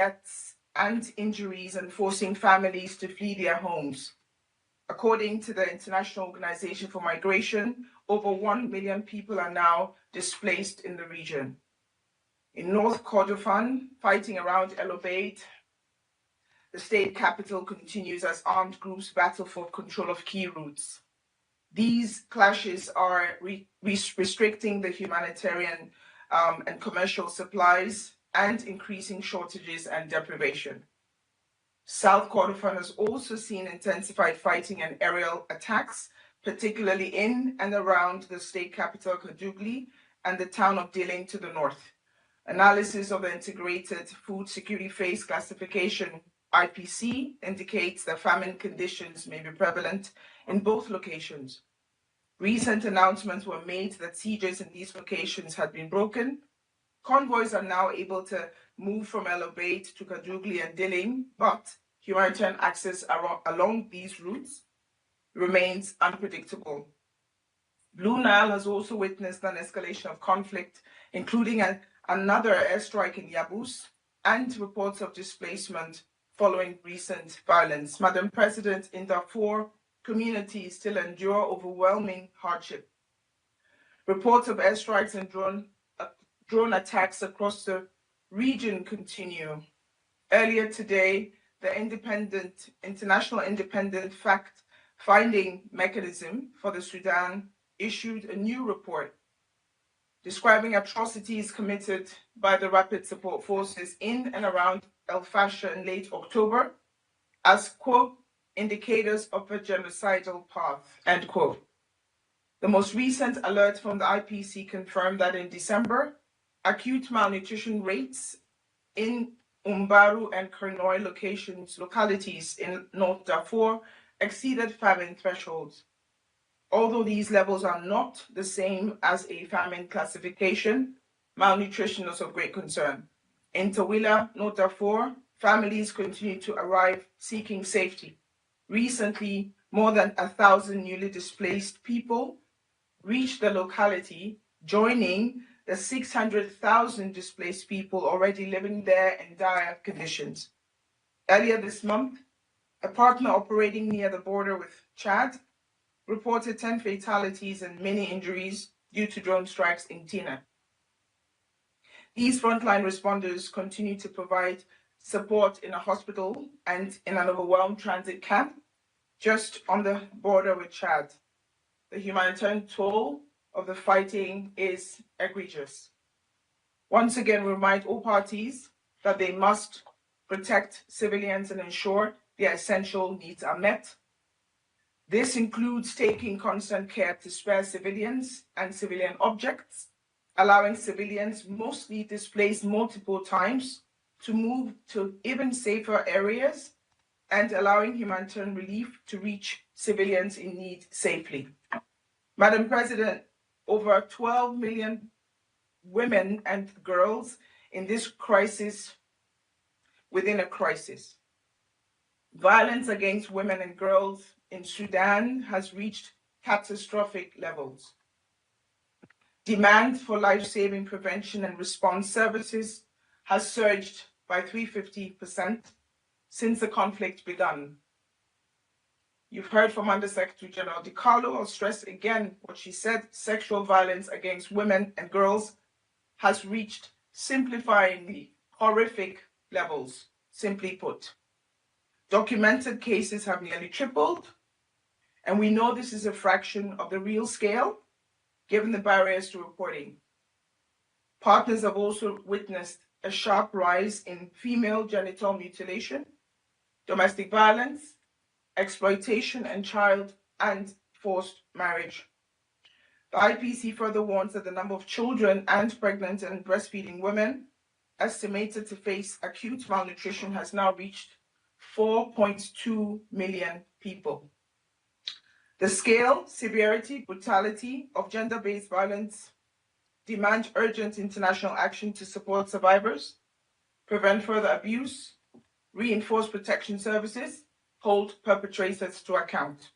deaths and injuries and forcing families to flee their homes. According to the International Organization for Migration, over 1 million people are now displaced in the region. In North Kordofan, fighting around El Obeid, the state capital, continues as armed groups battle for control of key routes. These clashes are restricting the humanitarian and commercial supplies and increasing shortages and deprivation. South Kordofan has also seen intensified fighting and aerial attacks, particularly in and around the state capital, Kadugli, and the town of Diling to the north. Analysis of the Integrated Food Security Phase Classification, IPC, indicates that famine conditions may be prevalent in both locations. Recent announcements were made that sieges in these locations had been broken. Convoys are now able to move from El Obeid to Kadugli and Diling, but humanitarian access along these routes remains unpredictable. Blue Nile has also witnessed an escalation of conflict, including another airstrike in Yabus and reports of displacement following recent violence. Madam President, in Darfur, communities still endure overwhelming hardship. Reports of airstrikes and drone attacks across the region continue. Earlier today, the International Independent Fact-Finding Mechanism for the Sudan issued a new report describing atrocities committed by the Rapid Support Forces in and around El Fasher in late October as, quote, indicators of a genocidal path, end quote. The most recent alert from the IPC confirmed that in December, acute malnutrition rates in Umbaru and Kernoi localities in North Darfur exceeded famine thresholds. Although these levels are not the same as a famine classification, malnutrition is of great concern. In Tawila, North Darfur, families continue to arrive seeking safety. Recently, more than 1,000 newly displaced people reached the locality, joining the 600,000 displaced people already living there in dire conditions. Earlier this month, a partner operating near the border with Chad reported 10 fatalities and many injuries due to drone strikes in Tina. These frontline responders continue to provide support in a hospital and in an overwhelmed transit camp just on the border with Chad. The humanitarian toll of the fighting is egregious. Once again, we remind all parties that they must protect civilians and ensure their essential needs are met. This includes taking constant care to spare civilians and civilian objects, allowing civilians mostly displaced multiple times to move to even safer areas, and allowing humanitarian relief to reach civilians in need safely. Madam President, over 12 million women and girls in this crisis within a crisis. Violence against women and girls in Sudan has reached catastrophic levels. Demand for life-saving prevention and response services has surged by 350% since the conflict began. You've heard from Under-Secretary General DiCarlo. I'll stress again what she said. Sexual violence against women and girls has reached simplifyingly horrific levels, simply put. Documented cases have nearly tripled, and we know this is a fraction of the real scale, given the barriers to reporting. Partners have also witnessed a sharp rise in female genital mutilation, domestic violence, exploitation, and child and forced marriage. The IPC further warns that the number of children and pregnant and breastfeeding women estimated to face acute malnutrition has now reached 4.2 million people. The scale, severity, brutality of gender-based violence demand urgent international action to support survivors, prevent further abuse, reinforce protection services, hold perpetrators to account.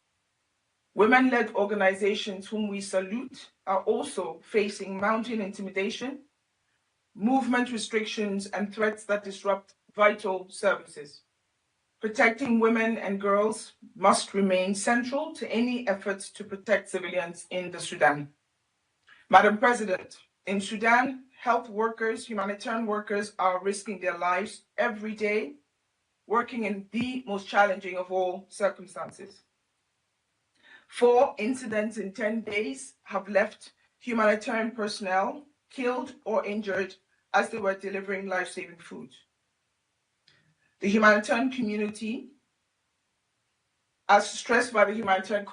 Women-led organizations whom we salute are also facing mounting intimidation, movement restrictions, and threats that disrupt vital services. Protecting women and girls must remain central to any efforts to protect civilians in the Sudan. Madam President, in Sudan, health workers, humanitarian workers are risking their lives every day, working in the most challenging of all circumstances. 4 incidents in 10 days have left humanitarian personnel killed or injured as they were delivering life-saving food. The humanitarian community, as stressed by the humanitarian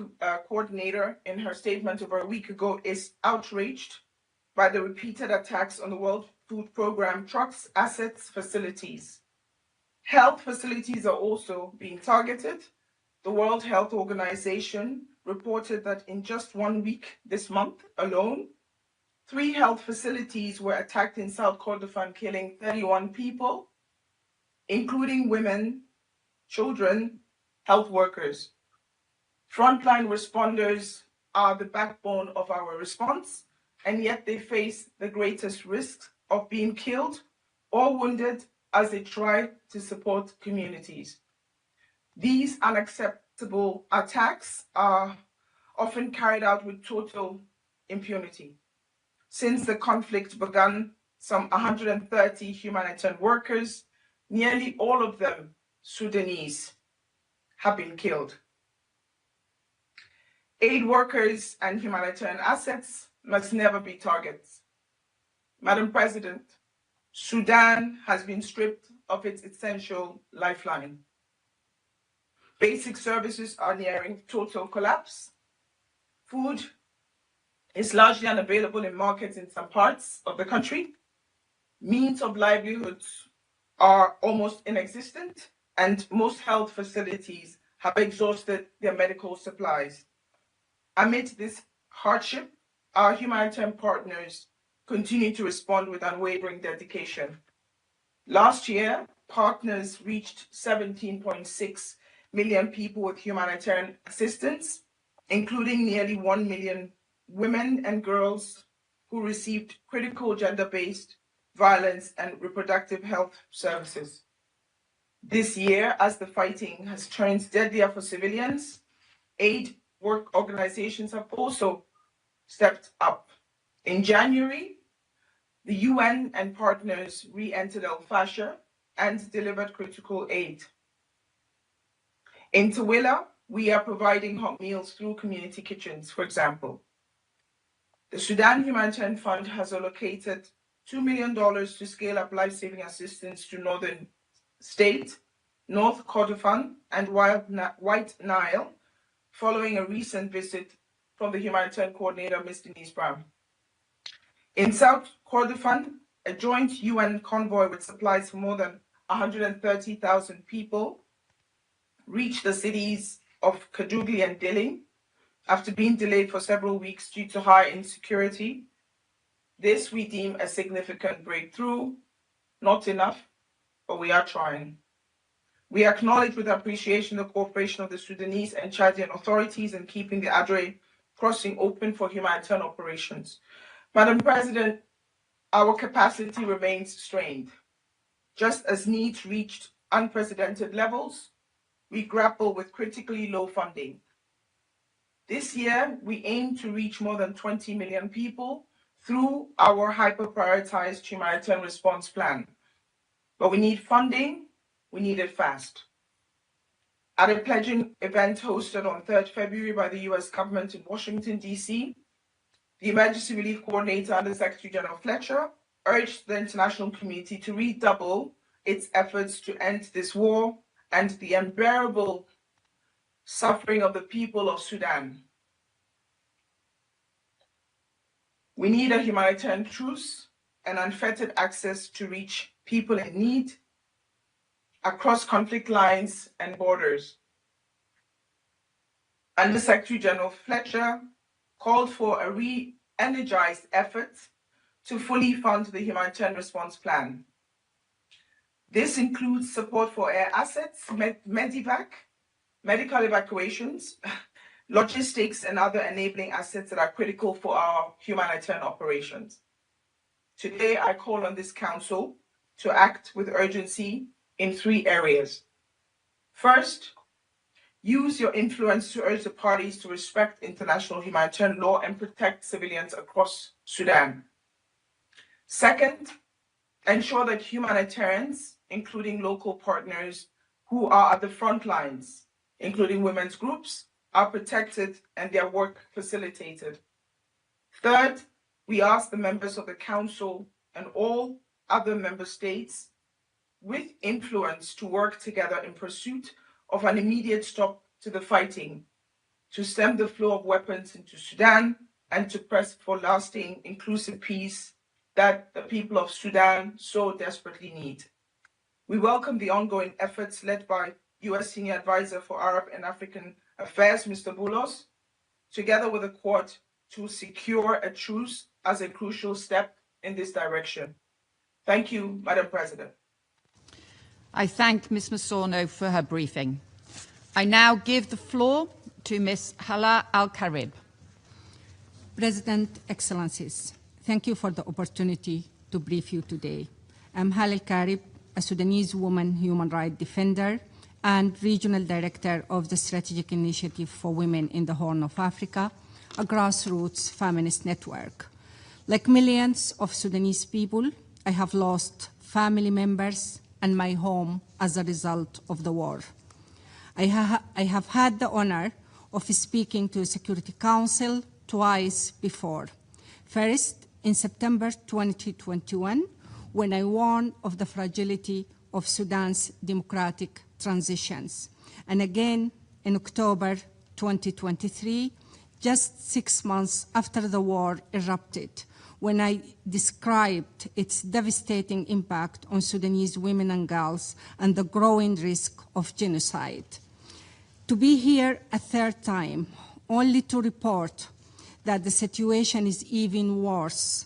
coordinator in her statement over a week ago, is outraged by the repeated attacks on the World Food Programme trucks, assets, facilities. Health facilities are also being targeted. The World Health Organization reported that in just 1 week this month alone, 3 health facilities were attacked in South Kordofan, killing 31 people, including women, children, health workers. Frontline responders are the backbone of our response, and yet they face the greatest risk of being killed or wounded as they try to support communities. These unacceptable attacks are often carried out with total impunity. Since the conflict began, some 130 humanitarian workers, nearly all of them Sudanese, have been killed. Aid workers and humanitarian assets must never be targets. Madam President, Sudan has been stripped of its essential lifeline. Basic services are nearing total collapse. Food is largely unavailable in markets in some parts of the country. Means of livelihoods are almost inexistent, and most health facilities have exhausted their medical supplies. Amid this hardship, our humanitarian partners continue to respond with unwavering dedication. Last year, partners reached 17.6 million people with humanitarian assistance, including nearly 1 million women and girls who received critical gender-based violence and reproductive health services. This year, as the fighting has turned deadlier for civilians, aid work organizations have also stepped up. In January, the UN and partners re-entered El Fasher and delivered critical aid. In Tawila, we are providing hot meals through community kitchens, for example. The Sudan Humanitarian Fund has allocated $2 million to scale up life-saving assistance to Northern State, North Kordofan, and White Nile, following a recent visit from the humanitarian coordinator, Ms. Denise Brown. In South Kordofan, a joint UN convoy with supplies for more than 130,000 people reached the cities of Kadugli and Dilling after being delayed for several weeks due to high insecurity. This we deem a significant breakthrough. Not enough, but we are trying. We acknowledge with appreciation the cooperation of the Sudanese and Chadian authorities in keeping the Adre crossing open for humanitarian operations. Madam President, our capacity remains strained. Just as needs reached unprecedented levels, we grapple with critically low funding. This year, we aim to reach more than 20 million people through our hyper-prioritized humanitarian response plan. But we need funding, we need it fast. At a pledging event hosted on 3rd February by the US government in Washington, D.C., the Emergency Relief Coordinator under Secretary General Fletcher urged the international community to redouble its efforts to end this war and the unbearable suffering of the people of Sudan. We need a humanitarian truce and unfettered access to reach people in need across conflict lines and borders. Under Secretary General Fletcher called for a re-energized effort to fully fund the humanitarian response plan. This includes support for air assets, medivac, medical evacuations, logistics, and other enabling assets that are critical for our humanitarian operations. Today, I call on this Council to act with urgency in 3 areas. First, use your influence to urge the parties to respect international humanitarian law and protect civilians across Sudan. Second, ensure that humanitarians, including local partners who are at the front lines, including women's groups, are protected and their work facilitated. Third, we ask the members of the Council and all other member states with influence to work together in pursuit of an immediate stop to the fighting, to stem the flow of weapons into Sudan, and to press for lasting, inclusive peace that the people of Sudan so desperately need. We welcome the ongoing efforts led by U.S. Senior Advisor for Arab and African Affairs, Mr. Boulos, together with the Court, to secure a truce as a crucial step in this direction. Thank you, Madam President. I thank Ms. Masorno for her briefing. I now give the floor to Ms. Hala Al-Karib. President, Excellencies, thank you for the opportunity to brief you today. I'm Hala Al-Karib, a Sudanese woman human rights defender and Regional Director of the Strategic Initiative for Women in the Horn of Africa, a grassroots feminist network. Like millions of Sudanese people, I have lost family members and my home as a result of the war. I have had the honor of speaking to the Security Council twice before. First, in September 2021, when I warned of the fragility of Sudan's democratic transitions. And again, in October 2023, just 6 months after the war erupted, when I described its devastating impact on Sudanese women and girls and the growing risk of genocide. To be here a third time, only to report that the situation is even worse,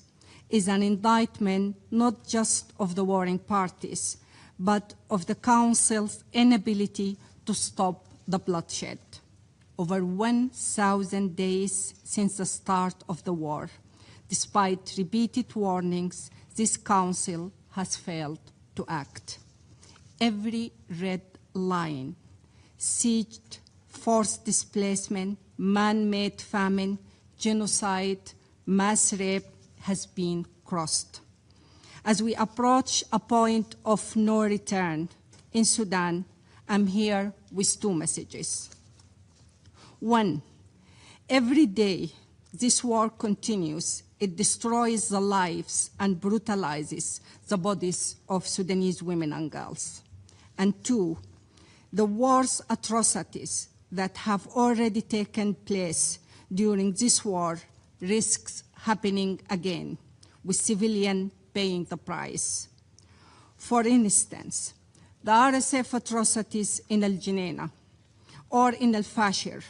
is an indictment not just of the warring parties, but of the Council's inability to stop the bloodshed. Over 1,000 days since the start of the war, despite repeated warnings, this Council has failed to act. Every red line, siege, forced displacement, man-made famine, genocide, mass rape has been crossed. As we approach a point of no return in Sudan, I'm here with 2 messages. 1, every day this war continues, it destroys the lives and brutalizes the bodies of Sudanese women and girls. And 2, the war's atrocities that have already taken place during this war risks happening again, with civilians paying the price. For instance, the RSF atrocities in Al Geneina or in Al Fashir,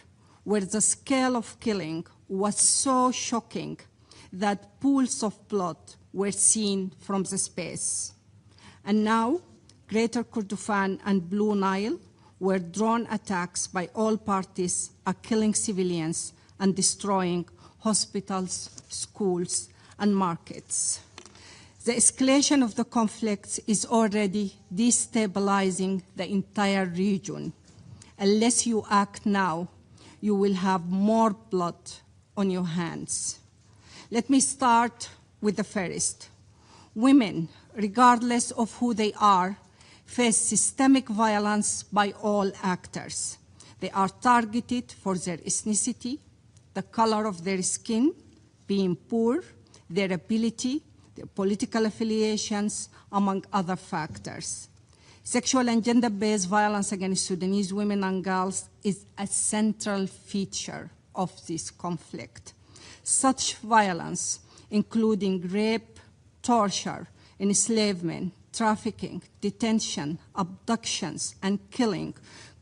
where the scale of killing was so shocking that pools of blood were seen from the space. And now, Greater Kordofan and Blue Nile, where drone attacks by all parties are killing civilians and destroying hospitals, schools, and markets. The escalation of the conflicts is already destabilizing the entire region. Unless you act now, you will have more blood on your hands. Let me start with the first. Women, regardless of who they are, face systemic violence by all actors. They are targeted for their ethnicity, the color of their skin, being poor, their ability, their political affiliations, among other factors. Sexual and gender-based violence against Sudanese women and girls is a central feature of this conflict. Such violence, including rape, torture, enslavement, trafficking, detention, abductions, and killing,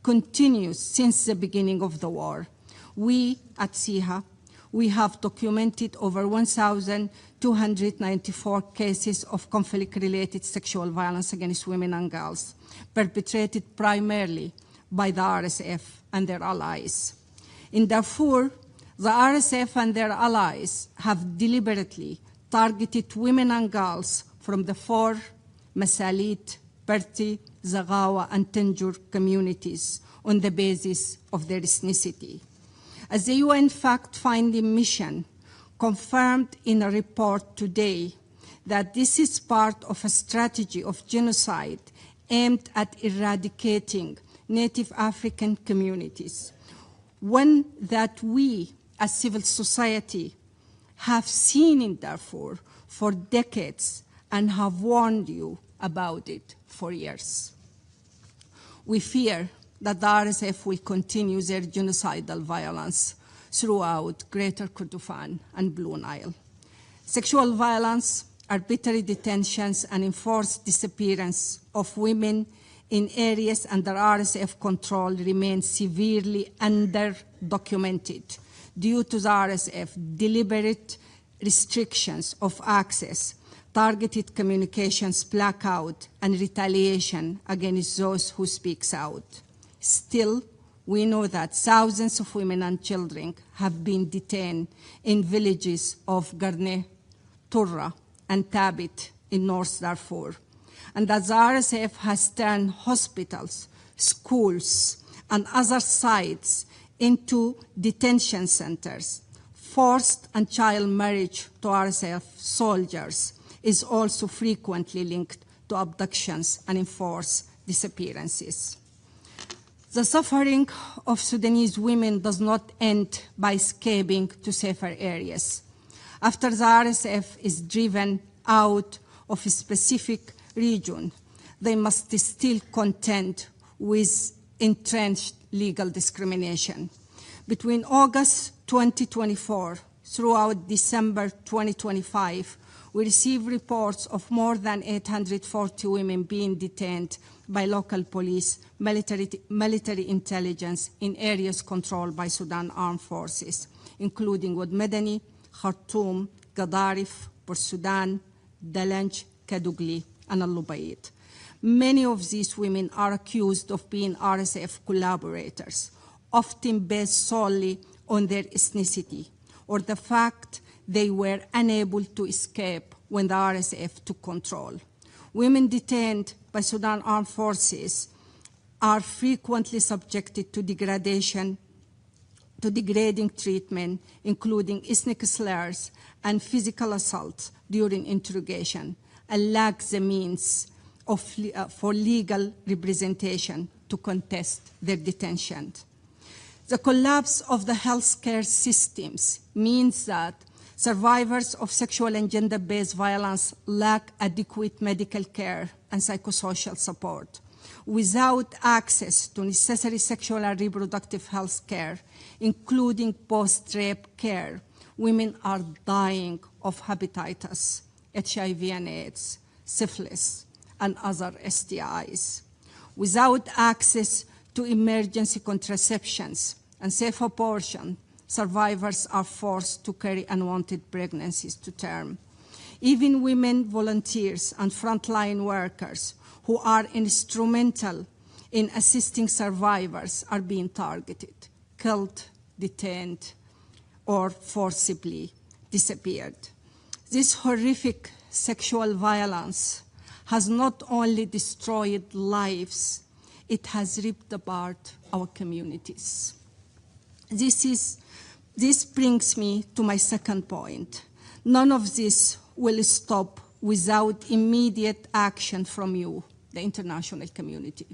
continues since the beginning of the war. We at SIHA, we have documented over 1,294 cases of conflict-related sexual violence against women and girls, perpetrated primarily by the RSF and their allies. In Darfur, the RSF and their allies have deliberately targeted women and girls from the 4 Masalit Berti, Zagawa, and Tanjur communities on the basis of their ethnicity. As the UN Fact-Finding Mission confirmed in a report today that this is part of a strategy of genocide aimed at eradicating Native African communities, one that we as civil society have seen in Darfur for decades and have warned you about it for years. We fear that the RSF will continue their genocidal violence throughout Greater Kordofan and Blue Nile. Sexual violence, arbitrary detentions, and enforced disappearance of women in areas under RSF control remain severely under-documented due to the RSF deliberate restrictions of access, targeted communications blackout, and retaliation against those who speak out. Still, we know that thousands of women and children have been detained in villages of Garne, Turra, and Tabit in North Darfur, and that the RSF has turned hospitals, schools, and other sites into detention centers. Forced and child marriage to RSF soldiers is also frequently linked to abductions and enforced disappearances. The suffering of Sudanese women does not end by escaping to safer areas. After the RSF is driven out of a specific region, they must still contend with entrenched legal discrimination. Between August 2024 throughout December 2025, we received reports of more than 840 women being detained by local police, military intelligence in areas controlled by Sudan Armed Forces, including Wad Medani, Khartoum, Gadarif, Port Sudan, Dalanj, Kadugli, and Al-Lubayt. Many of these women are accused of being RSF collaborators, often based solely on their ethnicity or the fact they were unable to escape when the RSF took control. Women detained by Sudan Armed Forces are frequently subjected to degrading treatment, including ethnic slurs and physical assault during interrogation, and lack the means for legal representation to contest their detention. The collapse of the healthcare systems means that survivors of sexual and gender-based violence lack adequate medical care and psychosocial support. Without access to necessary sexual and reproductive health care, including post-rape care, women are dying of hepatitis, HIV and AIDS, syphilis, and other STIs. Without access to emergency contraceptions and safe abortion, survivors are forced to carry unwanted pregnancies to term. Even women volunteers and frontline workers who are instrumental in assisting survivors are being targeted, killed, detained, or forcibly disappeared. This horrific sexual violence has not only destroyed lives, it has ripped apart our communities. This brings me to my second point. None of this will stop without immediate action from you, the international community.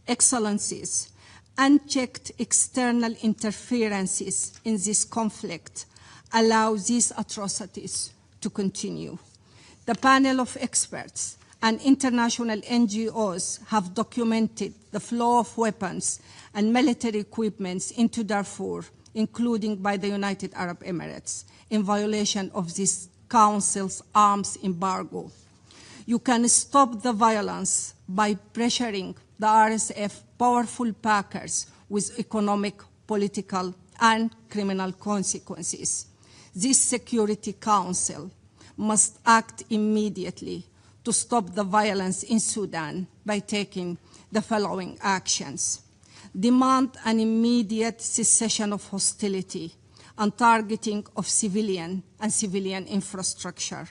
Excellencies, unchecked external interferences in this conflict allow these atrocities to continue. The panel of experts and international NGOs have documented the flow of weapons and military equipment into Darfur, including by the United Arab Emirates, in violation of this Council's arms embargo. You can stop the violence by pressuring the RSF powerful backers with economic, political, and criminal consequences. This Security Council must act immediately to stop the violence in Sudan by taking the following actions. Demand an immediate cessation of hostility and targeting of civilian and civilian infrastructure.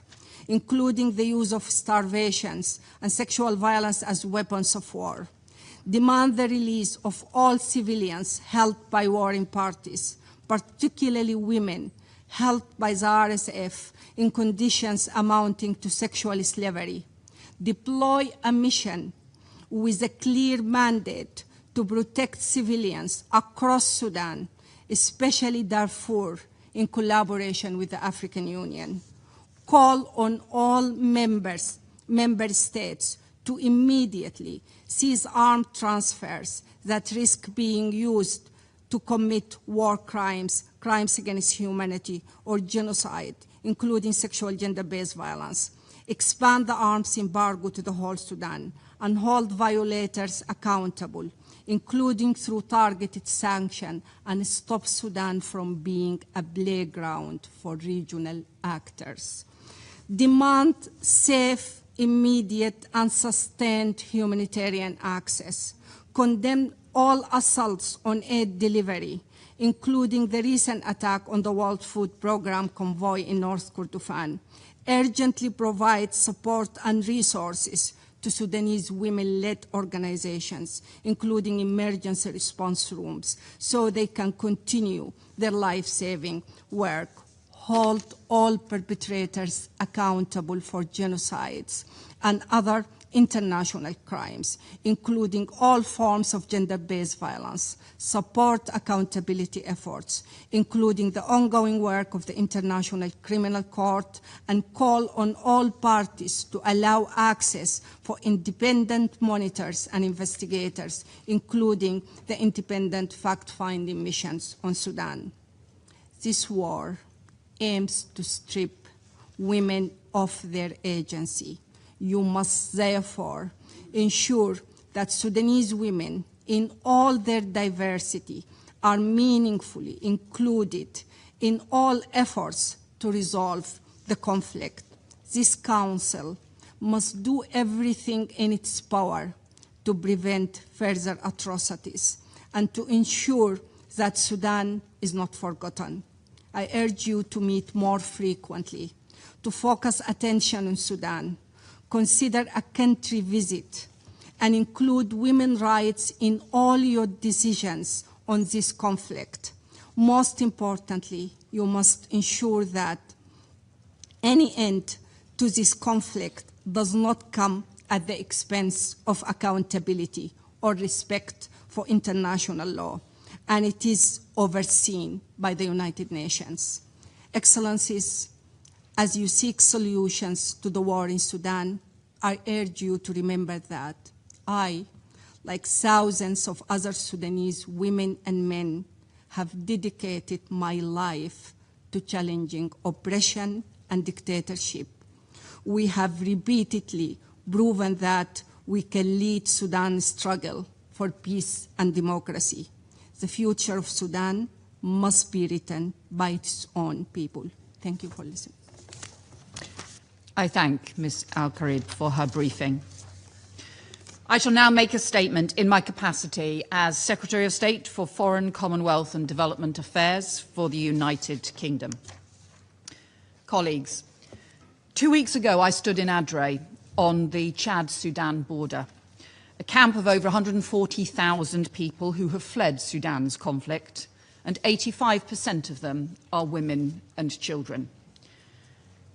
including the use of starvations and sexual violence as weapons of war. Demand the release of all civilians held by warring parties, particularly women held by the RSF in conditions amounting to sexual slavery. Deploy a mission with a clear mandate to protect civilians across Sudan, especially Darfur, in collaboration with the African Union. Call on all member states to immediately cease armed transfers that risk being used to commit war crimes, crimes against humanity, or genocide, including sexual gender-based violence. Expand the arms embargo to the whole Sudan and hold violators accountable, including through targeted sanction, and stop Sudan from being a playground for regional actors. Demand safe, immediate, and sustained humanitarian access. Condemn all assaults on aid delivery, including the recent attack on the World Food Programme convoy in North Kordofan. Urgently provide support and resources to Sudanese women-led organizations, including emergency response rooms, so they can continue their life-saving work. Hold all perpetrators accountable for genocides and other international crimes, including all forms of gender-based violence. Support accountability efforts, including the ongoing work of the International Criminal Court, and call on all parties to allow access for independent monitors and investigators, including the independent fact-finding missions on Sudan. This war aims to strip women of their agency. You must therefore ensure that Sudanese women in all their diversity are meaningfully included in all efforts to resolve the conflict. This Council must do everything in its power to prevent further atrocities and to ensure that Sudan is not forgotten. I urge you to meet more frequently, to focus attention on Sudan, consider a country visit, and include women's rights in all your decisions on this conflict. Most importantly, you must ensure that any end to this conflict does not come at the expense of accountability or respect for international law, and it is overseen by the United Nations. Excellencies, as you seek solutions to the war in Sudan, I urge you to remember that I, like thousands of other Sudanese women and men, have dedicated my life to challenging oppression and dictatorship. We have repeatedly proven that we can lead Sudan's struggle for peace and democracy. The future of Sudan must be written by its own people. Thank you for listening. I thank Ms. Al-Karib for her briefing. I shall now make a statement in my capacity as Secretary of State for Foreign, Commonwealth and Development Affairs for the United Kingdom. Colleagues, 2 weeks ago I stood in Adre on the Chad-Sudan border, a camp of over 140,000 people who have fled Sudan's conflict, and 85% of them are women and children.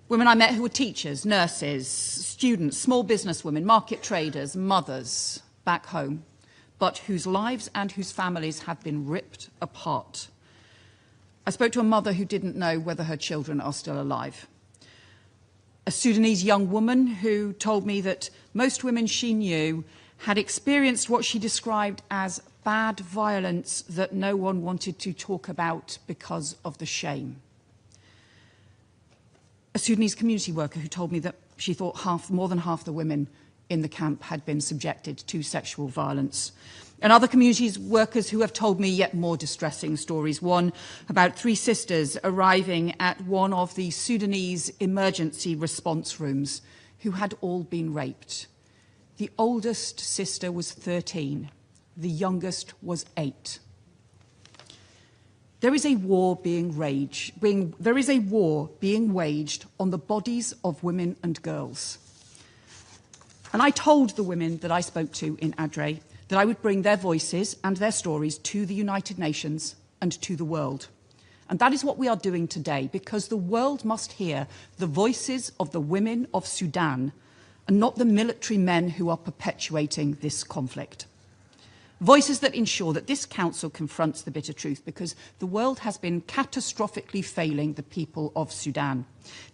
Women I met who were teachers, nurses, students, small businesswomen, market traders, mothers back home, but whose lives and whose families have been ripped apart. I spoke to a mother who didn't know whether her children are still alive. A Sudanese young woman who told me that most women she knew had experienced what she described as bad violence that no one wanted to talk about because of the shame. A Sudanese community worker who told me that she thought more than half the women in the camp had been subjected to sexual violence. And other community workers who have told me yet more distressing stories. One about 3 sisters arriving at one of the Sudanese emergency response rooms who had all been raped. The oldest sister was 13, the youngest was 8. There is a war being waged on the bodies of women and girls. And I told the women that I spoke to in Adre that I would bring their voices and their stories to the United Nations and to the world. And that is what we are doing today, because the world must hear the voices of the women of Sudan and not the military men who are perpetuating this conflict. Voices that ensure that this council confronts the bitter truth, because the world has been catastrophically failing the people of Sudan.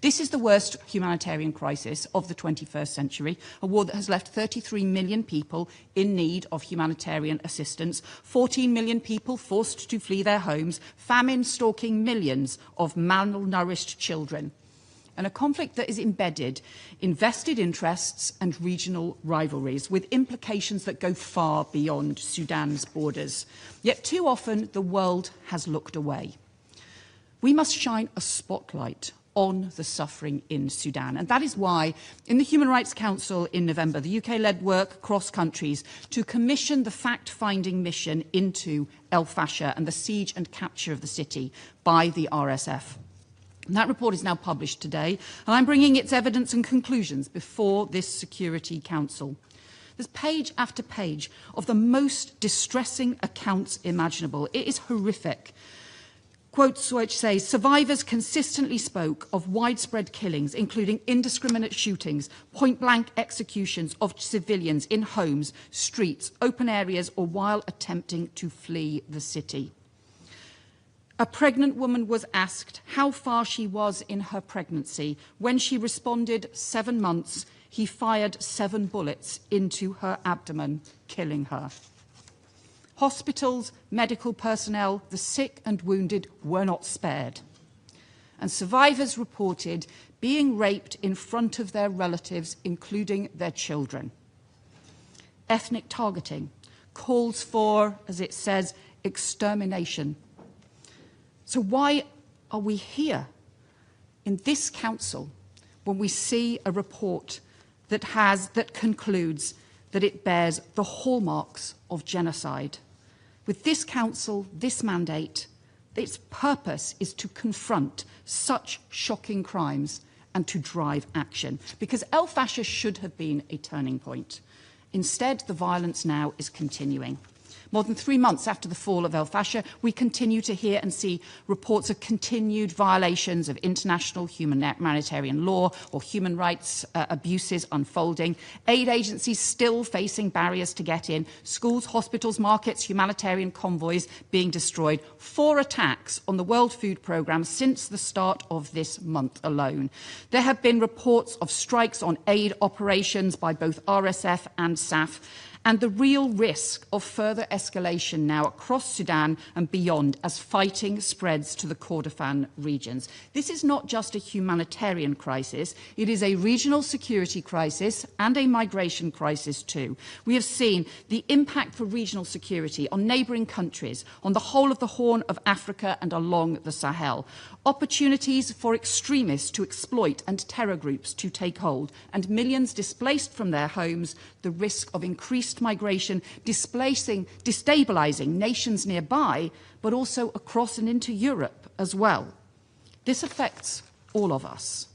This is the worst humanitarian crisis of the 21st century, a war that has left 33 million people in need of humanitarian assistance, 14 million people forced to flee their homes, famine stalking millions of malnourished children, and a conflict that is embedded in vested interests and regional rivalries, with implications that go far beyond Sudan's borders. Yet too often the world has looked away. We must shine a spotlight on the suffering in Sudan. And that is why, in the Human Rights Council in November, the UK led work across countries to commission the fact-finding mission into El Fasher and the siege and capture of the city by the RSF. And that report is now published today, and I'm bringing its evidence and conclusions before this Security Council. There's page after page of the most distressing accounts imaginable. It is horrific. Quotes which say, survivors consistently spoke of widespread killings, including indiscriminate shootings, point-blank executions of civilians in homes, streets, open areas, or while attempting to flee the city. A pregnant woman was asked how far she was in her pregnancy. When she responded 7 months, he fired 7 bullets into her abdomen, killing her. Hospitals, medical personnel, the sick and wounded were not spared. And survivors reported being raped in front of their relatives, including their children. Ethnic targeting calls for, as it says, extermination. So why are we here in this council when we see a report that concludes that it bears the hallmarks of genocide? With this council, this mandate, its purpose is to confront such shocking crimes and to drive action, because El Fasher should have been a turning point. Instead, the violence now is continuing. More than 3 months after the fall of El Fasher, we continue to hear and see reports of continued violations of international humanitarian law or human rights abuses unfolding, aid agencies still facing barriers to get in, schools, hospitals, markets, humanitarian convoys being destroyed, 4 attacks on the World Food Programme since the start of this month alone. There have been reports of strikes on aid operations by both RSF and SAF, and the real risk of further escalation now across Sudan and beyond as fighting spreads to the Kordofan regions. This is not just a humanitarian crisis, it is a regional security crisis and a migration crisis too. We have seen the impact for regional security on neighbouring countries, on the whole of the Horn of Africa and along the Sahel. Opportunities for extremists to exploit and terror groups to take hold, and millions displaced from their homes, the risk of increased migration, destabilising nations nearby, but also across and into Europe as well. This affects all of us.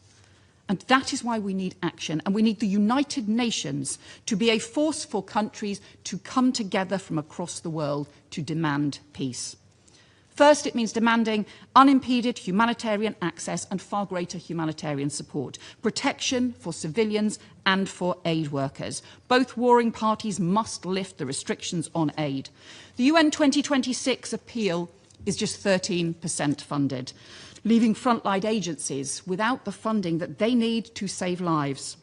And that is why we need action, and we need the United Nations to be a force for countries to come together from across the world to demand peace. First, it means demanding unimpeded humanitarian access and far greater humanitarian support, protection for civilians and for aid workers. Both warring parties must lift the restrictions on aid. The UN 2026 appeal is just 13% funded, leaving frontline agencies without the funding that they need to save lives.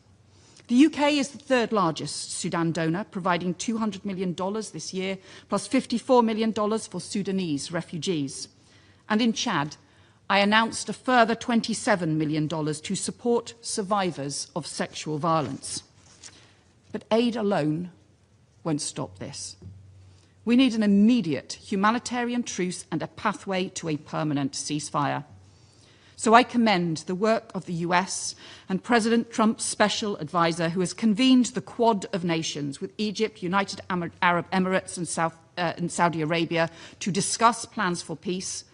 The UK is the 3rd largest Sudan donor, providing $200 million this year, plus $54 million for Sudanese refugees. And in Chad, I announced a further $27 million to support survivors of sexual violence. But aid alone won't stop this. We need an immediate humanitarian truce and a pathway to a permanent ceasefire. So I commend the work of the US and President Trump's special advisor, who has convened the Quad of Nations with Egypt, United Arab Emirates and Saudi Arabia to discuss plans for peace.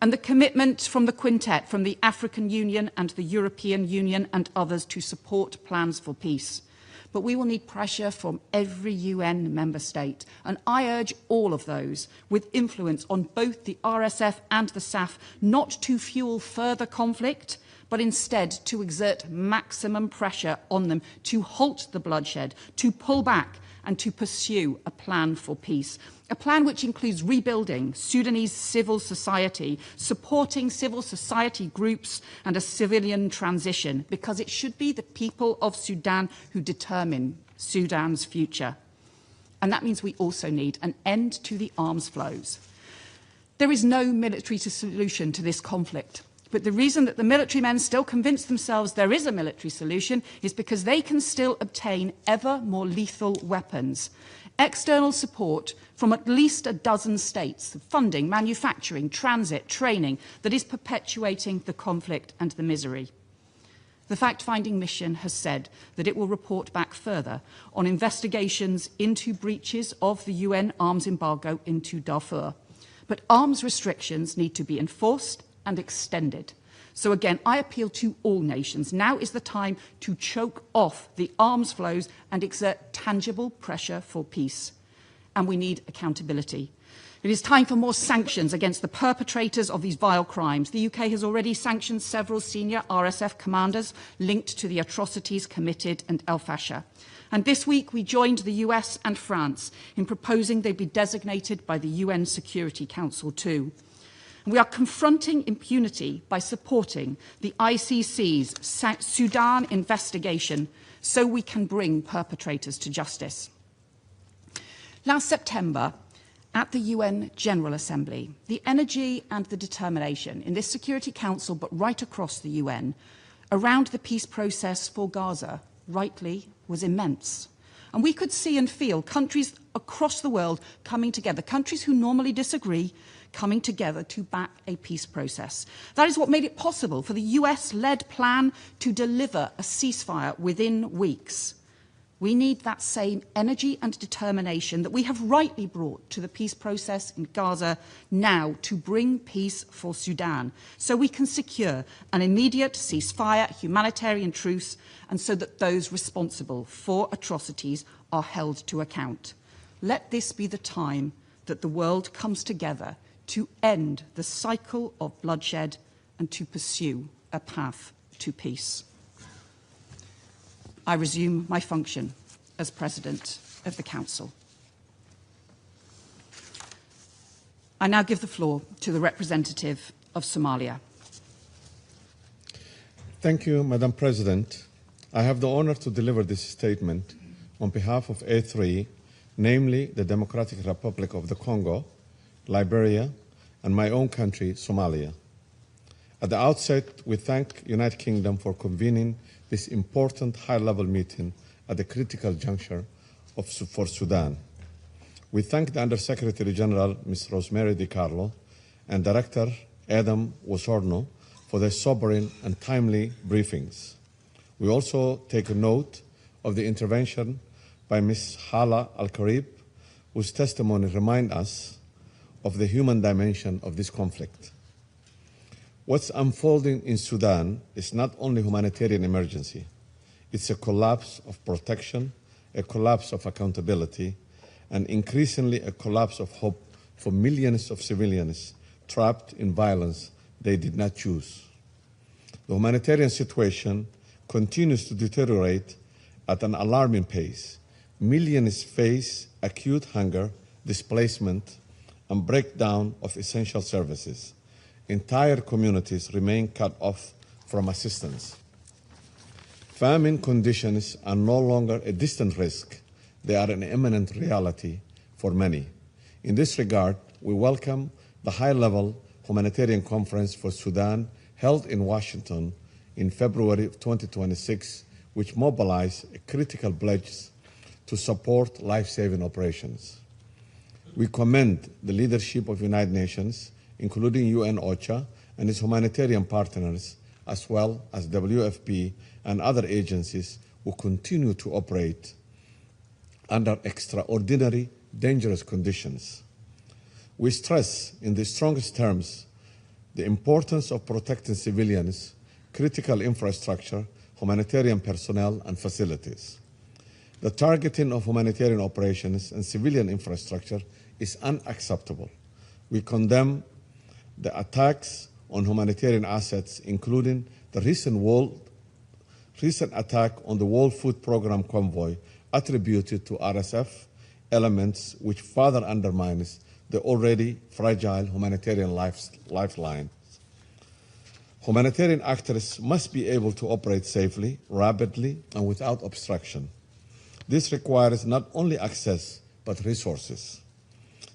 and the commitment from the Quintet, from the African Union and the European Union and others to support plans for peace. But we will need pressure from every UN member state, and I urge all of those with influence on both the RSF and the SAF not to fuel further conflict, but instead to exert maximum pressure on them to halt the bloodshed, to pull back and to pursue a plan for peace. A plan which includes rebuilding Sudanese civil society, supporting civil society groups and a civilian transition, because it should be the people of Sudan who determine Sudan's future. And that means we also need an end to the arms flows. There is no military solution to this conflict. But the reason that the military men still convince themselves there is a military solution is because they can still obtain ever more lethal weapons. External support from at least a dozen states, funding, manufacturing, transit, training, that is perpetuating the conflict and the misery. The Fact-Finding Mission has said that it will report back further on investigations into breaches of the UN arms embargo into Darfur. But arms restrictions need to be enforced and extended. So again, I appeal to all nations. Now is the time to choke off the arms flows and exert tangible pressure for peace. And we need accountability. It is time for more sanctions against the perpetrators of these vile crimes. The UK has already sanctioned several senior RSF commanders linked to the atrocities committed in El Fasher. And this week we joined the US and France in proposing they be designated by the UN Security Council too. We are confronting impunity by supporting the ICC's Sudan investigation so we can bring perpetrators to justice. Last September, at the UN General Assembly, the energy and the determination in this Security Council, but right across the UN, around the peace process for Gaza, rightly, was immense. And we could see and feel countries across the world coming together, countries who normally disagree, coming together to back a peace process. That is what made it possible for the US-led plan to deliver a ceasefire within weeks. We need that same energy and determination that we have rightly brought to the peace process in Gaza now to bring peace for Sudan, so we can secure an immediate ceasefire, humanitarian truce, and so that those responsible for atrocities are held to account. Let this be the time that the world comes together to end the cycle of bloodshed and to pursue a path to peace. I resume my function as President of the Council. I now give the floor to the representative of Somalia. Thank you, Madam President. I have the honor to deliver this statement on behalf of A3, namely the Democratic Republic of the Congo, Liberia, and my own country, Somalia. At the outset, we thank the United Kingdom for convening this important high-level meeting at the critical juncture for Sudan. We thank the Under-Secretary General, Ms. Rosemary DiCarlo, and Director Adam Wosorno for their sobering and timely briefings. We also take a note of the intervention by Ms. Hala Al-Karib, whose testimony reminds us of the human dimension of this conflict. What's unfolding in Sudan is not only a humanitarian emergency, it's a collapse of protection, a collapse of accountability, and increasingly a collapse of hope for millions of civilians trapped in violence they did not choose. The humanitarian situation continues to deteriorate at an alarming pace. Millions face acute hunger, displacement, and breakdown of essential services. Entire communities remain cut off from assistance. Famine conditions are no longer a distant risk. They are an imminent reality for many. In this regard, we welcome the high-level humanitarian conference for Sudan held in Washington in February of 2026, which mobilized a critical pledge to support life-saving operations. We commend the leadership of the United Nations, including UN OCHA and its humanitarian partners, as well as WFP and other agencies who continue to operate under extraordinary, dangerous conditions. We stress in the strongest terms the importance of protecting civilians, critical infrastructure, humanitarian personnel, and facilities. The targeting of humanitarian operations and civilian infrastructure is unacceptable. We condemn the attacks on humanitarian assets, including the recent attack on the World Food Programme convoy attributed to RSF elements, which further undermines the already fragile humanitarian lifelines. Humanitarian actors must be able to operate safely, rapidly, and without obstruction. This requires not only access, but resources.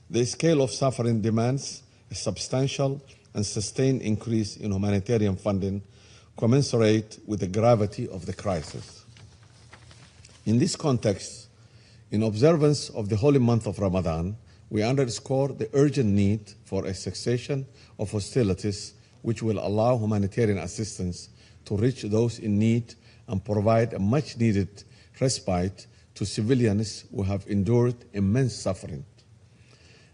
The scale of suffering demands a substantial and sustained increase in humanitarian funding commensurate with the gravity of the crisis. In this context, in observance of the holy month of Ramadan, we underscore the urgent need for a cessation of hostilities which will allow humanitarian assistance to reach those in need and provide a much-needed respite to civilians who have endured immense suffering.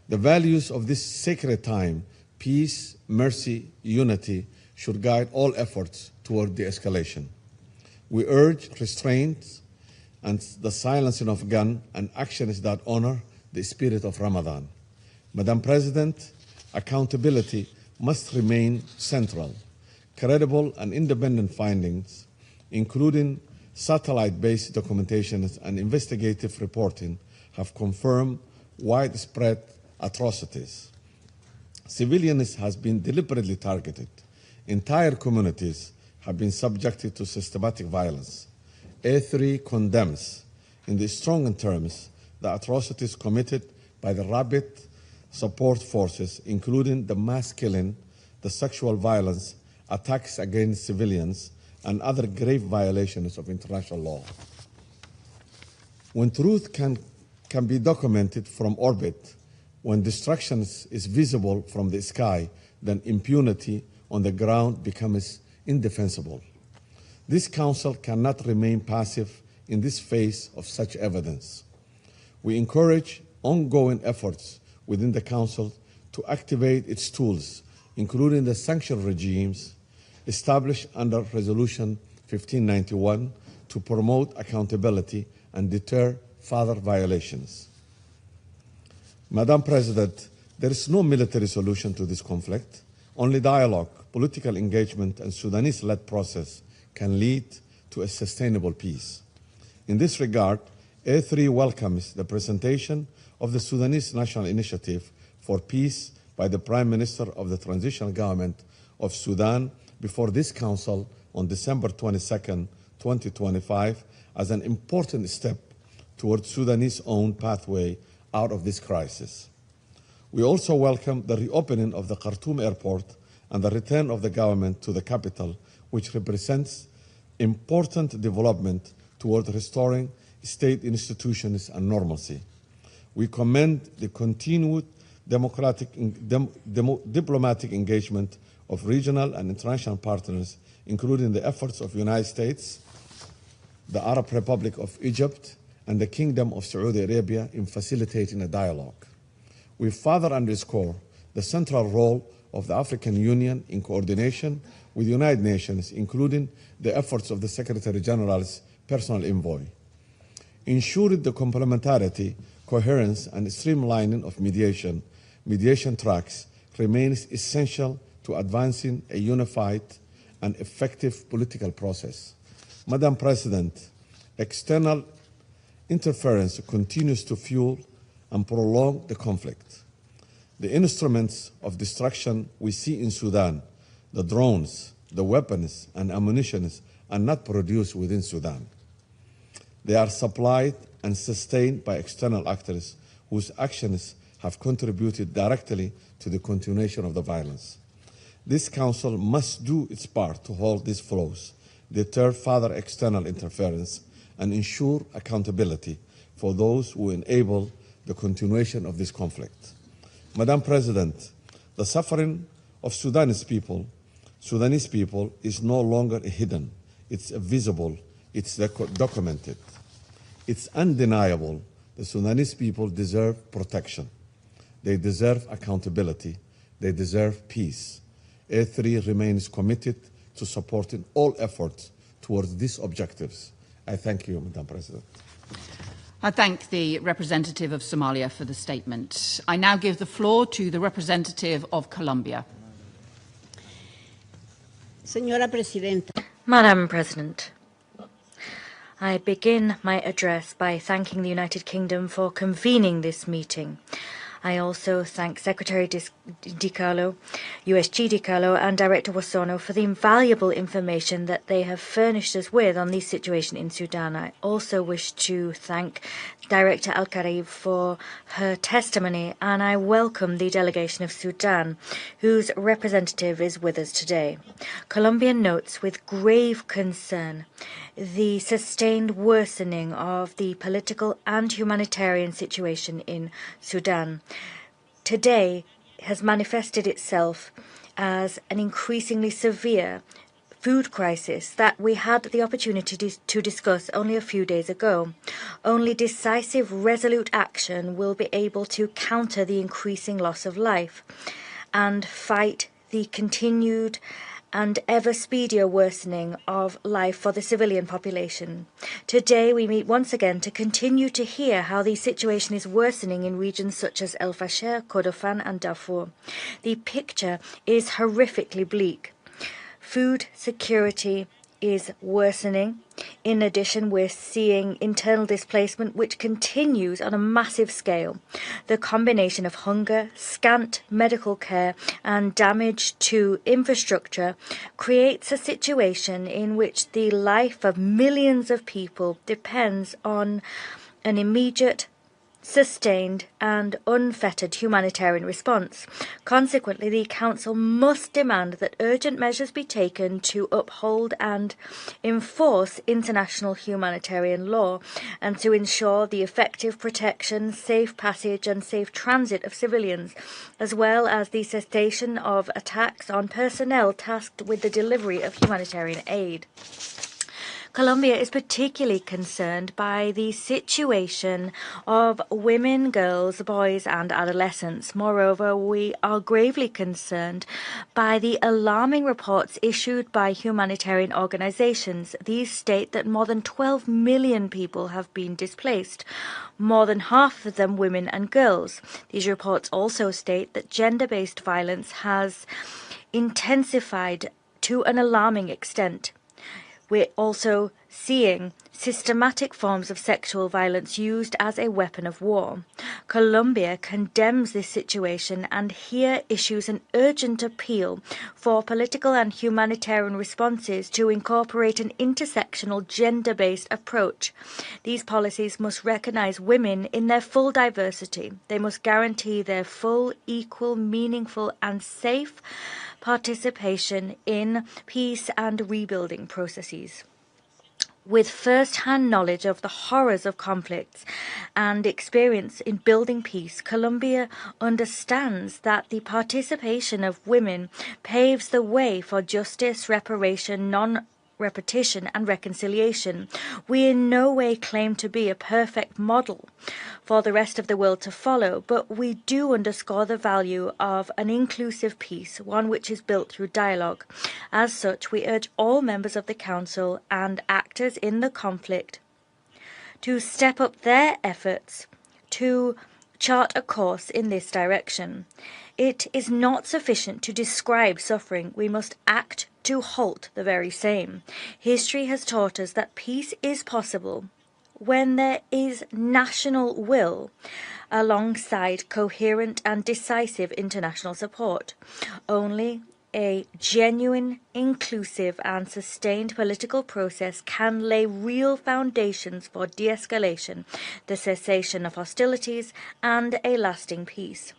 The values of this sacred time, peace, mercy, unity, should guide all efforts toward de-escalation. We urge restraint and the silencing of guns and actions that honor the spirit of Ramadan. Madam President, accountability must remain central. Credible and independent findings, including satellite-based documentation and investigative reporting, have confirmed widespread atrocities. Civilians have been deliberately targeted. Entire communities have been subjected to systematic violence. A3 condemns, in the strongest terms, the atrocities committed by the rabid support forces, including the mass killing, the sexual violence, attacks against civilians, and other grave violations of international law. When truth can be documented from orbit, when destruction is visible from the sky, then impunity on the ground becomes indefensible. This Council cannot remain passive in this face of such evidence. We encourage ongoing efforts within the Council to activate its tools, including the sanction regimes established under Resolution 1591 to promote accountability and deter further violations. Madam President, there is no military solution to this conflict. Only dialogue, political engagement, and Sudanese-led process can lead to a sustainable peace. In this regard, A3 welcomes the presentation of the Sudanese National Initiative for Peace by the Prime Minister of the Transitional Government of Sudan before this Council on December 22, 2025, as an important step towards Sudanese own pathway out of this crisis. We also welcome the reopening of the Khartoum airport and the return of the government to the capital, which represents important development toward restoring state institutions and normalcy. We commend the continued diplomatic engagement of regional and international partners, including the efforts of the United States, the Arab Republic of Egypt, and the Kingdom of Saudi Arabia in facilitating a dialogue. We further underscore the central role of the African Union in coordination with the United Nations, including the efforts of the Secretary General's personal envoy. Ensuring the complementarity, coherence, and streamlining of mediation tracks remains essential to advancing a unified and effective political process. Madam President, external interference continues to fuel and prolong the conflict. The instruments of destruction we see in Sudan, the drones, the weapons, and ammunition, are not produced within Sudan. They are supplied and sustained by external actors whose actions have contributed directly to the continuation of the violence. This Council must do its part to halt these flows, deter further external interference, and ensure accountability for those who enable the continuation of this conflict. Madam President, the suffering of Sudanese people is no longer hidden. It's visible, it's documented. It's undeniable. The Sudanese people deserve protection. They deserve accountability. They deserve peace. A3 remains committed to supporting all efforts towards these objectives. I thank you, Madam President. I thank the representative of Somalia for the statement. I now give the floor to the representative of Colombia. Señora Presidenta. Madam President, I begin my address by thanking the United Kingdom for convening this meeting. I also thank Secretary DiCarlo, USG DiCarlo, and Director Wasono for the invaluable information that they have furnished us with on the situation in Sudan. I also wish to thank Director Al-Karib for her testimony, and I welcome the delegation of Sudan, whose representative is with us today. Colombia notes with grave concern the sustained worsening of the political and humanitarian situation in Sudan. Today has manifested itself as an increasingly severe food crisis that we had the opportunity to discuss only a few days ago. Only decisive, resolute action will be able to counter the increasing loss of life and fight the continued and ever speedier worsening of life for the civilian population. Today we meet once again to continue to hear how the situation is worsening in regions such as El Fasher, Kordofan and Darfur. The picture is horrifically bleak. Food security is worsening. In addition, we're seeing internal displacement which continues on a massive scale. The combination of hunger, scant medical care and damage to infrastructure creates a situation in which the life of millions of people depends on an immediate, sustained and unfettered humanitarian response. Consequently, the Council must demand that urgent measures be taken to uphold and enforce international humanitarian law and to ensure the effective protection, safe passage and safe transit of civilians, as well as the cessation of attacks on personnel tasked with the delivery of humanitarian aid. Colombia is particularly concerned by the situation of women, girls, boys and adolescents. Moreover, we are gravely concerned by the alarming reports issued by humanitarian organizations. These state that more than 12 million people have been displaced, more than half of them women and girls. These reports also state that gender-based violence has intensified to an alarming extent. We're also seeing systematic forms of sexual violence used as a weapon of war. Colombia condemns this situation and here issues an urgent appeal for political and humanitarian responses to incorporate an intersectional gender-based approach. These policies must recognize women in their full diversity. They must guarantee their full, equal, meaningful and safe participation in peace and rebuilding processes. With first-hand knowledge of the horrors of conflicts and experience in building peace, Colombia understands that the participation of women paves the way for justice, reparation, non-repetition and reconciliation. We in no way claim to be a perfect model for the rest of the world to follow, but we do underscore the value of an inclusive peace, one which is built through dialogue. As such, we urge all members of the Council and actors in the conflict to step up their efforts to chart a course in this direction. It is not sufficient to describe suffering. We must act to halt the very same. History has taught us that peace is possible when there is national will alongside coherent and decisive international support. Only a genuine, inclusive and sustained political process can lay real foundations for de-escalation, the cessation of hostilities and a lasting peace.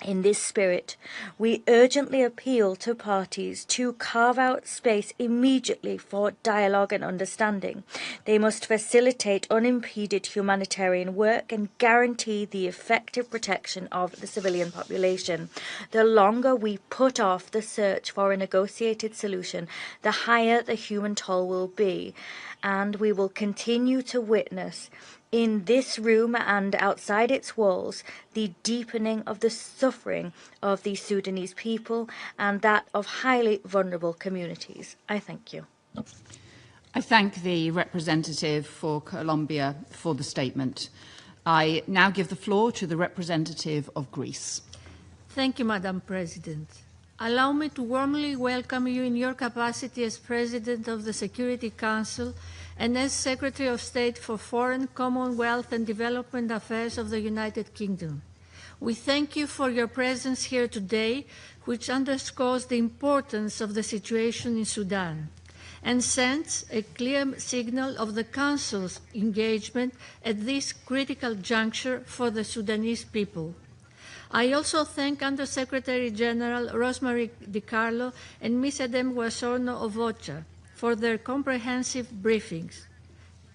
In this spirit, we urgently appeal to parties to carve out space immediately for dialogue and understanding. They must facilitate unimpeded humanitarian work and guarantee the effective protection of the civilian population. The longer we put off the search for a negotiated solution, the higher the human toll will be, and we will continue to witness in this room and outside its walls, the deepening of the suffering of the Sudanese people and that of highly vulnerable communities. I thank you. I thank the representative for Colombia for the statement. I now give the floor to the representative of Greece. Thank you, Madam President. Allow me to warmly welcome you in your capacity as President of the Security Council and as Secretary of State for Foreign, Commonwealth and Development Affairs of the United Kingdom. We thank you for your presence here today, which underscores the importance of the situation in Sudan and sends a clear signal of the Council's engagement at this critical juncture for the Sudanese people. I also thank Under-Secretary General Rosemary DiCarlo and Ms. Edem Guasorno of OCHA for their comprehensive briefings,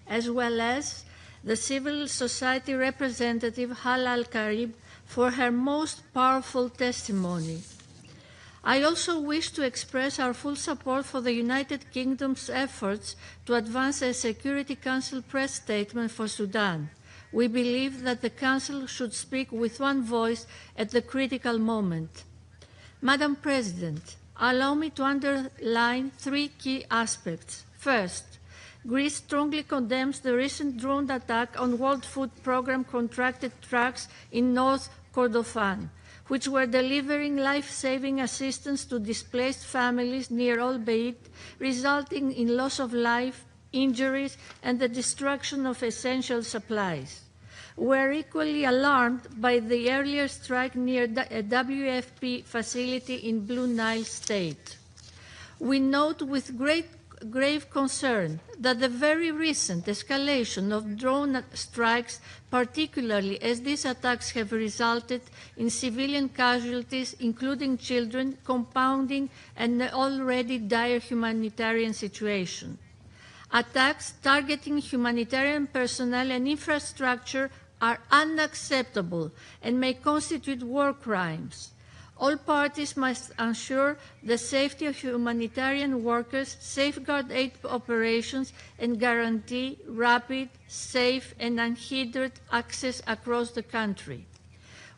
as well as the civil society representative Hala Al-Karib for her most powerful testimony. I also wish to express our full support for the United Kingdom's efforts to advance a Security Council press statement for Sudan. We believe that the Council should speak with one voice at the critical moment. Madam President, allow me to underline three key aspects. First, Greece strongly condemns the recent drone attack on World Food Programme contracted trucks in North Kordofan, which were delivering life-saving assistance to displaced families near Al Bayt, resulting in loss of life, injuries, and the destruction of essential supplies. We are equally alarmed by the earlier strike near a WFP facility in Blue Nile State. We note with grave concern that the very recent escalation of drone strikes, particularly as these attacks have resulted in civilian casualties, including children, compounding an already dire humanitarian situation. Attacks targeting humanitarian personnel and infrastructure are unacceptable and may constitute war crimes. All parties must ensure the safety of humanitarian workers, safeguard aid operations, and guarantee rapid, safe, and unhindered access across the country.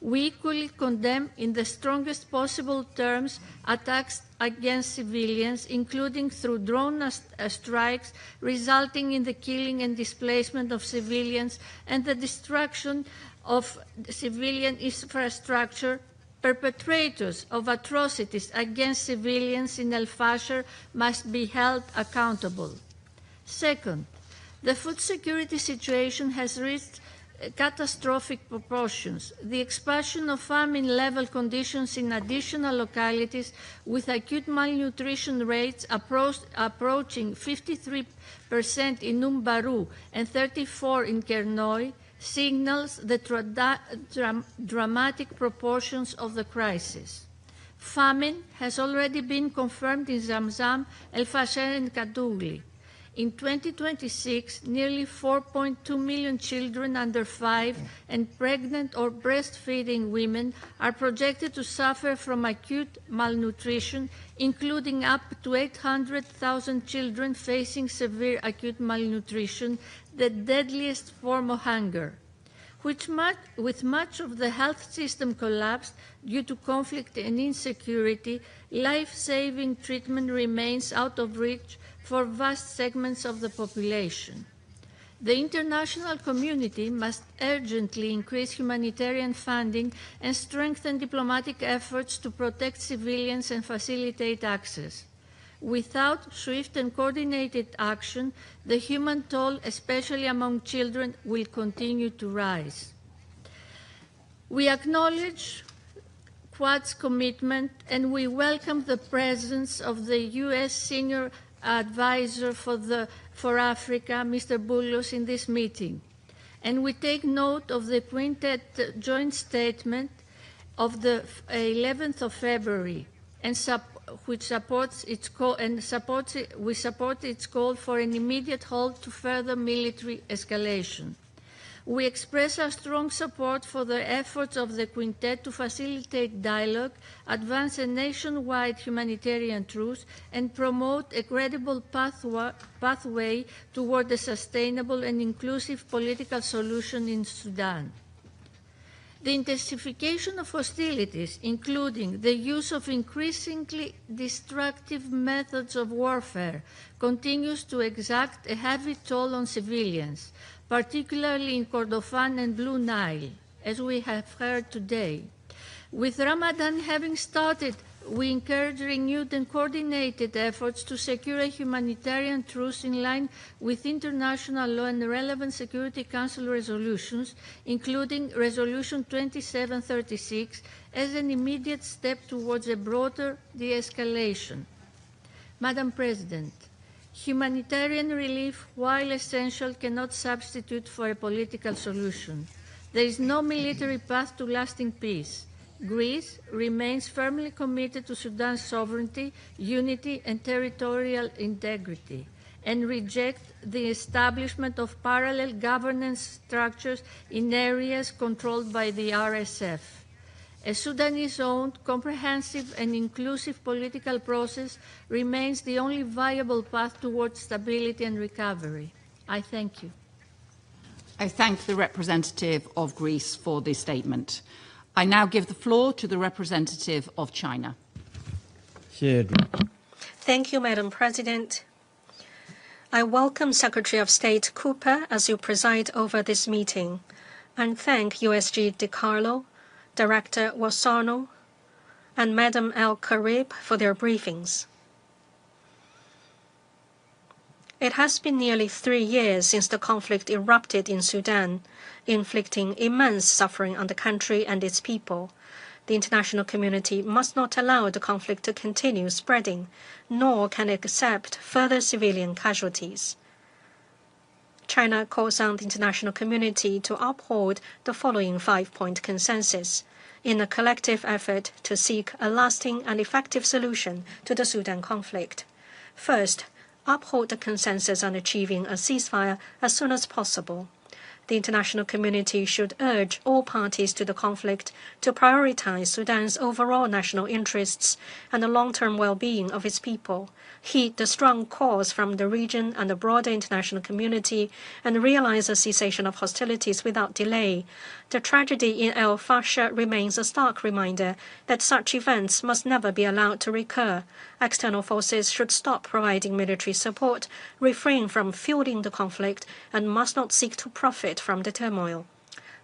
We equally condemn in the strongest possible terms attacks against civilians, including through drone strikes, resulting in the killing and displacement of civilians and the destruction of civilian infrastructure. Perpetrators of atrocities against civilians in El Fasher must be held accountable. Second, the food security situation has reached catastrophic proportions. The expansion of famine-level conditions in additional localities with acute malnutrition rates approaching 53% in Umbaru and 34% in Kernoi signals the dramatic proportions of the crisis. Famine has already been confirmed in Zamzam, El Fasher, and Kadugli. In 2026, nearly 4.2 million children under 5 and pregnant or breastfeeding women are projected to suffer from acute malnutrition, including up to 800,000 children facing severe acute malnutrition, the deadliest form of hunger. With much of the health system collapsed due to conflict and insecurity, life-saving treatment remains out of reach for vast segments of the population. The international community must urgently increase humanitarian funding and strengthen diplomatic efforts to protect civilians and facilitate access. Without swift and coordinated action, the human toll, especially among children, will continue to rise. We acknowledge Quad's commitment and we welcome the presence of the U.S. Senior Advisor for Africa, Mr. Bullos, in this meeting. And we take note of the Quintet joint statement of the 11th of February, and we support its call for an immediate halt to further military escalation. We express our strong support for the efforts of the Quintet to facilitate dialogue, advance a nationwide humanitarian truce, and promote a credible pathway toward a sustainable and inclusive political solution in Sudan. The intensification of hostilities, including the use of increasingly destructive methods of warfare, continues to exact a heavy toll on civilians, particularly in Kordofan and Blue Nile, as we have heard today. With Ramadan having started, we encourage renewed and coordinated efforts to secure a humanitarian truce in line with international law and relevant Security Council resolutions, including Resolution 2736, as an immediate step towards a broader de-escalation. Madam President, humanitarian relief, while essential, cannot substitute for a political solution. There is no military path to lasting peace. Greece remains firmly committed to Sudan's sovereignty, unity, and territorial integrity, and rejects the establishment of parallel governance structures in areas controlled by the RSF. A Sudanese-owned, comprehensive, and inclusive political process remains the only viable path towards stability and recovery. I thank you. I thank the representative of Greece for this statement. I now give the floor to the representative of China. Thank you, Madam President. I welcome Secretary of State Cooper as you preside over this meeting, and thank USG DiCarlo, Director Wassano, and Madam El-Karib for their briefings. It has been nearly 3 years since the conflict erupted in Sudan, inflicting immense suffering on the country and its people. The international community must not allow the conflict to continue spreading, nor can it accept further civilian casualties. China calls on the international community to uphold the following 5-point consensus in a collective effort to seek a lasting and effective solution to the Sudan conflict. First, uphold the consensus on achieving a ceasefire as soon as possible. The international community should urge all parties to the conflict to prioritize Sudan's overall national interests and the long-term well-being of its people, heed the strong calls from the region and the broader international community, and realize a cessation of hostilities without delay. The tragedy in El Fasher remains a stark reminder that such events must never be allowed to recur. External forces should stop providing military support, refrain from fueling the conflict, and must not seek to profit from the turmoil.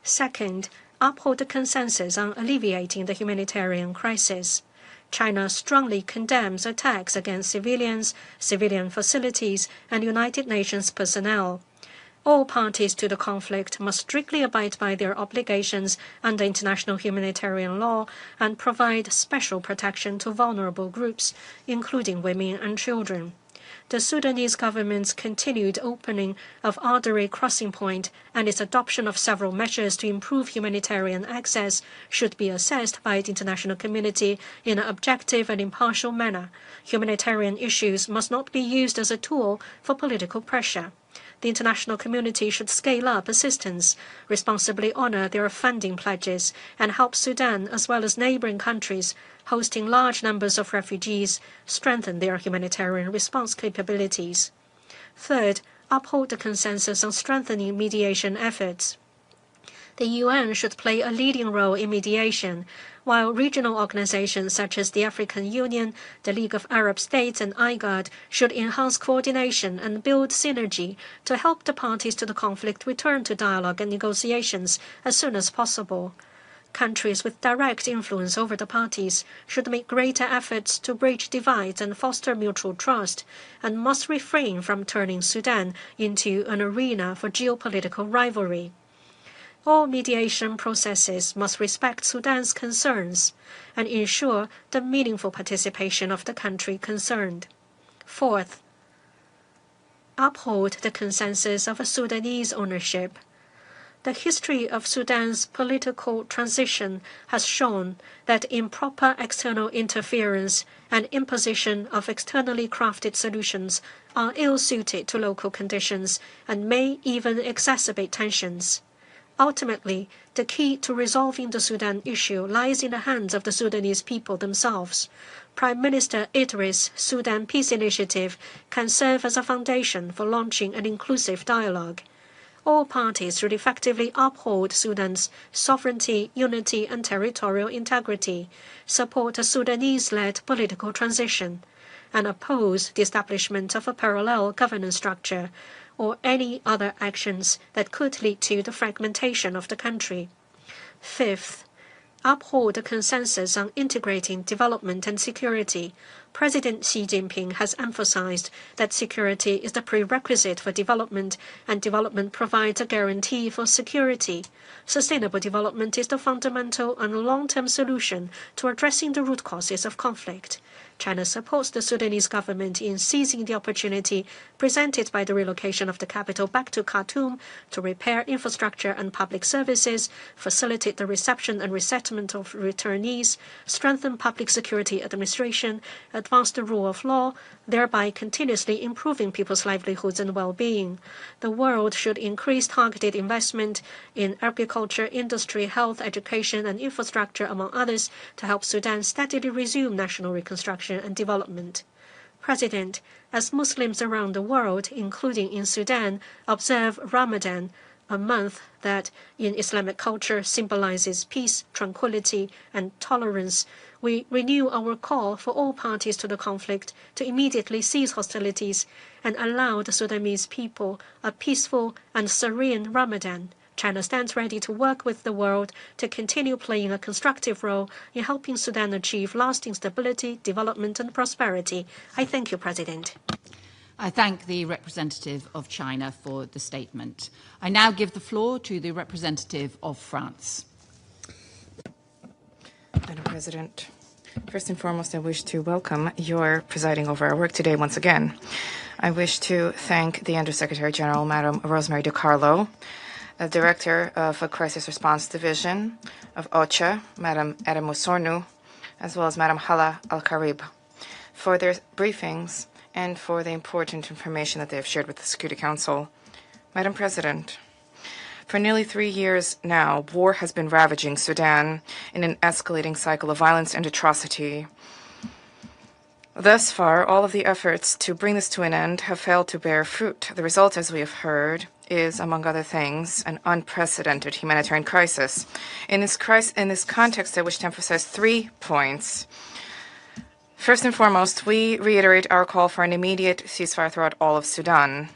Second, uphold the consensus on alleviating the humanitarian crisis. China strongly condemns attacks against civilians, civilian facilities, and United Nations personnel. All parties to the conflict must strictly abide by their obligations under international humanitarian law and provide special protection to vulnerable groups, including women and children. The Sudanese government's continued opening of Ardari crossing point and its adoption of several measures to improve humanitarian access should be assessed by the international community in an objective and impartial manner. Humanitarian issues must not be used as a tool for political pressure. The international community should scale up assistance, responsibly honor their funding pledges, and help Sudan as well as neighboring countries hosting large numbers of refugees strengthen their humanitarian response capabilities. Third, uphold the consensus on strengthening mediation efforts. The UN should play a leading role in mediation, while regional organizations such as the African Union, the League of Arab States, and IGAD should enhance coordination and build synergy to help the parties to the conflict return to dialogue and negotiations as soon as possible. Countries with direct influence over the parties should make greater efforts to bridge divides and foster mutual trust, and must refrain from turning Sudan into an arena for geopolitical rivalry. All mediation processes must respect Sudan's concerns and ensure the meaningful participation of the country concerned. Fourth, uphold the consensus of a Sudanese ownership. The history of Sudan's political transition has shown that improper external interference and imposition of externally crafted solutions are ill-suited to local conditions and may even exacerbate tensions. Ultimately, the key to resolving the Sudan issue lies in the hands of the Sudanese people themselves. Prime Minister Idris' Sudan Peace Initiative can serve as a foundation for launching an inclusive dialogue. All parties should effectively uphold Sudan's sovereignty, unity, and territorial integrity, support a Sudanese-led political transition, and oppose the establishment of a parallel governance structure or any other actions that could lead to the fragmentation of the country. Fifth, uphold the consensus on integrating development and security. President Xi Jinping has emphasized that security is the prerequisite for development, and development provides a guarantee for security. Sustainable development is the fundamental and long-term solution to addressing the root causes of conflict. China supports the Sudanese government in seizing the opportunity presented by the relocation of the capital back to Khartoum to repair infrastructure and public services, facilitate the reception and resettlement of returnees, strengthen public security administration, advance the rule of law, thereby continuously improving people's livelihoods and well-being. The world should increase targeted investment in agriculture, industry, health, education, and infrastructure, among others, to help Sudan steadily resume national reconstruction and development. President, as Muslims around the world, including in Sudan, observe Ramadan, a month that in Islamic culture symbolizes peace, tranquility, and tolerance, we renew our call for all parties to the conflict to immediately cease hostilities and allow the Sudanese people a peaceful and serene Ramadan. China stands ready to work with the world to continue playing a constructive role in helping Sudan achieve lasting stability, development, and prosperity. I thank you, President. I thank the representative of China for the statement. I now give the floor to the representative of France. Madam President, first and foremost, I wish to welcome your presiding over our work today once again. I wish to thank the Undersecretary General, Madam Rosemary DiCarlo, Director of a Crisis Response Division of OCHA, Madam Eremo Sornu, as well as Madam Hala Al-Karib, for their briefings and for the important information that they have shared with the Security Council. Madam President, for nearly 3 years now, war has been ravaging Sudan in an escalating cycle of violence and atrocity. Thus far, all of the efforts to bring this to an end have failed to bear fruit. The result, as we have heard, is, among other things, an unprecedented humanitarian crisis. In this context, I wish to emphasize 3 points. First and foremost, we reiterate our call for an immediate ceasefire throughout all of Sudan.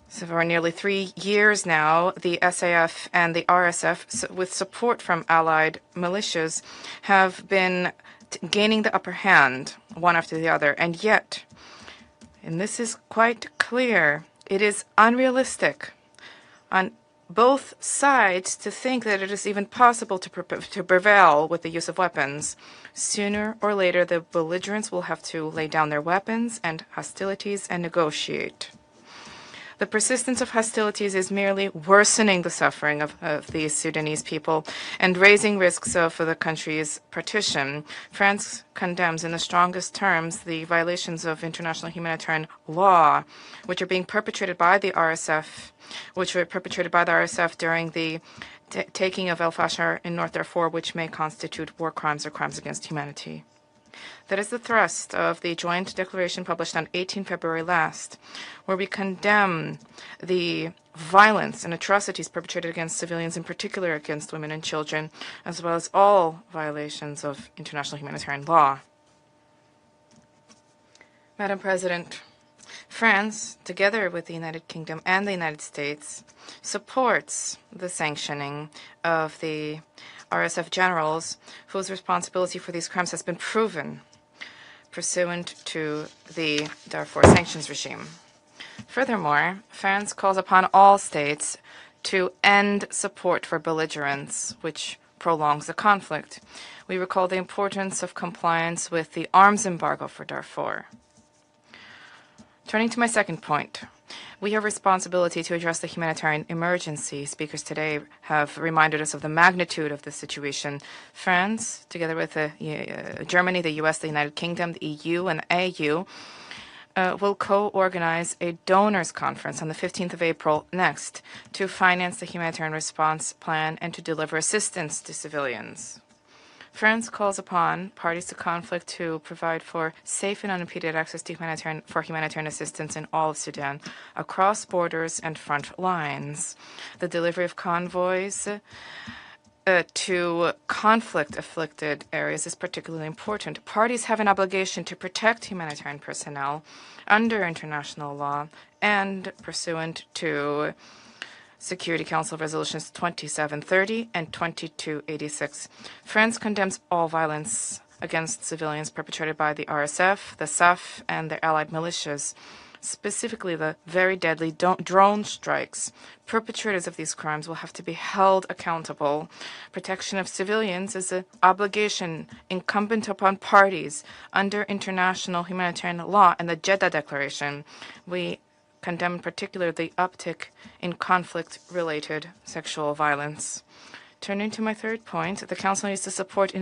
So for nearly 3 years now, the SAF and the RSF, with support from allied militias, have been gaining the upper hand, one after the other. And yet, and this is quite clear, it is unrealistic on both sides to think that it is even possible to prevail with the use of weapons. Sooner or later, the belligerents will have to lay down their weapons and hostilities and negotiate. The persistence of hostilities is merely worsening the suffering of the Sudanese people and raising risks for the country's partition. France condemns in the strongest terms the violations of international humanitarian law, which are being perpetrated by the RSF, during the taking of El Fasher in North Darfur, which may constitute war crimes or crimes against humanity. That is the thrust of the joint declaration published on 18 February last, where we condemn the violence and atrocities perpetrated against civilians, in particular against women and children, as well as all violations of international humanitarian law. Madam President, France, together with the United Kingdom and the United States, supports the sanctioning of the RSF generals whose responsibility for these crimes has been proven pursuant to the Darfur sanctions regime. Furthermore, France calls upon all states to end support for belligerents, which prolongs the conflict. We recall the importance of compliance with the arms embargo for Darfur. Turning to my second point, we have responsibility to address the humanitarian emergency. Speakers today have reminded us of the magnitude of the situation. France, together with Germany, the US, the United Kingdom, the EU, and AU, will co-organize a donors conference on the 15th of April next to finance the humanitarian response plan and to deliver assistance to civilians. France calls upon parties to conflict to provide for safe and unimpeded access to humanitarian assistance in all of Sudan, across borders and front lines. The delivery of convoys to conflict-afflicted areas is particularly important. Parties have an obligation to protect humanitarian personnel under international law and pursuant to Security Council Resolutions 2730 and 2286. France condemns all violence against civilians perpetrated by the RSF, the SAF, and their allied militias, specifically the very deadly drone strikes. Perpetrators of these crimes will have to be held accountable. Protection of civilians is an obligation incumbent upon parties under international humanitarian law and the Jeddah Declaration. We condemn in particular the uptick in conflict-related sexual violence. Turning to my third point, the Council needs to support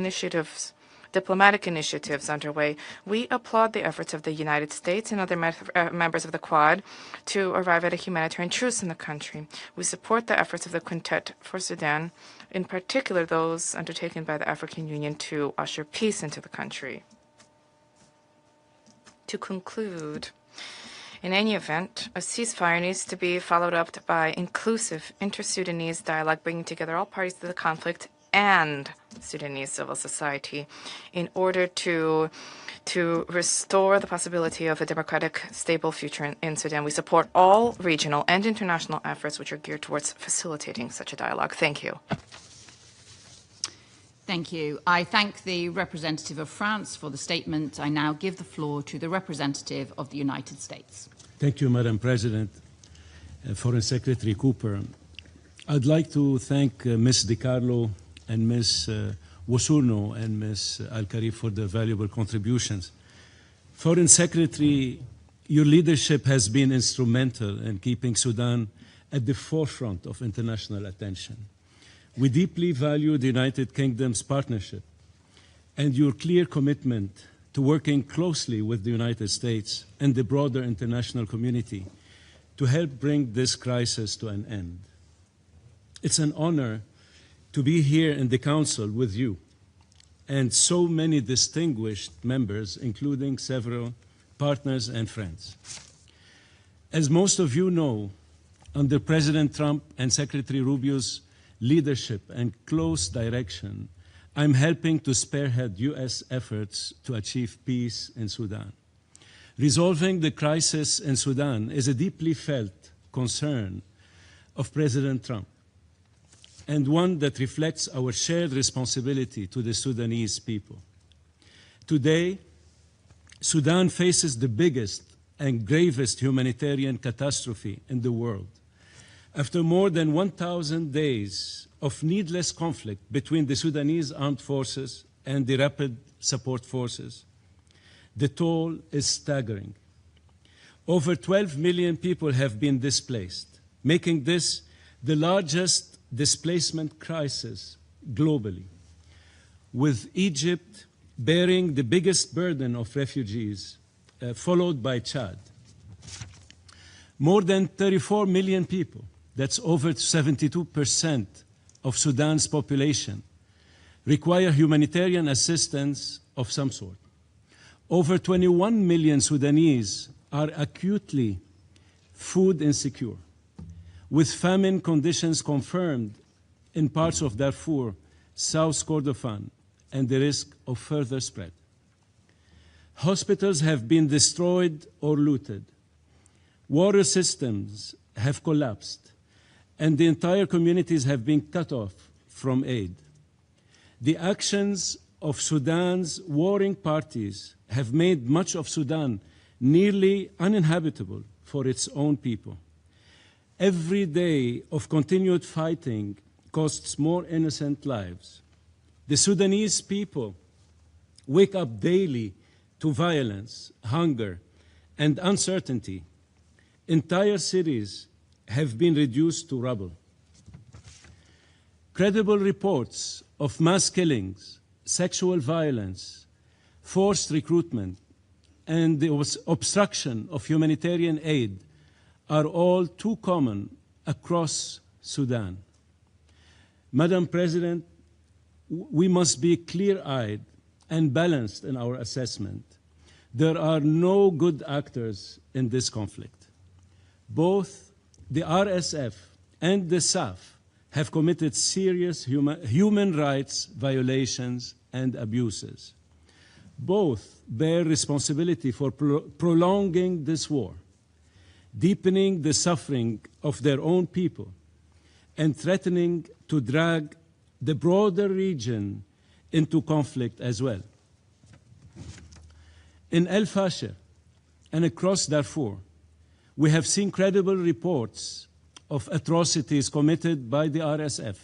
diplomatic initiatives underway. We applaud the efforts of the United States and other members of the Quad to arrive at a humanitarian truce in the country. We support the efforts of the Quintet for Sudan, in particular those undertaken by the African Union to usher peace into the country. To conclude, in any event, a ceasefire needs to be followed up by inclusive inter-Sudanese dialogue, bringing together all parties to the conflict and Sudanese civil society in order to restore the possibility of a democratic, stable future in Sudan. We support all regional and international efforts which are geared towards facilitating such a dialogue. Thank you. Thank you. I thank the representative of France for the statement. I now give the floor to the representative of the United States. Thank you, Madam President. Foreign Secretary Cooper, I'd like to thank Ms. DiCarlo and Ms. Wosurno and Ms. Al-Karib for their valuable contributions. Foreign Secretary, your leadership has been instrumental in keeping Sudan at the forefront of international attention. We deeply value the United Kingdom's partnership and your clear commitment to working closely with the United States and the broader international community to help bring this crisis to an end. It's an honor to be here in the Council with you and so many distinguished members, including several partners and friends. As most of you know, under President Trump and Secretary Rubio's leadership and close direction, I'm helping to spearhead U.S. efforts to achieve peace in Sudan. Resolving the crisis in Sudan is a deeply felt concern of President Trump, and one that reflects our shared responsibility to the Sudanese people. Today, Sudan faces the biggest and gravest humanitarian catastrophe in the world. After more than 1,000 days of needless conflict between the Sudanese Armed Forces and the Rapid Support Forces, the toll is staggering. Over 12 million people have been displaced, making this the largest displacement crisis globally, with Egypt bearing the biggest burden of refugees, followed by Chad. More than 34 million people, that's over 72% of Sudan's population, require humanitarian assistance of some sort. Over 21 million Sudanese are acutely food insecure, with famine conditions confirmed in parts of Darfur, South Kordofan, and the risk of further spread. Hospitals have been destroyed or looted. Water systems have collapsed, and the entire communities have been cut off from aid. The actions of Sudan's warring parties have made much of Sudan nearly uninhabitable for its own people. Every day of continued fighting costs more innocent lives. The Sudanese people wake up daily to violence, hunger, and uncertainty. Entire cities have been reduced to rubble. Credible reports of mass killings, sexual violence, forced recruitment, and the obstruction of humanitarian aid are all too common across Sudan. Madam President, we must be clear-eyed and balanced in our assessment. There are no good actors in this conflict. Both the RSF and the SAF have committed serious human rights violations and abuses. Both bear responsibility for prolonging this war, deepening the suffering of their own people, and threatening to drag the broader region into conflict as well. In El Fasher and across Darfur, we have seen credible reports of atrocities committed by the RSF,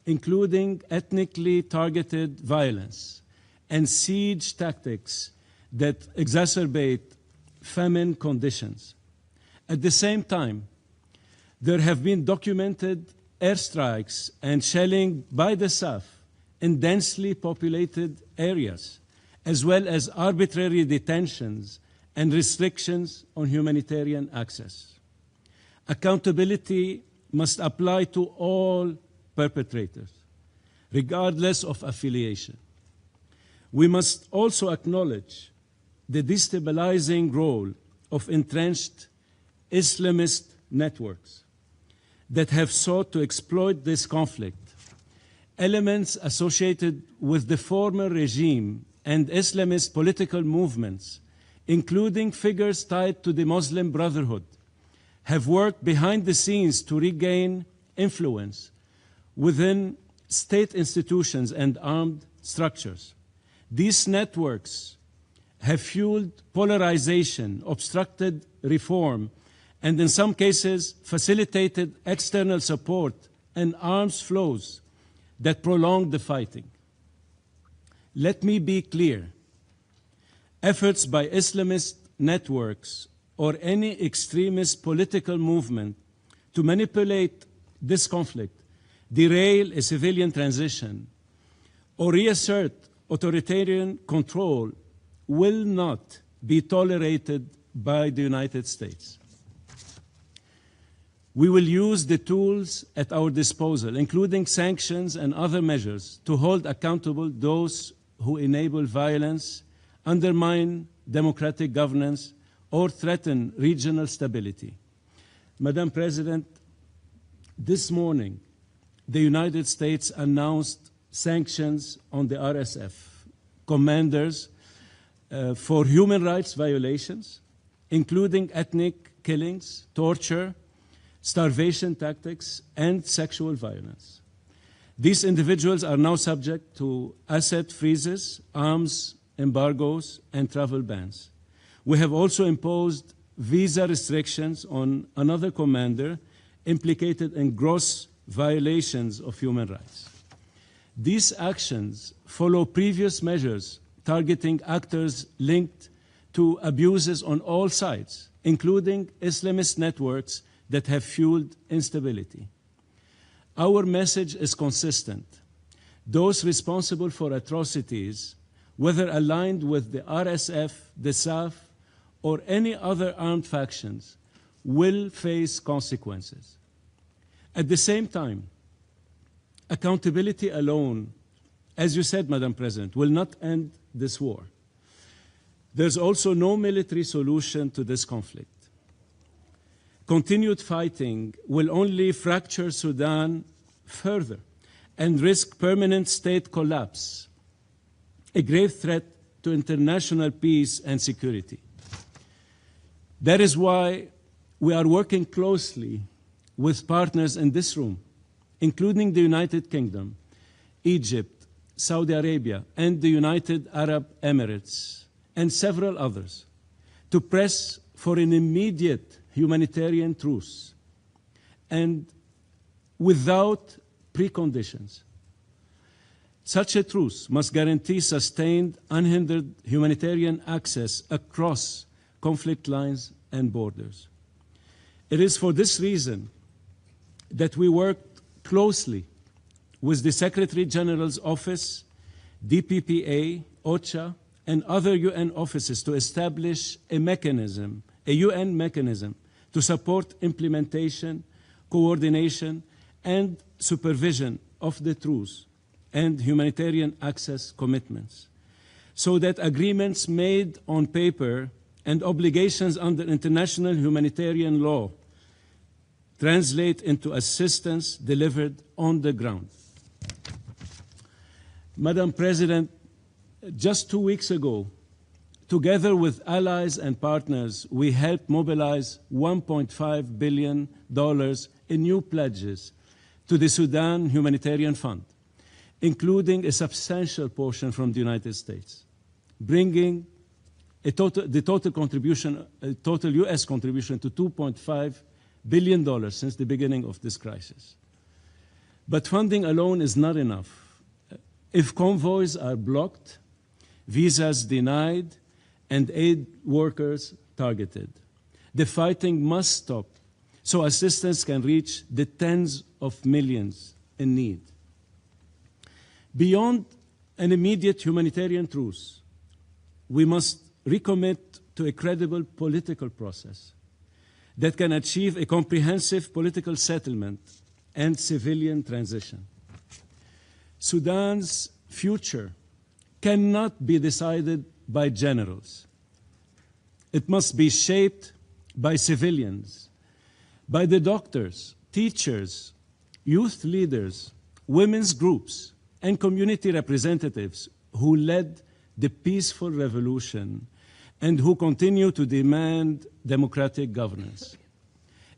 including ethnically targeted violence and siege tactics that exacerbate famine conditions. At the same time, there have been documented airstrikes and shelling by the SAF in densely populated areas, as well as arbitrary detentions and restrictions on humanitarian access. Accountability must apply to all perpetrators, regardless of affiliation. We must also acknowledge the destabilizing role of entrenched Islamist networks that have sought to exploit this conflict. Elements associated with the former regime and Islamist political movements, including figures tied to the Muslim Brotherhood, have worked behind the scenes to regain influence within state institutions and armed structures. These networks have fueled polarization, obstructed reform, and in some cases facilitated external support and arms flows that prolong the fighting. Let me be clear. Efforts by Islamist networks or any extremist political movement to manipulate this conflict, derail a civilian transition, or reassert authoritarian control will not be tolerated by the United States. We will use the tools at our disposal, including sanctions and other measures, to hold accountable those who enable violence, undermine democratic governance, or threaten regional stability. Madam President, this morning, the United States announced sanctions on the RSF commanders for human rights violations, including ethnic killings, torture, starvation tactics, and sexual violence. These individuals are now subject to asset freezes, arms embargoes, and travel bans. We have also imposed visa restrictions on another commander implicated in gross violations of human rights. These actions follow previous measures targeting actors linked to abuses on all sides, including Islamist networks that have fueled instability. Our message is consistent. Those responsible for atrocities, whether aligned with the RSF, the SAF, or any other armed factions, will face consequences. At the same time, accountability alone, as you said, Madam President, will not end this war. There's also no military solution to this conflict. Continued fighting will only fracture Sudan further and risk permanent state collapse, a grave threat to international peace and security. That is why we are working closely with partners in this room, including the United Kingdom, Egypt, Saudi Arabia, and the United Arab Emirates, and several others, to press for an immediate humanitarian truce and without preconditions. Such a truce must guarantee sustained, unhindered humanitarian access across conflict lines and borders. It is for this reason that we worked closely with the Secretary General's Office, DPPA, OCHA, and other UN offices to establish a mechanism, a UN mechanism, to support implementation, coordination, and supervision of the truce and humanitarian access commitments, so that agreements made on paper and obligations under international humanitarian law translate into assistance delivered on the ground. Madam President, just 2 weeks ago, together with allies and partners, we helped mobilize $1.5 billion in new pledges to the Sudan Humanitarian Fund, including a substantial portion from the United States, bringing the total U.S. contribution to $2.5 billion since the beginning of this crisis. But funding alone is not enough. If convoys are blocked, visas denied, and aid workers targeted, the fighting must stop so assistance can reach the tens of millions in need. Beyond an immediate humanitarian truce, we must recommit to a credible political process that can achieve a comprehensive political settlement and civilian transition. Sudan's future cannot be decided by generals. It must be shaped by civilians, by the doctors, teachers, youth leaders, women's groups, and community representatives who led the peaceful revolution and who continue to demand democratic governance.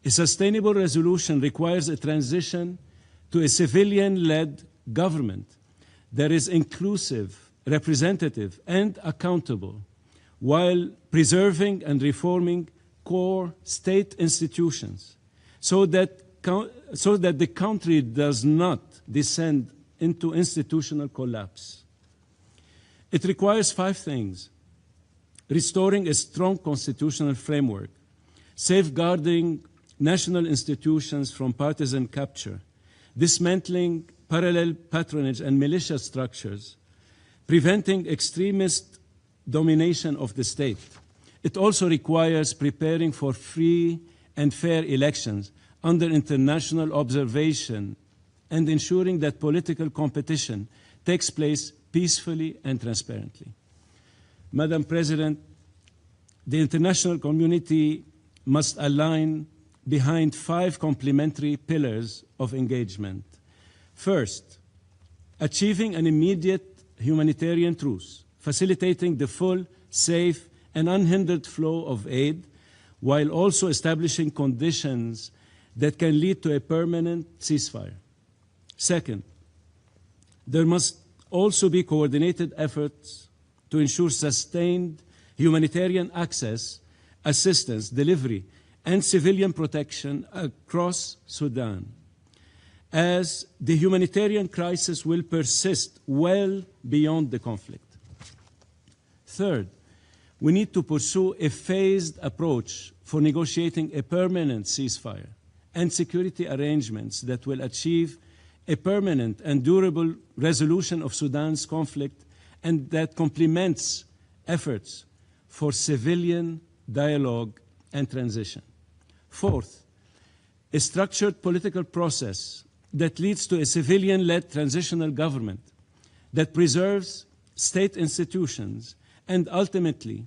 A sustainable resolution requires a transition to a civilian-led government that is inclusive, representative, and accountable, while preserving and reforming core state institutions so that the country does not descend into institutional collapse. It requires 5 things: restoring a strong constitutional framework, safeguarding national institutions from partisan capture, dismantling parallel patronage and militia structures, preventing extremist domination of the state. It also requires preparing for free and fair elections under international observation and ensuring that political competition takes place peacefully and transparently. Madam President, the international community must align behind 5 complementary pillars of engagement. First, achieving an immediate humanitarian truce, facilitating the full, safe, and unhindered flow of aid, while also establishing conditions that can lead to a permanent ceasefire. Second, there must also be coordinated efforts to ensure sustained humanitarian access, assistance, delivery, and civilian protection across Sudan, as the humanitarian crisis will persist well beyond the conflict. Third, we need to pursue a phased approach for negotiating a permanent ceasefire and security arrangements that will achieve a permanent and durable resolution of Sudan's conflict and that complements efforts for civilian dialogue and transition. Fourth, a structured political process that leads to a civilian-led transitional government that preserves state institutions and ultimately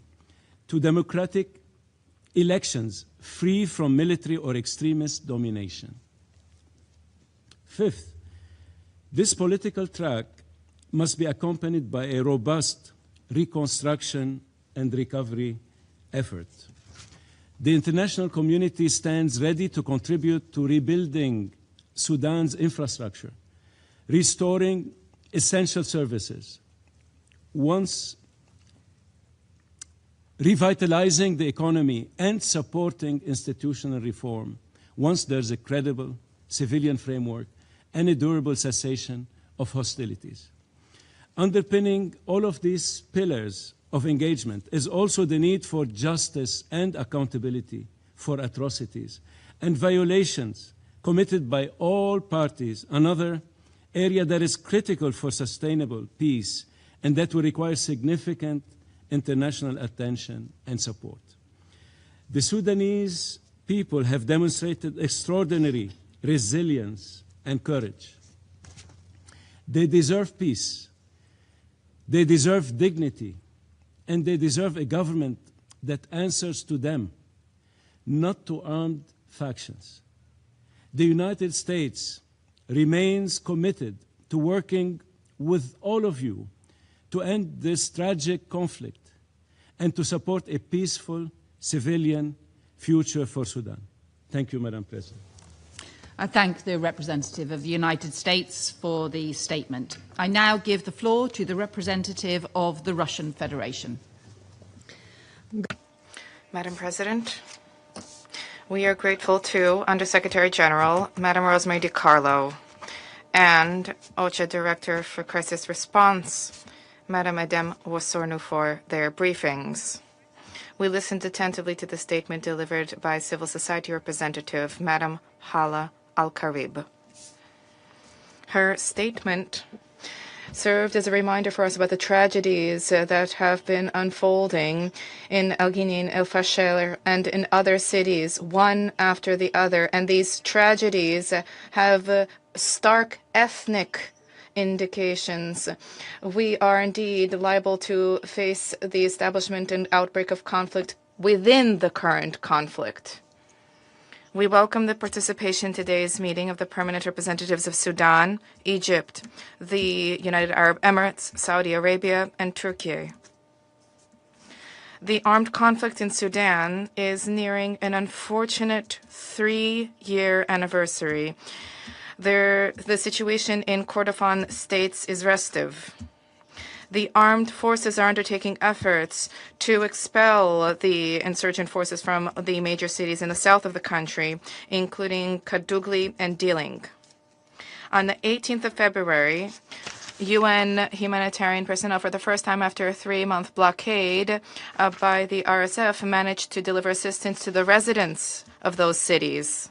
to democratic elections free from military or extremist domination. Fifth, this political track must be accompanied by a robust reconstruction and recovery effort. The international community stands ready to contribute to rebuilding Sudan's infrastructure, restoring essential services, once revitalizing the economy and supporting institutional reform, once there's a credible civilian framework and a durable cessation of hostilities. Underpinning all of these pillars of engagement is also the need for justice and accountability for atrocities and violations committed by all parties, another area that is critical for sustainable peace and that will require significant international attention and support. The Sudanese people have demonstrated extraordinary resilience and courage. They deserve peace, they deserve dignity, and they deserve a government that answers to them, not to armed factions. The United States remains committed to working with all of you to end this tragic conflict and to support a peaceful civilian future for Sudan. Thank you, Madam President. I thank the representative of the United States for the statement. I now give the floor to the representative of the Russian Federation. Madam President, we are grateful to Undersecretary General Madam Rosemary DiCarlo and OCHA Director for Crisis Response, Madam Edem Wosornu, for their briefings. We listened attentively to the statement delivered by civil society representative Madam Hala Al-Karib. Her statement served as a reminder for us about the tragedies that have been unfolding in El Guinin, El Fasher, and in other cities, one after the other. And these tragedies have stark ethnic indications. We are indeed liable to face the establishment and outbreak of conflict within the current conflict. We welcome the participation in today's meeting of the permanent representatives of Sudan, Egypt, the United Arab Emirates, Saudi Arabia, and Turkey. The armed conflict in Sudan is nearing an unfortunate 3-year anniversary. The situation in Kordofan states is restive. The armed forces are undertaking efforts to expel the insurgent forces from the major cities in the south of the country, including Kadugli and Diling. On the 18th of February, UN humanitarian personnel, for the first time after a 3-month blockade by the RSF, managed to deliver assistance to the residents of those cities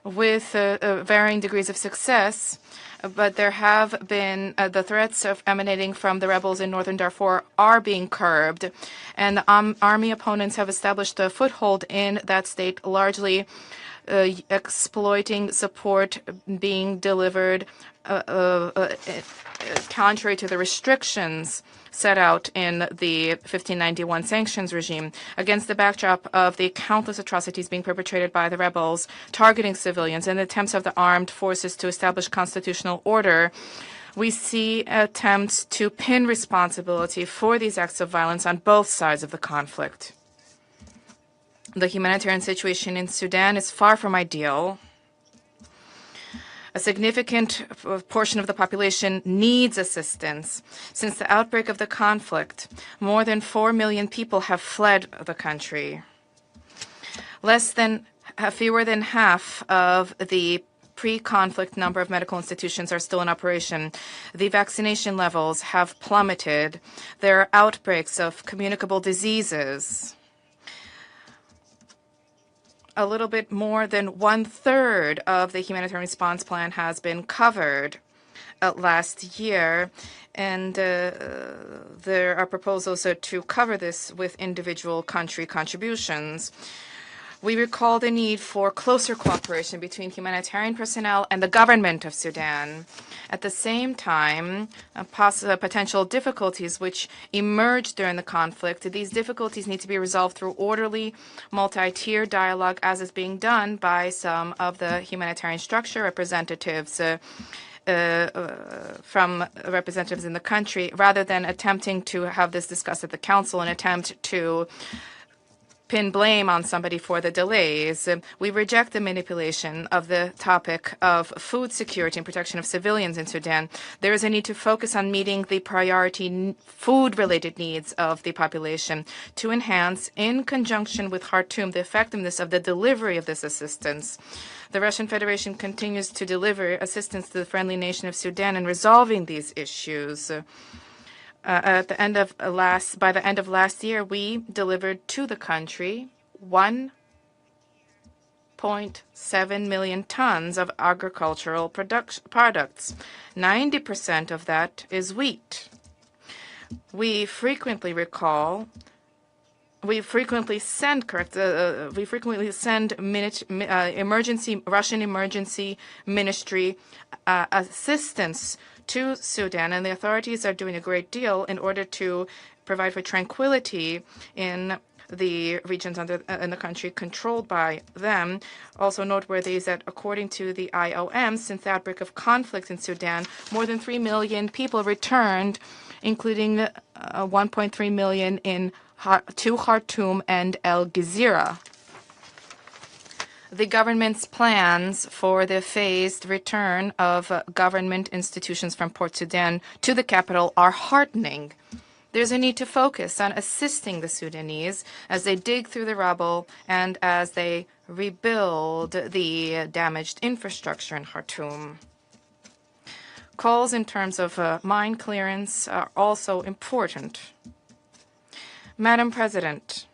with varying degrees of success. But there have been the threats of emanating from the rebels in northern Darfur are being curbed, and the army opponents have established a foothold in that state, largely exploiting support being delivered contrary to the restrictions set out in the 1591 sanctions regime. Against the backdrop of the countless atrocities being perpetrated by the rebels, targeting civilians, and attempts of the armed forces to establish constitutional order, we see attempts to pin responsibility for these acts of violence on both sides of the conflict. The humanitarian situation in Sudan is far from ideal. A significant portion of the population needs assistance. Since the outbreak of the conflict, more than 4 million people have fled the country. Fewer than half of the pre-conflict number of medical institutions are still in operation. The vaccination levels have plummeted. There are outbreaks of communicable diseases. A little bit more than 1/3 of the humanitarian response plan has been covered last year, and there are proposals to cover this with individual country contributions. We recall the need for closer cooperation between humanitarian personnel and the government of Sudan. At the same time, potential difficulties which emerged during the conflict, these difficulties need to be resolved through orderly, multi-tier dialogue, as is being done by some of the humanitarian structure representatives from representatives in the country, rather than attempting to have this discussed at the council, an attempt to pin blame on somebody for the delays. We reject the manipulation of the topic of food security and protection of civilians in Sudan. There is a need to focus on meeting the priority food-related needs of the population to enhance, in conjunction with Khartoum, the effectiveness of the delivery of this assistance. The Russian Federation continues to deliver assistance to the friendly nation of Sudan in resolving these issues. By the end of last year, we delivered to the country 1.7 million tons of agricultural products. 90% of that is wheat. We frequently send Russian emergency ministry assistance to Sudan, and the authorities are doing a great deal in order to provide for tranquility in the regions in the country controlled by them. Also noteworthy is that according to the IOM, since the outbreak of conflict in Sudan, more than 3 million people returned, including 1.3 million to Khartoum and El Gezira. The government's plans for the phased return of government institutions from Port Sudan to the capital are heartening. There's a need to focus on assisting the Sudanese as they dig through the rubble and as they rebuild the damaged infrastructure in Khartoum. Calls in terms of mine clearance are also important. Madam President,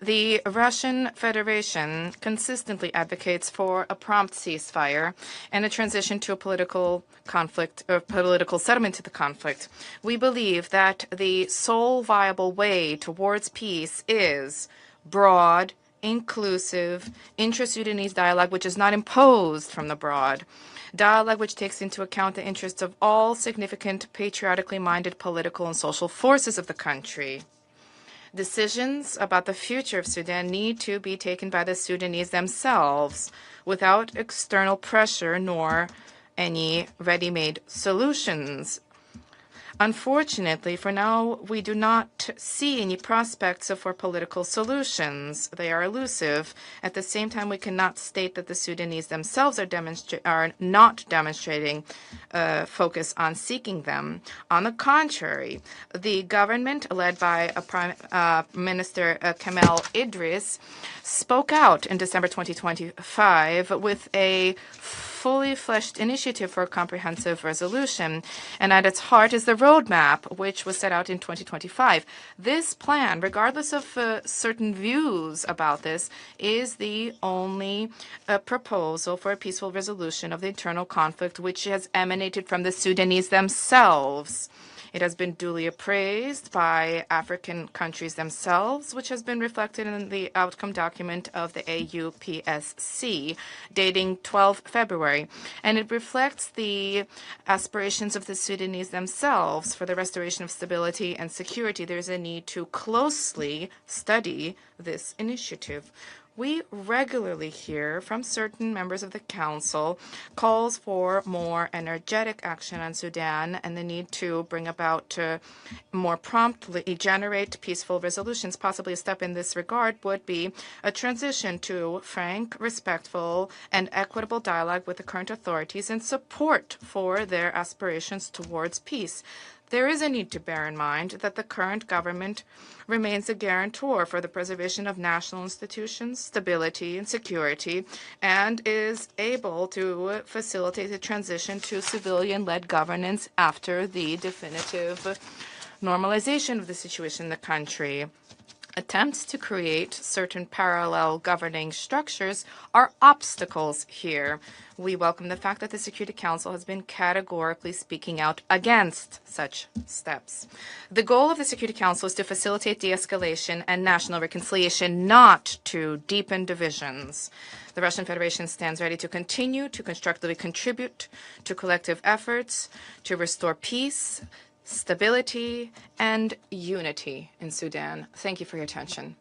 the Russian Federation consistently advocates for a prompt ceasefire and a transition to a political conflict or political settlement to the conflict. We believe that the sole viable way towards peace is broad, inclusive, intra-Sudanese dialogue which is not imposed from the broad. Dialogue which takes into account the interests of all significant patriotically minded political and social forces of the country. Decisions about the future of Sudan need to be taken by the Sudanese themselves without external pressure nor any ready-made solutions. Unfortunately, for now, we do not see any prospects for political solutions. They are elusive. At the same time, we cannot state that the Sudanese themselves are not demonstrating focus on seeking them. On the contrary, the government, led by Prime Minister Kemal Idris, spoke out in December 2025 with a fully fleshed initiative for a comprehensive resolution, and at its heart is the roadmap, which was set out in 2025. This plan, regardless of certain views about this, is the only proposal for a peaceful resolution of the internal conflict, which has emanated from the Sudanese themselves. It has been duly appraised by African countries themselves, which has been reflected in the outcome document of the AUPSC dating 12 February. And it reflects the aspirations of the Sudanese themselves for the restoration of stability and security. There is a need to closely study this initiative. We regularly hear from certain members of the Council calls for more energetic action on Sudan and the need to bring about more promptly generate peaceful resolutions. Possibly a step in this regard would be a transition to frank, respectful, and equitable dialogue with the current authorities and support for their aspirations towards peace. There is a need to bear in mind that the current government remains a guarantor for the preservation of national institutions, stability, and security, and is able to facilitate the transition to civilian-led governance after the definitive normalization of the situation in the country. Attempts to create certain parallel governing structures are obstacles here. We welcome the fact that the Security Council has been categorically speaking out against such steps. The goal of the Security Council is to facilitate de-escalation and national reconciliation, not to deepen divisions. The Russian Federation stands ready to continue to constructively contribute to collective efforts to restore peace, stability, and unity in Sudan. Thank you for your attention.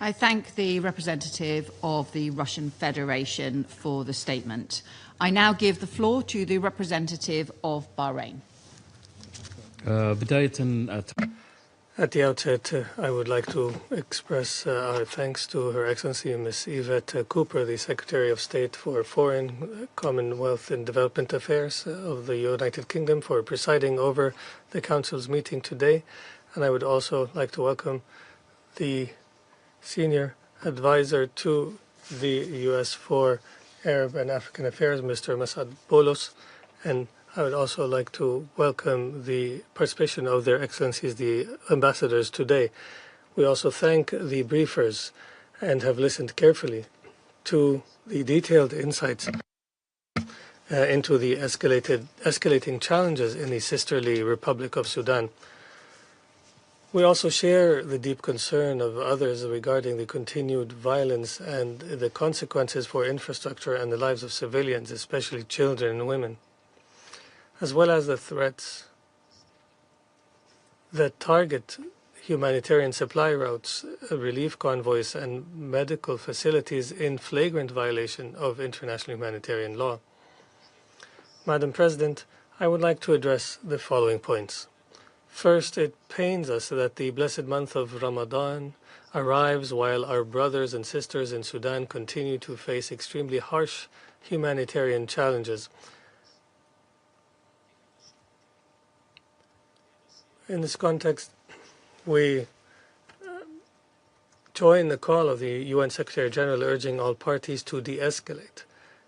I thank the representative of the Russian Federation for the statement. I now give the floor to the representative of Bahrain. At the outset, I would like to express our thanks to Her Excellency Ms. Yvette Cooper, the Secretary of State for Foreign, Commonwealth and Development Affairs of the United Kingdom, for presiding over the Council's meeting today. And I would also like to welcome the Senior Advisor to the U.S. for Arab and African Affairs, Mr. Masad Boulos, and I would also like to welcome the participation of Their Excellencies, the ambassadors today. We also thank the briefers and have listened carefully to the detailed insights into the escalating challenges in the sisterly Republic of Sudan. We also share the deep concern of others regarding the continued violence and the consequences for infrastructure and the lives of civilians, especially children and women, as well as the threats that target humanitarian supply routes, relief convoys, and medical facilities in flagrant violation of international humanitarian law. Madam President, I would like to address the following points. First, it pains us that the blessed month of Ramadan arrives while our brothers and sisters in Sudan continue to face extremely harsh humanitarian challenges. In this context, we join the call of the UN Secretary General urging all parties to de-escalate,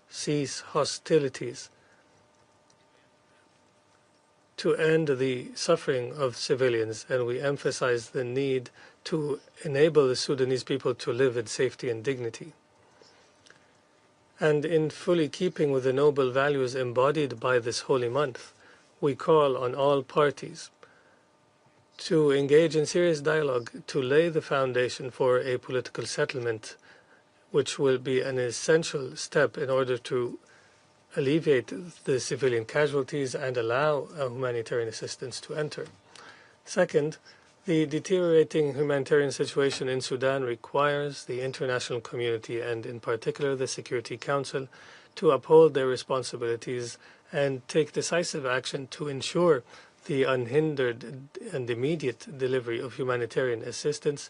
cease hostilities, to end the suffering of civilians, and we emphasize the need to enable the Sudanese people to live in safety and dignity. And in fully keeping with the noble values embodied by this holy month, we call on all parties to engage in serious dialogue to lay the foundation for a political settlement, which will be an essential step in order to alleviate the civilian casualties and allow humanitarian assistance to enter. Second, the deteriorating humanitarian situation in Sudan requires the international community, and in particular the Security Council, to uphold their responsibilities and take decisive action to ensure the unhindered and immediate delivery of humanitarian assistance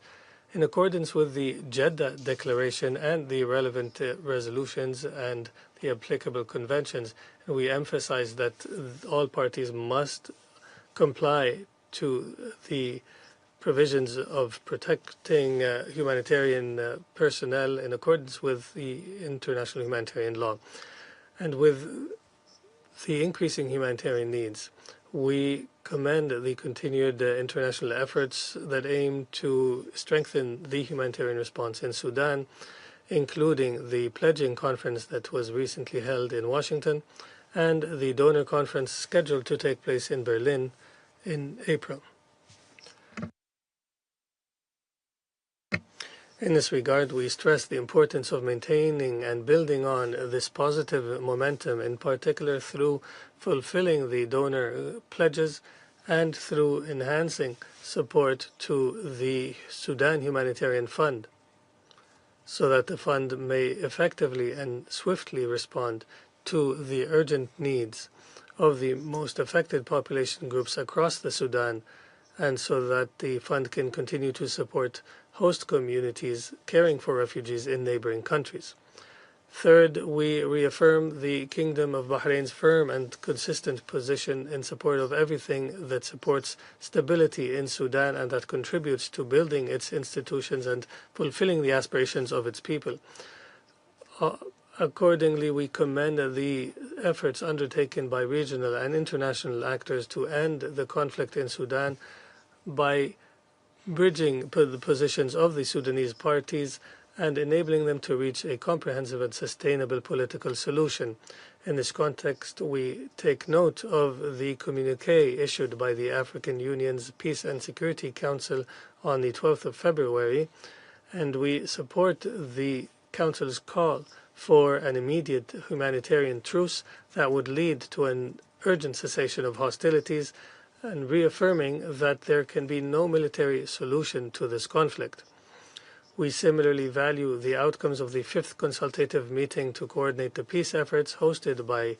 in accordance with the Jeddah Declaration and the relevant resolutions and the applicable conventions. And we emphasize that all parties must comply to the provisions of protecting humanitarian personnel in accordance with the international humanitarian law. And with the increasing humanitarian needs, we commend the continued international efforts that aim to strengthen the humanitarian response in Sudan, including the pledging conference that was recently held in Washington and the donor conference scheduled to take place in Berlin in April. In this regard, we stress the importance of maintaining and building on this positive momentum, in particular through fulfilling the donor pledges and through enhancing support to the Sudan Humanitarian Fund, so that the fund may effectively and swiftly respond to the urgent needs of the most affected population groups across the Sudan, and so that the fund can continue to support host communities caring for refugees in neighboring countries. Third, we reaffirm the Kingdom of Bahrain's firm and consistent position in support of everything that supports stability in Sudan and that contributes to building its institutions and fulfilling the aspirations of its people. Accordingly, we commend the efforts undertaken by regional and international actors to end the conflict in Sudan by bridging the positions of the Sudanese parties and enabling them to reach a comprehensive and sustainable political solution. In this context, we take note of the communiqué issued by the African Union's Peace and Security Council on the 12th of February, and we support the Council's call for an immediate humanitarian truce that would lead to an urgent cessation of hostilities, and reaffirming that there can be no military solution to this conflict. We similarly value the outcomes of the 5th consultative meeting to coordinate the peace efforts hosted by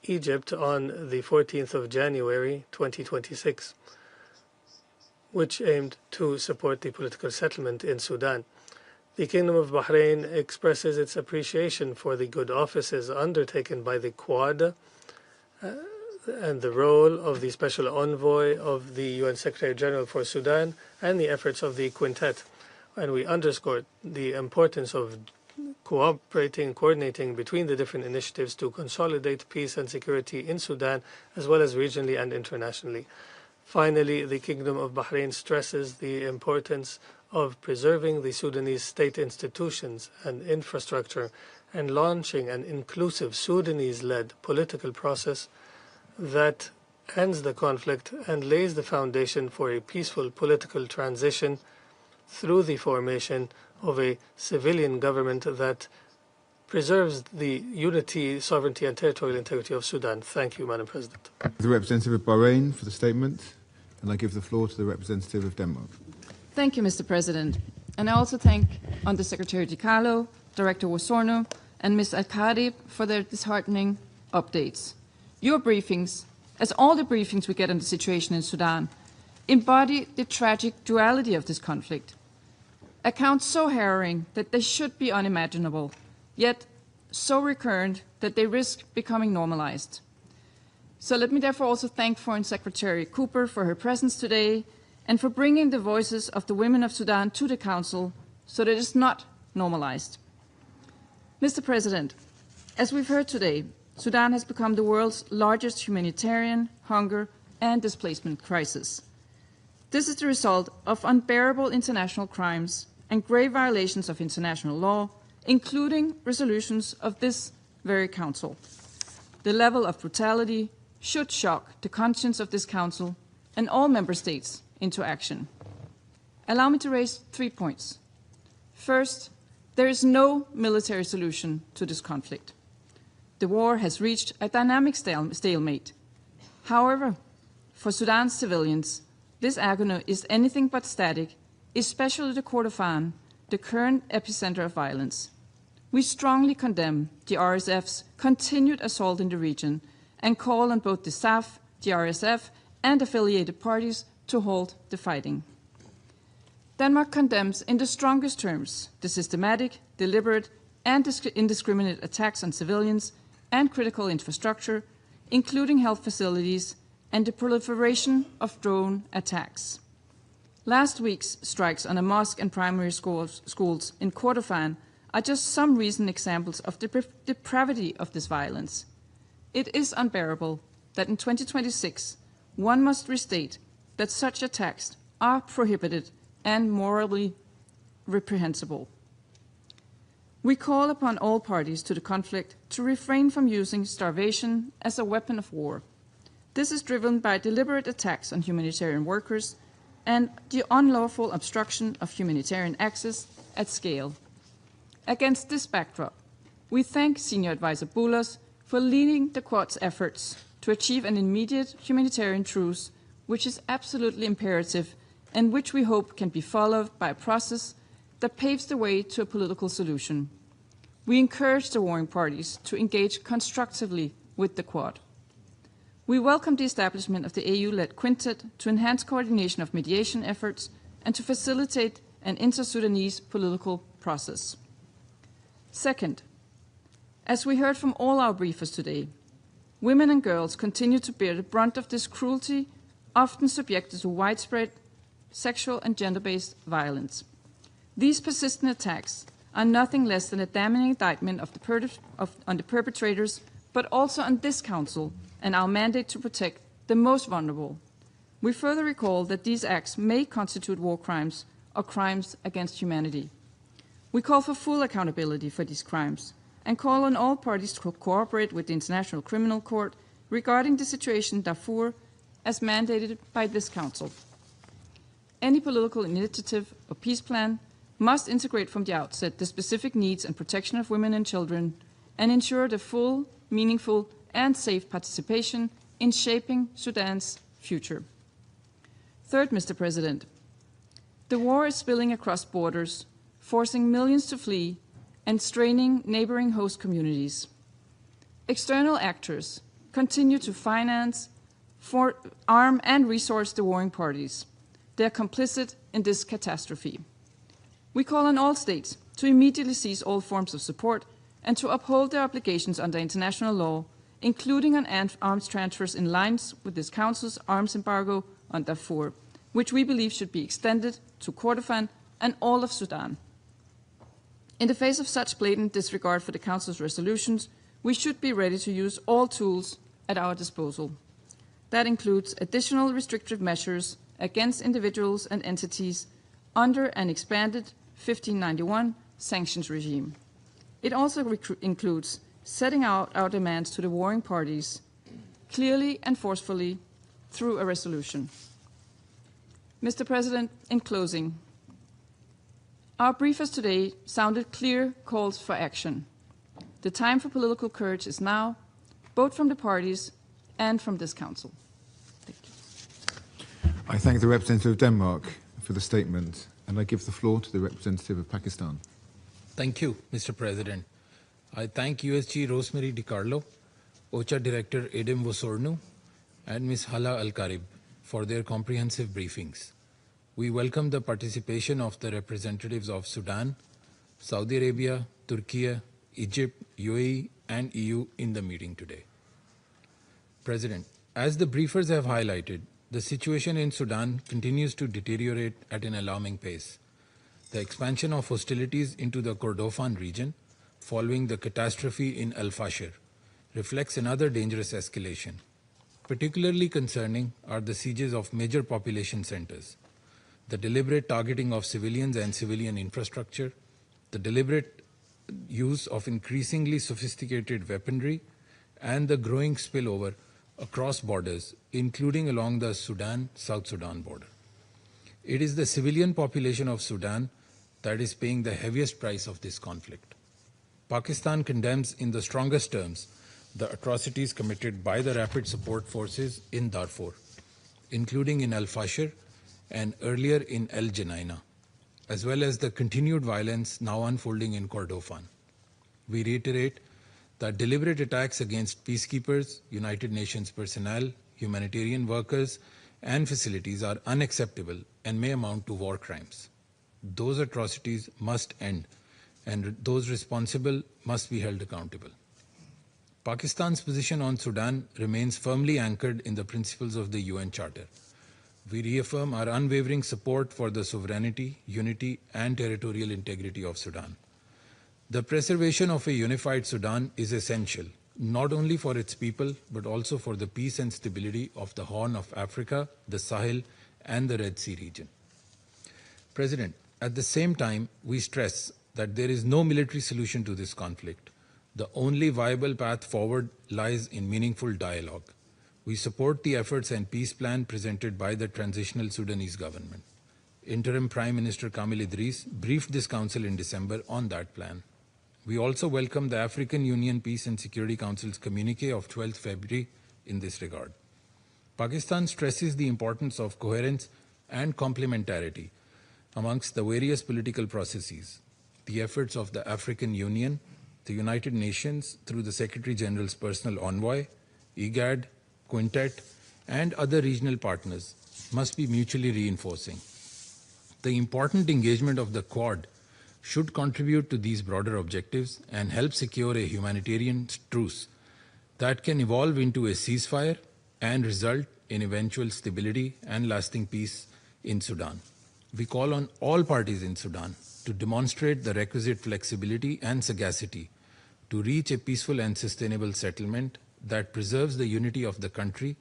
Egypt on the 14th of January 2026, which aimed to support the political settlement in Sudan. The Kingdom of Bahrain expresses its appreciation for the good offices undertaken by the Quad and the role of the Special Envoy of the UN Secretary General for Sudan and the efforts of the Quintet. And we underscore the importance of coordinating between the different initiatives to consolidate peace and security in Sudan, as well as regionally and internationally. Finally, the Kingdom of Bahrain stresses the importance of preserving the Sudanese state institutions and infrastructure and launching an inclusive Sudanese-led political process that ends the conflict and lays the foundation for a peaceful political transition through the formation of a civilian government that preserves the unity, sovereignty and territorial integrity of Sudan. Thank you, Madam President. The representative of Bahrain for the statement, and I give the floor to the representative of Denmark. Thank you, Mr. President. And I also thank Undersecretary Di Carlo, Director Wosorno, and Ms. Al-Kharib for their disheartening updates. Your briefings, as all the briefings we get on the situation in Sudan, embody the tragic duality of this conflict. Accounts so harrowing that they should be unimaginable, yet so recurrent that they risk becoming normalized. So let me therefore also thank Foreign Secretary Cooper for her presence today and for bringing the voices of the women of Sudan to the Council so that it is not normalized. Mr. President, as we've heard today, Sudan has become the world's largest humanitarian, hunger, and displacement crisis. This is the result of unbearable international crimes and grave violations of international law, including resolutions of this very Council. The level of brutality should shock the conscience of this Council and all Member States into action. Allow me to raise 3 points. First, there is no military solution to this conflict. The war has reached a dynamic stalemate. However, for Sudan's civilians, this agony is anything but static, especially the Kordofan, the current epicenter of violence. We strongly condemn the RSF's continued assault in the region and call on both the SAF, the RSF, and affiliated parties to halt the fighting. Denmark condemns in the strongest terms the systematic, deliberate, and indiscriminate attacks on civilians and critical infrastructure, including health facilities, and the proliferation of drone attacks. Last week's strikes on a mosque and primary schools in Kordofan are just some recent examples of the depravity of this violence. It is unbearable that in 2026, one must restate that such attacks are prohibited and morally reprehensible. We call upon all parties to the conflict to refrain from using starvation as a weapon of war. This is driven by deliberate attacks on humanitarian workers and the unlawful obstruction of humanitarian access at scale. Against this backdrop, we thank Senior Advisor Boulos for leading the Quad's efforts to achieve an immediate humanitarian truce, which is absolutely imperative and which we hope can be followed by a process that paves the way to a political solution. We encourage the warring parties to engage constructively with the Quad. We welcome the establishment of the AU-led Quintet to enhance coordination of mediation efforts and to facilitate an inter-Sudanese political process. Second, as we heard from all our briefers today, women and girls continue to bear the brunt of this cruelty, often subjected to widespread sexual and gender-based violence. These persistent attacks are nothing less than a damning indictment on the perpetrators, but also on this Council and our mandate to protect the most vulnerable. We further recall that these acts may constitute war crimes or crimes against humanity. We call for full accountability for these crimes and call on all parties to cooperate with the International Criminal Court regarding the situation in Darfur as mandated by this Council. Any political initiative or peace plan must integrate from the outset the specific needs and protection of women and children and ensure the full, meaningful, and safe participation in shaping Sudan's future. Third, Mr. President, the war is spilling across borders, forcing millions to flee and straining neighboring host communities. External actors continue to finance, arm, and resource the warring parties. They are complicit in this catastrophe. We call on all states to immediately cease all forms of support and to uphold their obligations under international law, including on arms transfers in line with this Council's arms embargo on Darfur, which we believe should be extended to Kordofan and all of Sudan. In the face of such blatant disregard for the Council's resolutions, we should be ready to use all tools at our disposal. That includes additional restrictive measures against individuals and entities under an expanded 1591 sanctions regime. It also includes setting out our demands to the warring parties clearly and forcefully through a resolution. Mr. President, in closing, our briefers today sounded clear calls for action. The time for political courage is now, both from the parties and from this Council. Thank you. I thank the representative of Denmark for the statement, and I give the floor to the representative of Pakistan. Thank you, Mr. President. I thank USG Rosemary DiCarlo, OCHA Director Edem Wosornu, and Ms. Hala Al-Karib for their comprehensive briefings. We welcome the participation of the representatives of Sudan, Saudi Arabia, Turkey, Egypt, UAE, and EU in the meeting today. President, as the briefers have highlighted, the situation in Sudan continues to deteriorate at an alarming pace. The expansion of hostilities into the Kordofan region following the catastrophe in Al Fashir reflects another dangerous escalation. Particularly concerning are the sieges of major population centers, the deliberate targeting of civilians and civilian infrastructure, the deliberate use of increasingly sophisticated weaponry, and the growing spillover across borders, including along the Sudan-South Sudan border. It is the civilian population of Sudan that is paying the heaviest price of this conflict. Pakistan condemns in the strongest terms the atrocities committed by the Rapid Support Forces in Darfur, including in Al Fashir and earlier in El Jenaina, as well as the continued violence now unfolding in Kordofan. We reiterate that deliberate attacks against peacekeepers, United Nations personnel, humanitarian workers, and facilities are unacceptable and may amount to war crimes. Those atrocities must end, and those responsible must be held accountable. Pakistan's position on Sudan remains firmly anchored in the principles of the UN Charter. We reaffirm our unwavering support for the sovereignty, unity, and territorial integrity of Sudan. The preservation of a unified Sudan is essential, not only for its people, but also for the peace and stability of the Horn of Africa, the Sahel, and the Red Sea region. President, at the same time, we stress that there is no military solution to this conflict. The only viable path forward lies in meaningful dialogue. We support the efforts and peace plan presented by the transitional Sudanese government. Interim Prime Minister Kamil Idris briefed this council in December on that plan. We also welcome the African Union Peace and Security Council's communique of 12th February in this regard. Pakistan stresses the importance of coherence and complementarity amongst the various political processes. The efforts of the African Union, the United Nations through the Secretary General's personal envoy, IGAD, Quintet, and other regional partners must be mutually reinforcing. The important engagement of the Quad should contribute to these broader objectives and help secure a humanitarian truce that can evolve into a ceasefire and result in eventual stability and lasting peace in Sudan. We call on all parties in Sudan to demonstrate the requisite flexibility and sagacity to reach a peaceful and sustainable settlement that preserves the unity of the country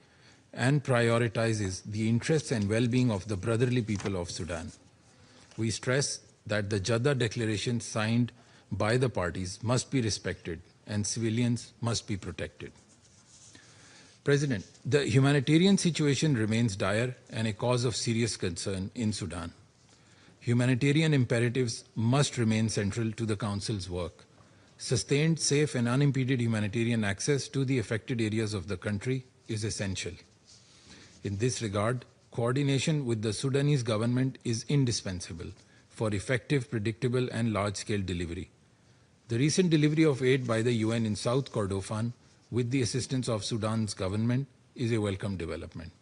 and prioritizes the interests and well-being of the brotherly people of Sudan. We stress that the Jeddah Declaration signed by the parties must be respected and civilians must be protected. President, the humanitarian situation remains dire and a cause of serious concern in Sudan. Humanitarian imperatives must remain central to the Council's work. Sustained, safe, and unimpeded humanitarian access to the affected areas of the country is essential. In this regard, coordination with the Sudanese government is indispensable for effective, predictable, and large-scale delivery. The recent delivery of aid by the UN in South Kordofan with the assistance of Sudan's government is a welcome development.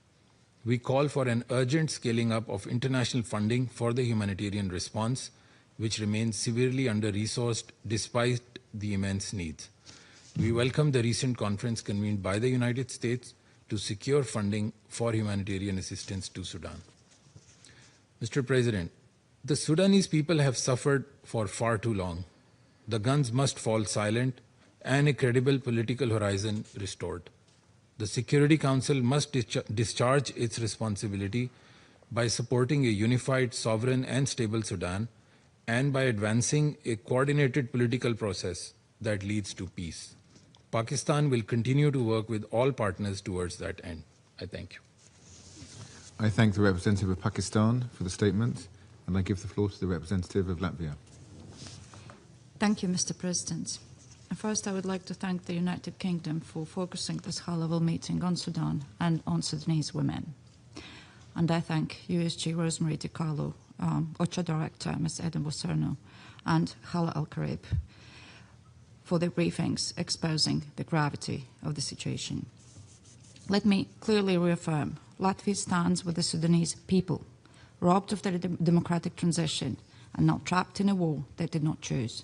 We call for an urgent scaling up of international funding for the humanitarian response, which remains severely under-resourced despite the immense needs. We welcome the recent conference convened by the United States to secure funding for humanitarian assistance to Sudan. Mr. President, the Sudanese people have suffered for far too long. The guns must fall silent and a credible political horizon restored. The Security Council must discharge its responsibility by supporting a unified, sovereign, and stable Sudan, and by advancing a coordinated political process that leads to peace. Pakistan will continue to work with all partners towards that end. I thank you. I thank the representative of Pakistan for the statement, and I give the floor to the representative of Latvia. Thank you, Mr. President. First, I would like to thank the United Kingdom for focusing this high-level meeting on Sudan and on Sudanese women. And I thank USG Rosemary DiCarlo, OCHA Director, Ms. Edem Wosurno, and Hala Al-Karib for their briefings exposing the gravity of the situation. Let me clearly reaffirm, Latvia stands with the Sudanese people, robbed of their democratic transition and not trapped in a war they did not choose.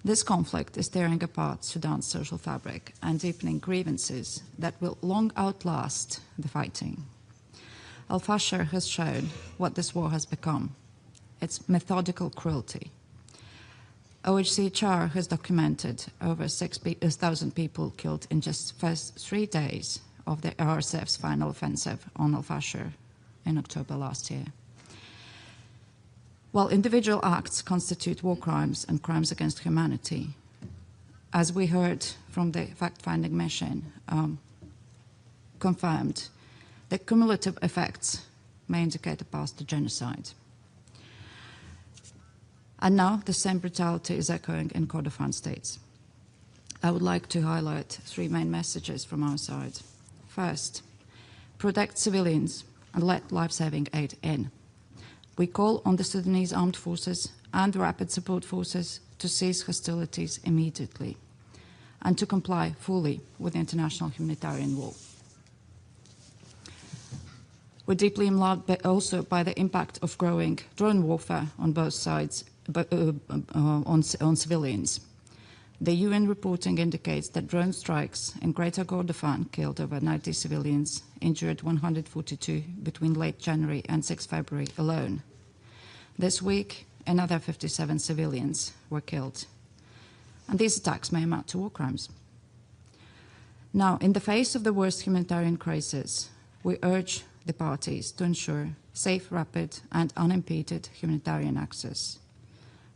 This conflict is tearing apart Sudan's social fabric and deepening grievances that will long outlast the fighting. Al-Fashir has shown what this war has become, its methodical cruelty. OHCHR has documented over 6,000 people killed in just the first 3 days of the RSF's final offensive on Al-Fashir in October last year. While individual acts constitute war crimes and crimes against humanity, as we heard from the Fact-Finding Mission, confirmed, the cumulative effects may indicate a path to genocide. And now the same brutality is echoing in Kordofan states. I would like to highlight 3 main messages from our side. First, protect civilians and let life-saving aid in. We call on the Sudanese Armed Forces and Rapid Support Forces to cease hostilities immediately and to comply fully with international humanitarian law. We're deeply alarmed also by the impact of growing drone warfare on both sides, on civilians. The UN reporting indicates that drone strikes in Greater Kordofan killed over 90 civilians, injured 142 between late January and 6 February alone. This week, another 57 civilians were killed. And these attacks may amount to war crimes. Now, in the face of the worst humanitarian crisis, we urge the parties to ensure safe, rapid, and unimpeded humanitarian access.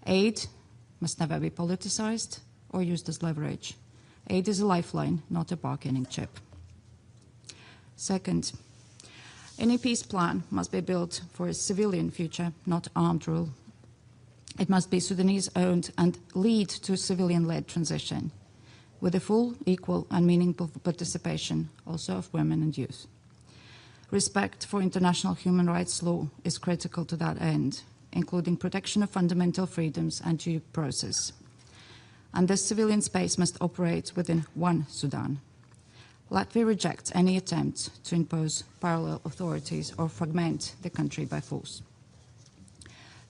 Aid must never be politicized or used as leverage. Aid is a lifeline, not a bargaining chip. Second, any peace plan must be built for a civilian future, not armed rule. It must be Sudanese-owned and lead to civilian-led transition, with a full, equal, and meaningful participation also of women and youth. Respect for international human rights law is critical to that end, including protection of fundamental freedoms and due process. And this civilian space must operate within one Sudan. Latvia rejects any attempt to impose parallel authorities or fragment the country by force.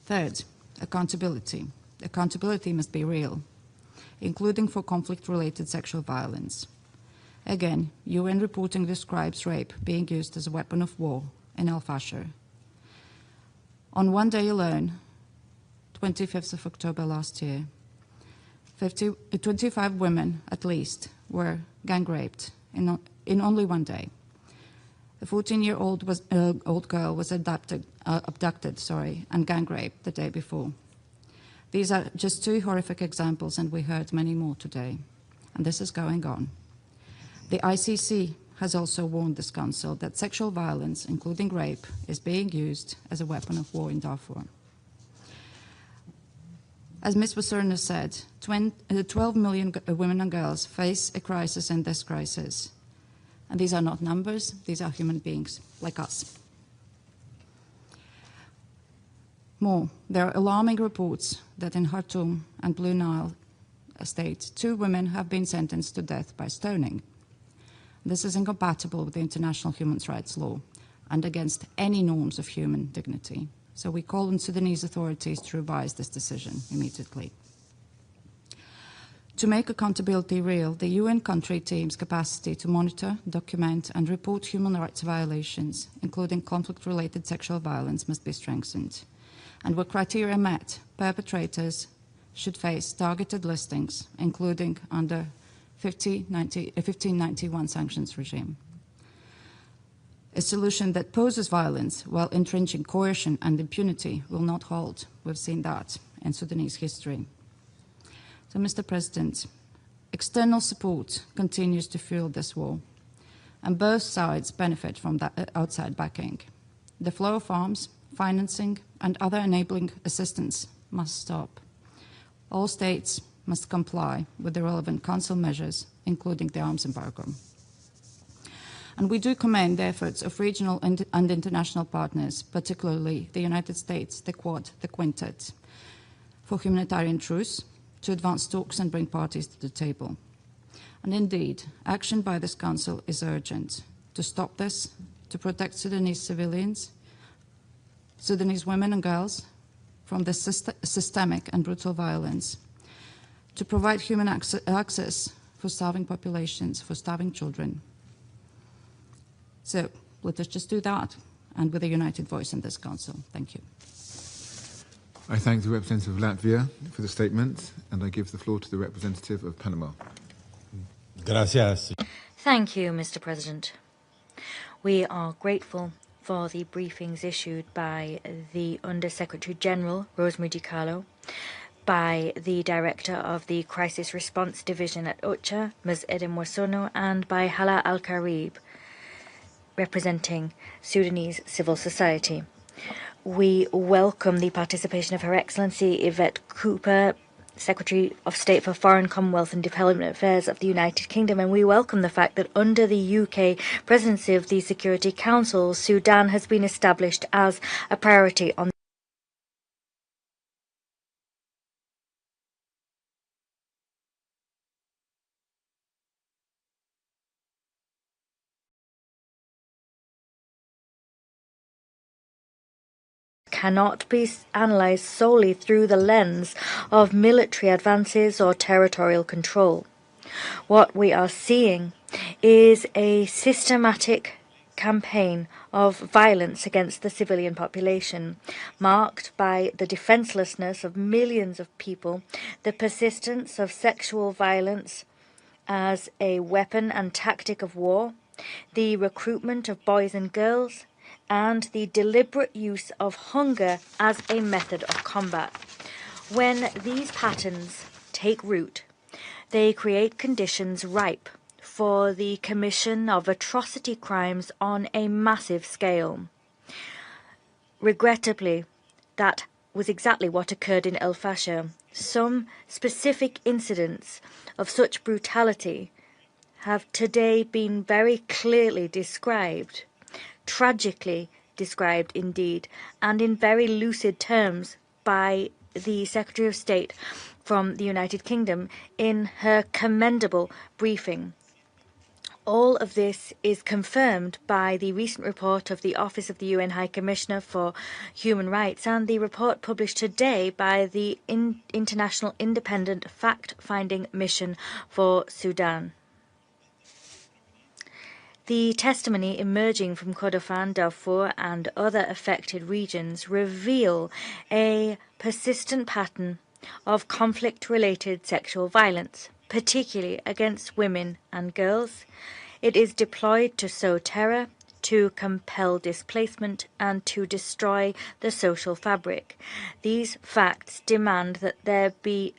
Third, accountability. Accountability must be real, including for conflict-related sexual violence. Again, UN reporting describes rape being used as a weapon of war in Al-Fashir. On one day alone, 25th of October last year, 25 women at least were gang raped in only one day. A 14-year-old girl was abducted and gang raped the day before. These are just 2 horrific examples, and we heard many more today. And this is going on. The ICC has also warned this council that sexual violence, including rape, is being used as a weapon of war in Darfur. As Ms. Wosurno said, 12 million women and girls face a crisis in this crisis. And these are not numbers, these are human beings like us. More, there are alarming reports that in Khartoum and Blue Nile state, 2 women have been sentenced to death by stoning. This is incompatible with the international human rights law and against any norms of human dignity. So we call on Sudanese authorities to revise this decision immediately. To make accountability real, the UN country team's capacity to monitor, document, and report human rights violations, including conflict-related sexual violence, must be strengthened. And where criteria met, perpetrators should face targeted listings, including under 1591 sanctions regime. A solution that poses violence while entrenching coercion and impunity will not hold. We've seen that in Sudanese history. So, Mr. President, external support continues to fuel this war. and both sides benefit from that outside backing. The flow of arms, financing, and other enabling assistance must stop. All states must comply with the relevant Council measures, including the arms embargo. And we do commend the efforts of regional and international partners, particularly the United States, the Quad, the Quintet, for humanitarian truce, to advance talks and bring parties to the table. And indeed, action by this Council is urgent to stop this, to protect Sudanese civilians, Sudanese women and girls from this systemic and brutal violence, to provide human access for starving populations, for starving children. So let us just do that, and with a united voice in this Council. Thank you. I thank the representative of Latvia for the statement, and I give the floor to the representative of Panama. Gracias. Thank you, Mr. President. We are grateful for the briefings issued by the Under-Secretary General, Rosemary DiCarlo, by the Director of the Crisis Response Division at OCHA, Ms. Edem Wasono, and by Hala Al-Karib, representing Sudanese civil society. We welcome the participation of Her Excellency Yvette Cooper, Secretary of State for Foreign, Commonwealth and Development Affairs of the United Kingdom, and we welcome the fact that under the UK presidency of the Security Council, Sudan has been established as a priority on cannot be analysed solely through the lens of military advances or territorial control. What we are seeing is a systematic campaign of violence against the civilian population, marked by the defenselessness of millions of people, the persistence of sexual violence as a weapon and tactic of war, the recruitment of boys and girls, and the deliberate use of hunger as a method of combat. When these patterns take root, they create conditions ripe for the commission of atrocity crimes on a massive scale. Regrettably, that was exactly what occurred in El Fasher. Some specific incidents of such brutality have today been very clearly described, tragically described indeed, and in very lucid terms by the Secretary of State from the United Kingdom in her commendable briefing. All of this is confirmed by the recent report of the Office of the UN High Commissioner for Human Rights and the report published today by the International Independent Fact-Finding Mission for Sudan. The testimony emerging from Kordofan, Darfur, and other affected regions reveal a persistent pattern of conflict-related sexual violence, particularly against women and girls. It is deployed to sow terror, to compel displacement, and to destroy the social fabric. These facts demand that there be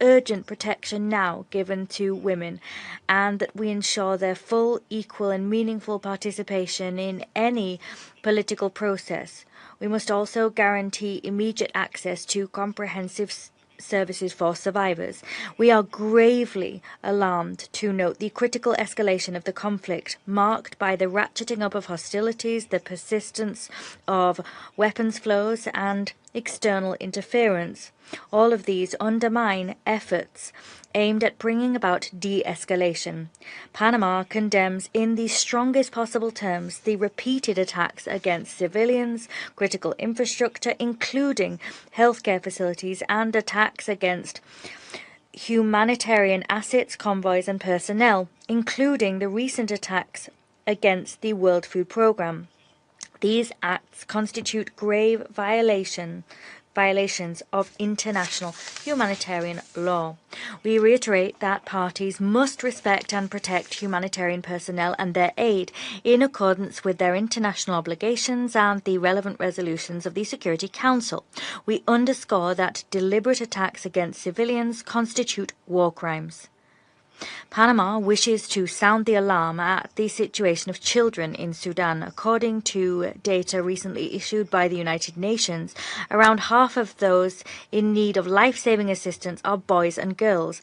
urgent protection now given to women, and that we ensure their full, equal and meaningful participation in any political process. We must also guarantee immediate access to comprehensive services for survivors. We are gravely alarmed to note the critical escalation of the conflict, marked by the ratcheting up of hostilities, the persistence of weapons flows, and external interference. All of these undermine efforts aimed at bringing about de-escalation. Panama condemns in the strongest possible terms the repeated attacks against civilians, critical infrastructure, including healthcare facilities, and attacks against humanitarian assets, convoys, and personnel, including the recent attacks against the World Food Programme. These acts constitute grave violations of international humanitarian law. We reiterate that parties must respect and protect humanitarian personnel and their aid in accordance with their international obligations and the relevant resolutions of the Security Council. We underscore that deliberate attacks against civilians constitute war crimes. Panama wishes to sound the alarm at the situation of children in Sudan. According to data recently issued by the United Nations, around half of those in need of life-saving assistance are boys and girls.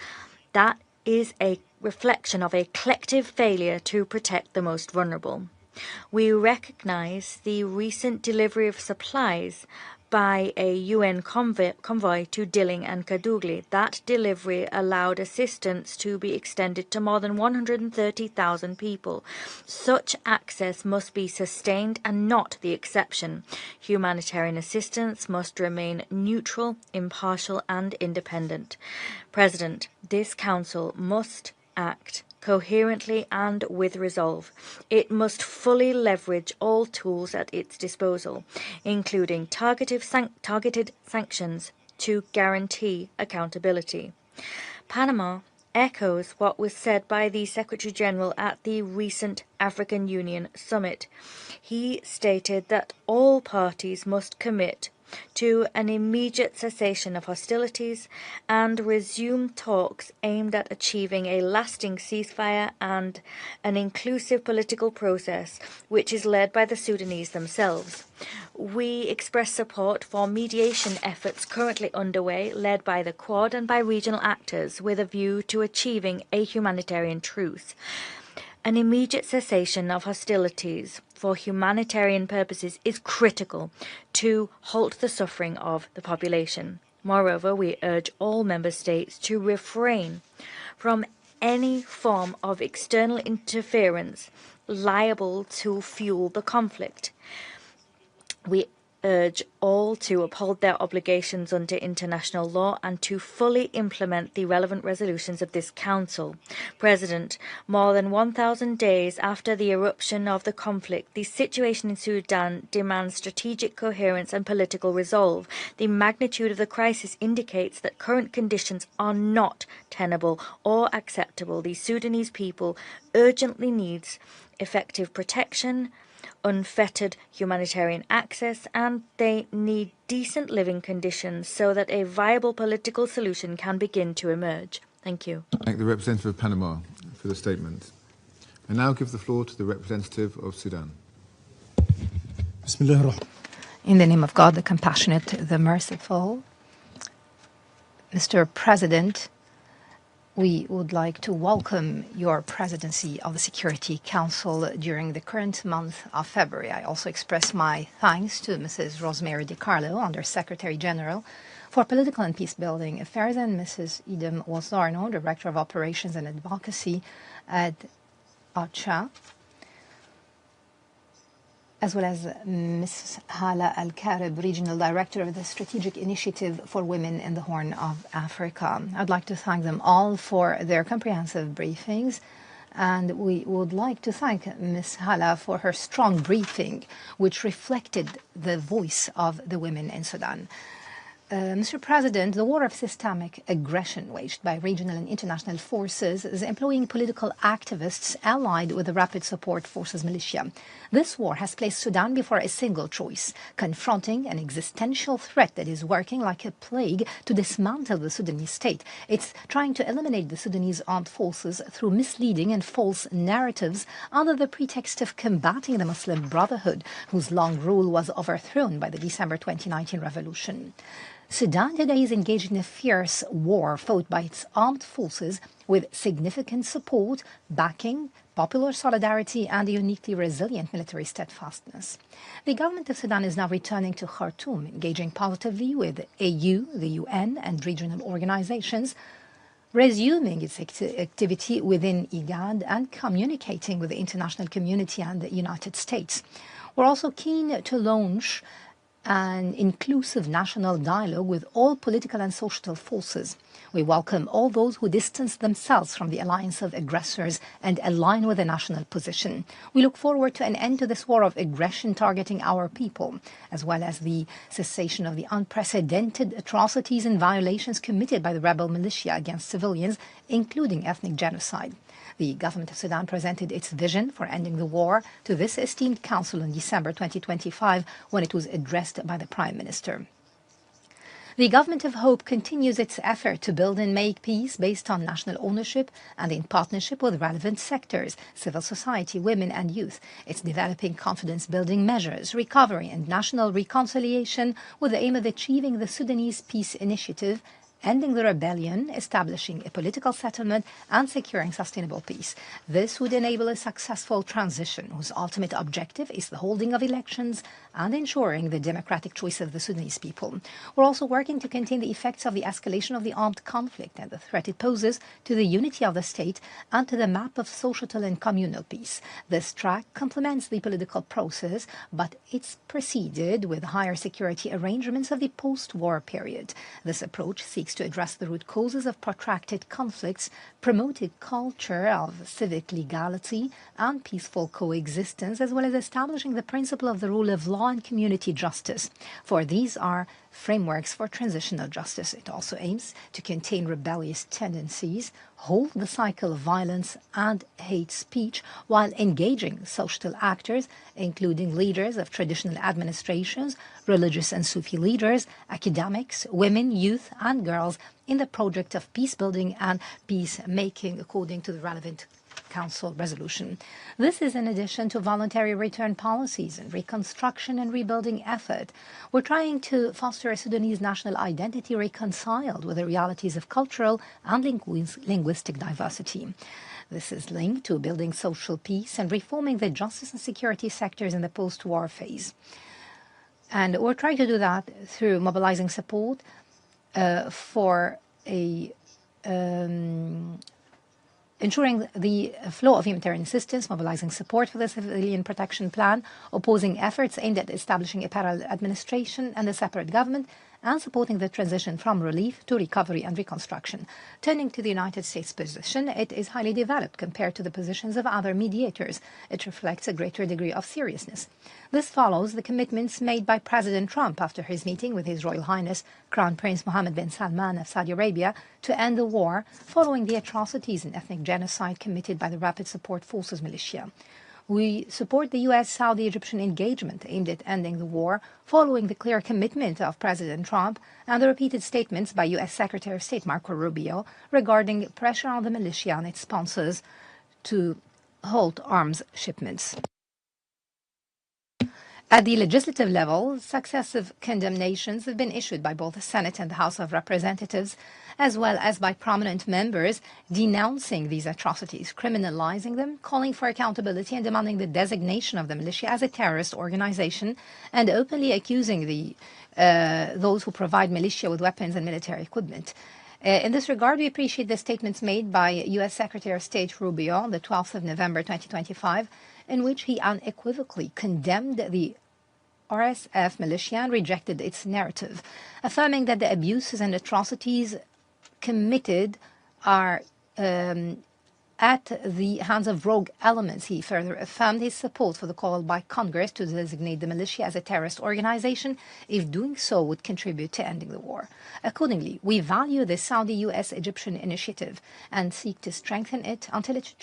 That is a reflection of a collective failure to protect the most vulnerable. We recognize the recent delivery of supplies by a UN convoy to Dilling and Kadugli. That delivery allowed assistance to be extended to more than 130,000 people. Such access must be sustained and not the exception. Humanitarian assistance must remain neutral, impartial, and independent. President, this Council must act coherently and with resolve. It must fully leverage all tools at its disposal, including targeted sanctions to guarantee accountability. Panama echoes what was said by the Secretary General at the recent African Union summit. He stated that all parties must commit to an immediate cessation of hostilities and resume talks aimed at achieving a lasting ceasefire and an inclusive political process which is led by the Sudanese themselves. We express support for mediation efforts currently underway, led by the Quad and by regional actors, with a view to achieving a humanitarian truce. An immediate cessation of hostilities for humanitarian purposes is critical to halt the suffering of the population. Moreover, we urge all member states to refrain from any form of external interference liable to fuel the conflict. We urge all to uphold their obligations under international law and to fully implement the relevant resolutions of this Council. President, more than 1,000 days after the eruption of the conflict, the situation in Sudan demands strategic coherence and political resolve. The magnitude of the crisis indicates that current conditions are not tenable or acceptable. The Sudanese people urgently needs effective protection, unfettered humanitarian access, and they need decent living conditions so that a viable political solution can begin to emerge. Thank you. Thank the representative of Panama for the statement. I now give the floor to the representative of Sudan. In the name of God, the compassionate, the merciful, Mr. President, we would like to welcome your presidency of the Security Council during the current month of February. I also express my thanks to Mrs. Rosemary DiCarlo, Under Secretary General for Political and Peace-Building Affairs, and Mrs. Edem Wazarno, Director of Operations and Advocacy at OCHA, as well as Ms. Hala Al-Karib, Regional Director of the Strategic Initiative for Women in the Horn of Africa. I'd like to thank them all for their comprehensive briefings, and we would like to thank Ms. Hala for her strong briefing, which reflected the voice of the women in Sudan. Mr. President, the war of systemic aggression waged by regional and international forces is employing political activists allied with the Rapid Support Forces militia. This war has placed Sudan before a single choice, confronting an existential threat that is working like a plague to dismantle the Sudanese state. It's trying to eliminate the Sudanese Armed Forces through misleading and false narratives under the pretext of combating the Muslim Brotherhood, whose long rule was overthrown by the December 2019 revolution. Sudan today is engaged in a fierce war fought by its armed forces with significant support, backing, popular solidarity, and a uniquely resilient military steadfastness. The government of Sudan is now returning to Khartoum, engaging positively with AU, the UN, and regional organizations, resuming its activity within IGAD, and communicating with the international community and the United States. We're also keen to launch an inclusive national dialogue with all political and social forces. We welcome all those who distance themselves from the alliance of aggressors and align with a national position. We look forward to an end to this war of aggression targeting our people, as well as the cessation of the unprecedented atrocities and violations committed by the rebel militia against civilians, including ethnic genocide. The government of Sudan presented its vision for ending the war to this esteemed council in December 2025 when it was addressed by the Prime Minister. The Government of Hope continues its effort to build and make peace based on national ownership and in partnership with relevant sectors, civil society, women and youth. It's developing confidence-building measures, recovery and national reconciliation with the aim of achieving the Sudanese Peace Initiative, ending the rebellion, establishing a political settlement, and securing sustainable peace. This would enable a successful transition, whose ultimate objective is the holding of elections and ensuring the democratic choice of the Sudanese people. We're also working to contain the effects of the escalation of the armed conflict and the threat it poses to the unity of the state and to the map of societal and communal peace. This track complements the political process, but it's preceded with higher security arrangements of the post-war period. This approach seeks to address the root causes of protracted conflicts, promote a culture of civic legality and peaceful coexistence, as well as establishing the principle of the rule of law and community justice. For these are frameworks for transitional justice. It also aims to contain rebellious tendencies, hold the cycle of violence and hate speech, while engaging social actors, including leaders of traditional administrations, religious and Sufi leaders, academics, women, youth and girls in the project of peace building and peacemaking according to the relevant Council resolution. This is in addition to voluntary return policies and reconstruction and rebuilding effort. We're trying to foster a Sudanese national identity reconciled with the realities of cultural and linguistic diversity. This is linked to building social peace and reforming the justice and security sectors in the post-war phase. And we're trying to do that through mobilizing support for ensuring the flow of humanitarian assistance, mobilizing support for the civilian protection plan, opposing efforts aimed at establishing a parallel administration and a separate government, and supporting the transition from relief to recovery and reconstruction. Turning to the United States position, it is highly developed compared to the positions of other mediators. It reflects a greater degree of seriousness. This follows the commitments made by President Trump after his meeting with His Royal Highness Crown Prince Mohammed bin Salman of Saudi Arabia to end the war following the atrocities and ethnic genocide committed by the Rapid Support Forces militia. We support the U.S.-Saudi-Egyptian engagement aimed at ending the war, following the clear commitment of President Trump and the repeated statements by U.S. Secretary of State Marco Rubio regarding pressure on the militia and its sponsors to halt arms shipments. At the legislative level, successive condemnations have been issued by both the Senate and the House of Representatives, as well as by prominent members denouncing these atrocities, criminalizing them, calling for accountability and demanding the designation of the militia as a terrorist organization, and openly accusing those who provide militia with weapons and military equipment. In this regard, we appreciate the statements made by U.S. Secretary of State Rubio on the 12th of November 2025, in which he unequivocally condemned the RSF militia and rejected its narrative, affirming that the abuses and atrocities committed are at the hands of rogue elements. He further affirmed his support for the call by Congress to designate the militia as a terrorist organization if doing so would contribute to ending the war. Accordingly, we value the Saudi-US-Egyptian initiative and seek to strengthen it until it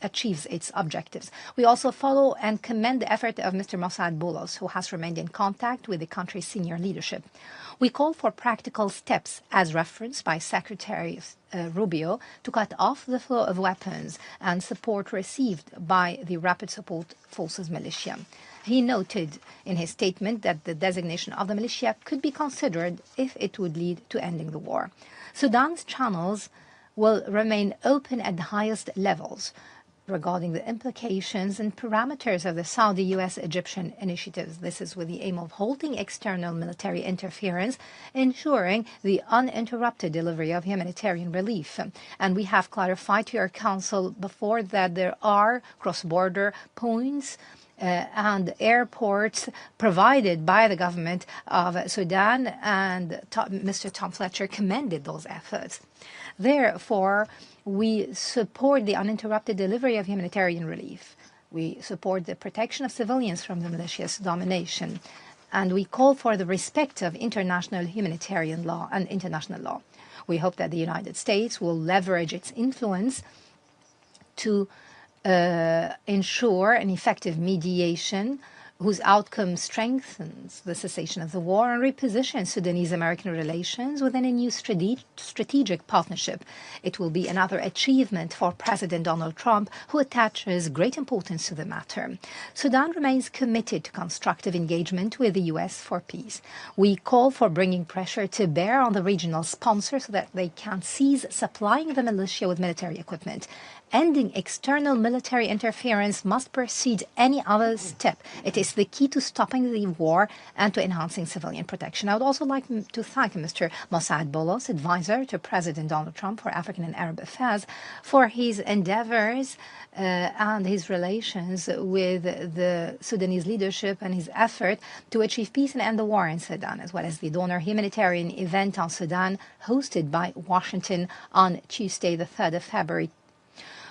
achieves its objectives. We also follow and commend the effort of Mr. Mossad Boulos, who has remained in contact with the country's senior leadership. We call for practical steps, as referenced by Secretary Rubio, to cut off the flow of weapons and support received by the Rapid Support Forces militia. He noted in his statement that the designation of the militia could be considered if it would lead to ending the war. Sudan's channels will remain open at the highest levels regarding the implications and parameters of the Saudi-US-Egyptian initiatives. This is with the aim of halting external military interference, ensuring the uninterrupted delivery of humanitarian relief. And we have clarified to your Council before that there are cross-border points and airports provided by the government of Sudan, and Mr. Tom Fletcher commended those efforts. Therefore, we support the uninterrupted delivery of humanitarian relief. We support the protection of civilians from the militia's domination. And we call for the respect of international humanitarian law and international law. We hope that the United States will leverage its influence to ensure an effective mediation whose outcome strengthens the cessation of the war and repositions Sudanese-American relations within a new strategic partnership. It will be another achievement for President Donald Trump, who attaches great importance to the matter. Sudan remains committed to constructive engagement with the U.S. for peace. We call for bringing pressure to bear on the regional sponsors so that they can cease supplying the militia with military equipment. Ending external military interference must precede any other step. It is the key to stopping the war and to enhancing civilian protection. I would also like to thank Mr. Mossad Bolos, advisor to President Donald Trump for African and Arab Affairs, for his endeavors and his relations with the Sudanese leadership and his effort to achieve peace and end the war in Sudan, as well as the donor humanitarian event on Sudan hosted by Washington on Tuesday, the 3rd of February.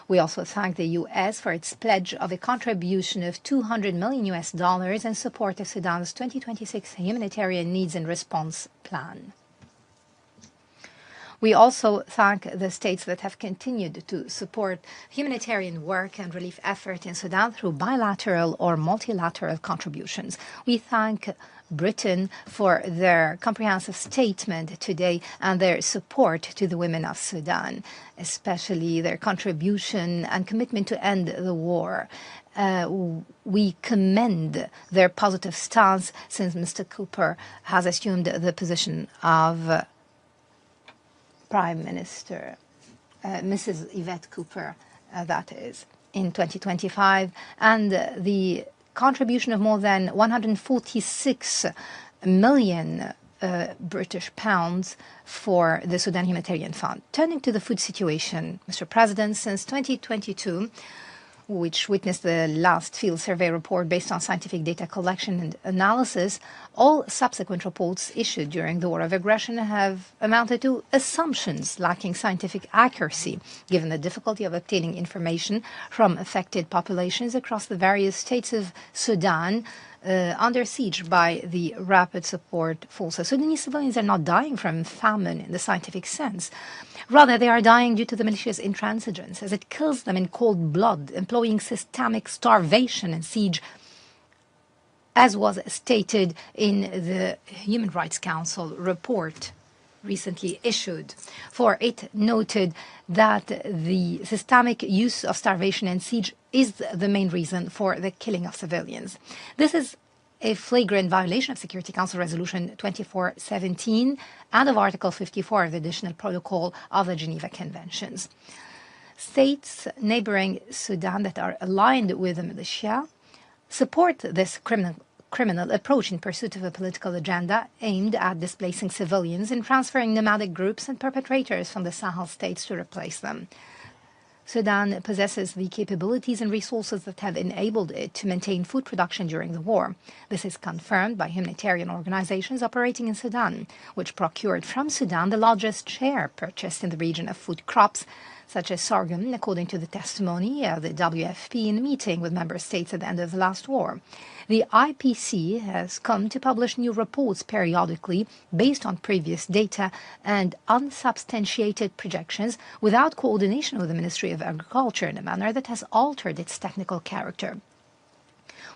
We also thank the U.S. for its pledge of a contribution of $200 million in support of Sudan's 2026 humanitarian needs and response plan. We also thank the states that have continued to support humanitarian work and relief effort in Sudan through bilateral or multilateral contributions. We thank Britain for their comprehensive statement today and their support to the women of Sudan, especially their contribution and commitment to end the war. We commend their positive stance since Mr. Cooper has assumed the position of Prime Minister, Mrs. Yvette Cooper, that is, in 2025, and the contribution of more than 146 million British pounds for the Sudan Humanitarian Fund. Turning to the food situation, Mr. President, since 2022, which witnessed the last field survey report based on scientific data collection and analysis, all subsequent reports issued during the war of aggression have amounted to assumptions lacking scientific accuracy, given the difficulty of obtaining information from affected populations across the various states of Sudan under siege by the rapid support forces. Sudanese civilians are not dying from famine in the scientific sense. Rather, they are dying due to the militia's intransigence, as it kills them in cold blood, employing systemic starvation and siege, as was stated in the Human Rights Council report recently issued. For it noted that the systemic use of starvation and siege is the main reason for the killing of civilians. This is a flagrant violation of Security Council Resolution 2417 and of Article 54 of the Additional Protocol of the Geneva Conventions. States neighboring Sudan that are aligned with the militia support this criminal approach in pursuit of a political agenda aimed at displacing civilians and transferring nomadic groups and perpetrators from the Sahel states to replace them. Sudan possesses the capabilities and resources that have enabled it to maintain food production during the war. This is confirmed by humanitarian organizations operating in Sudan, which procured from Sudan the largest share purchased in the region of food crops, such as sorghum, according to the testimony of the WFP in a meeting with member states at the end of the last war. The IPC has come to publish new reports periodically based on previous data and unsubstantiated projections without coordination with the Ministry of Agriculture in a manner that has altered its technical character.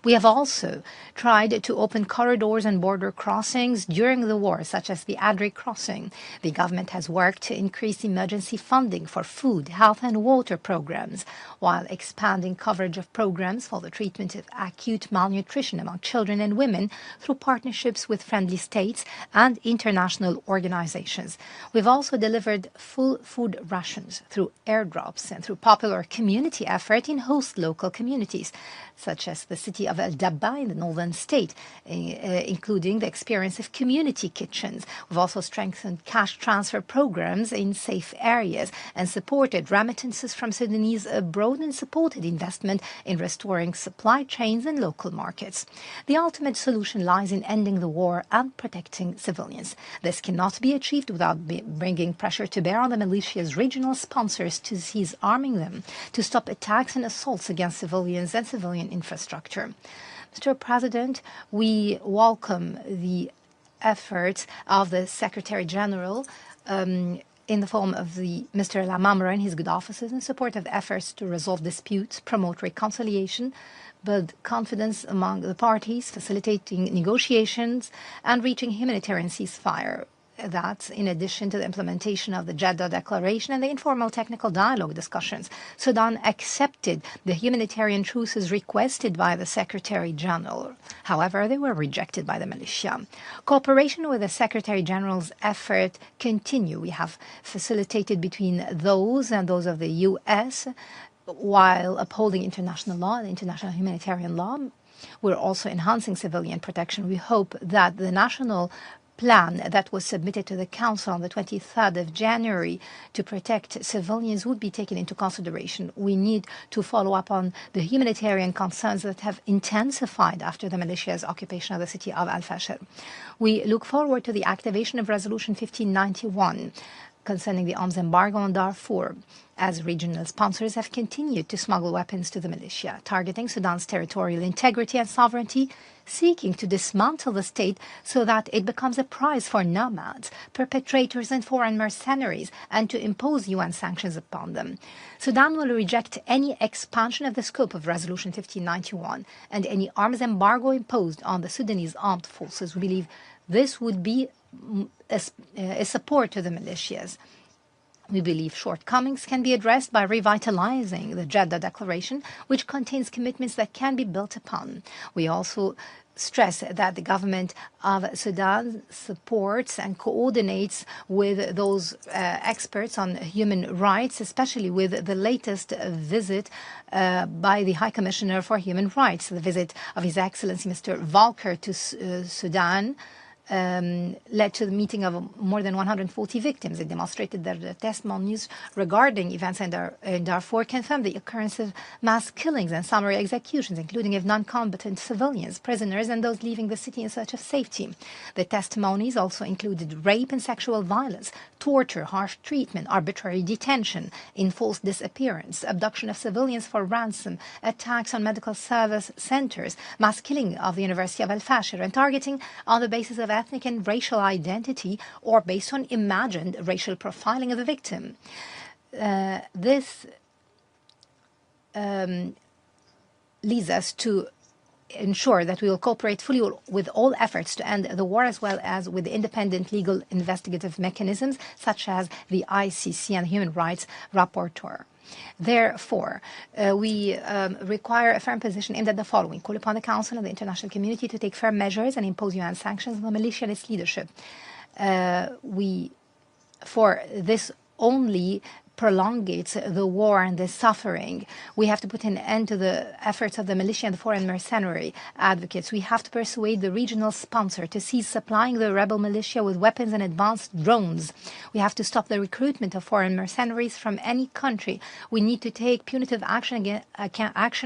We have also tried to open corridors and border crossings during the war, such as the Adri crossing. The government has worked to increase emergency funding for food, health and water programs, while expanding coverage of programs for the treatment of acute malnutrition among children and women through partnerships with friendly states and international organizations. We've also delivered full food rations through airdrops and through popular community effort in host local communities, such as the city of El Dabba in the northern state, including the experience of community kitchens. We've also strengthened cash transfer programs in safe areas and supported remittances from Sudanese abroad and supported investment in restoring supply chains and local markets. The ultimate solution lies in ending the war and protecting civilians. This cannot be achieved without bringing pressure to bear on the militia's regional sponsors to cease arming them, to stop attacks and assaults against civilians and civilian infrastructure. Mr. President, we welcome the efforts of the Secretary General in the form of Mr. Lamamra and his good offices in support of efforts to resolve disputes, promote reconciliation, build confidence among the parties, facilitating negotiations, and reaching humanitarian ceasefire. That's in addition to the implementation of the Jeddah Declaration and the informal technical dialogue discussions. Sudan accepted the humanitarian truces requested by the Secretary General. However, they were rejected by the militia. Cooperation with the Secretary General's effort continue. We have facilitated between those and those of the U.S. while upholding international law and international humanitarian law. We're also enhancing civilian protection. We hope that the national plan that was submitted to the Council on the 23rd of January to protect civilians would be taken into consideration. We need to follow up on the humanitarian concerns that have intensified after the militia's occupation of the city of Al-Fashir. We look forward to the activation of Resolution 1591 concerning the arms embargo on Darfur, as regional sponsors have continued to smuggle weapons to the militia, targeting Sudan's territorial integrity and sovereignty, seeking to dismantle the state so that it becomes a prize for nomads, perpetrators, and foreign mercenaries, and to impose UN sanctions upon them. Sudan will reject any expansion of the scope of Resolution 1591 and any arms embargo imposed on the Sudanese Armed Forces. We believe this would be a support to the militias. We believe shortcomings can be addressed by revitalizing the Jeddah Declaration, which contains commitments that can be built upon. We also stress that the government of Sudan supports and coordinates with those experts on human rights, especially with the latest visit by the High Commissioner for Human Rights, the visit of His Excellency Mr. Volker to Sudan. Led to the meeting of more than 140 victims. It demonstrated that the testimonies regarding events in Darfur confirmed the occurrence of mass killings and summary executions, including of non-combatant civilians, prisoners, and those leaving the city in search of safety. The testimonies also included rape and sexual violence, torture, harsh treatment, arbitrary detention, enforced disappearance, abduction of civilians for ransom, attacks on medical service centers, mass killing of the University of Al-Fashir, and targeting on the basis of ethnic and racial identity or based on imagined racial profiling of the victim. This leads us to ensure that we will cooperate fully with all efforts to end the war, as well as with independent legal investigative mechanisms such as the ICC and Human Rights Rapporteur. Therefore, we require a firm position aimed at the following: call upon the Council and the international community to take firm measures and impose UN sanctions on the militia and its leadership. For this only prolongates the war and the suffering. We have to put an end to the efforts of the militia and the foreign mercenary advocates. We have to persuade the regional sponsor to cease supplying the rebel militia with weapons and advanced drones. We have to stop the recruitment of foreign mercenaries from any country. We need to take punitive action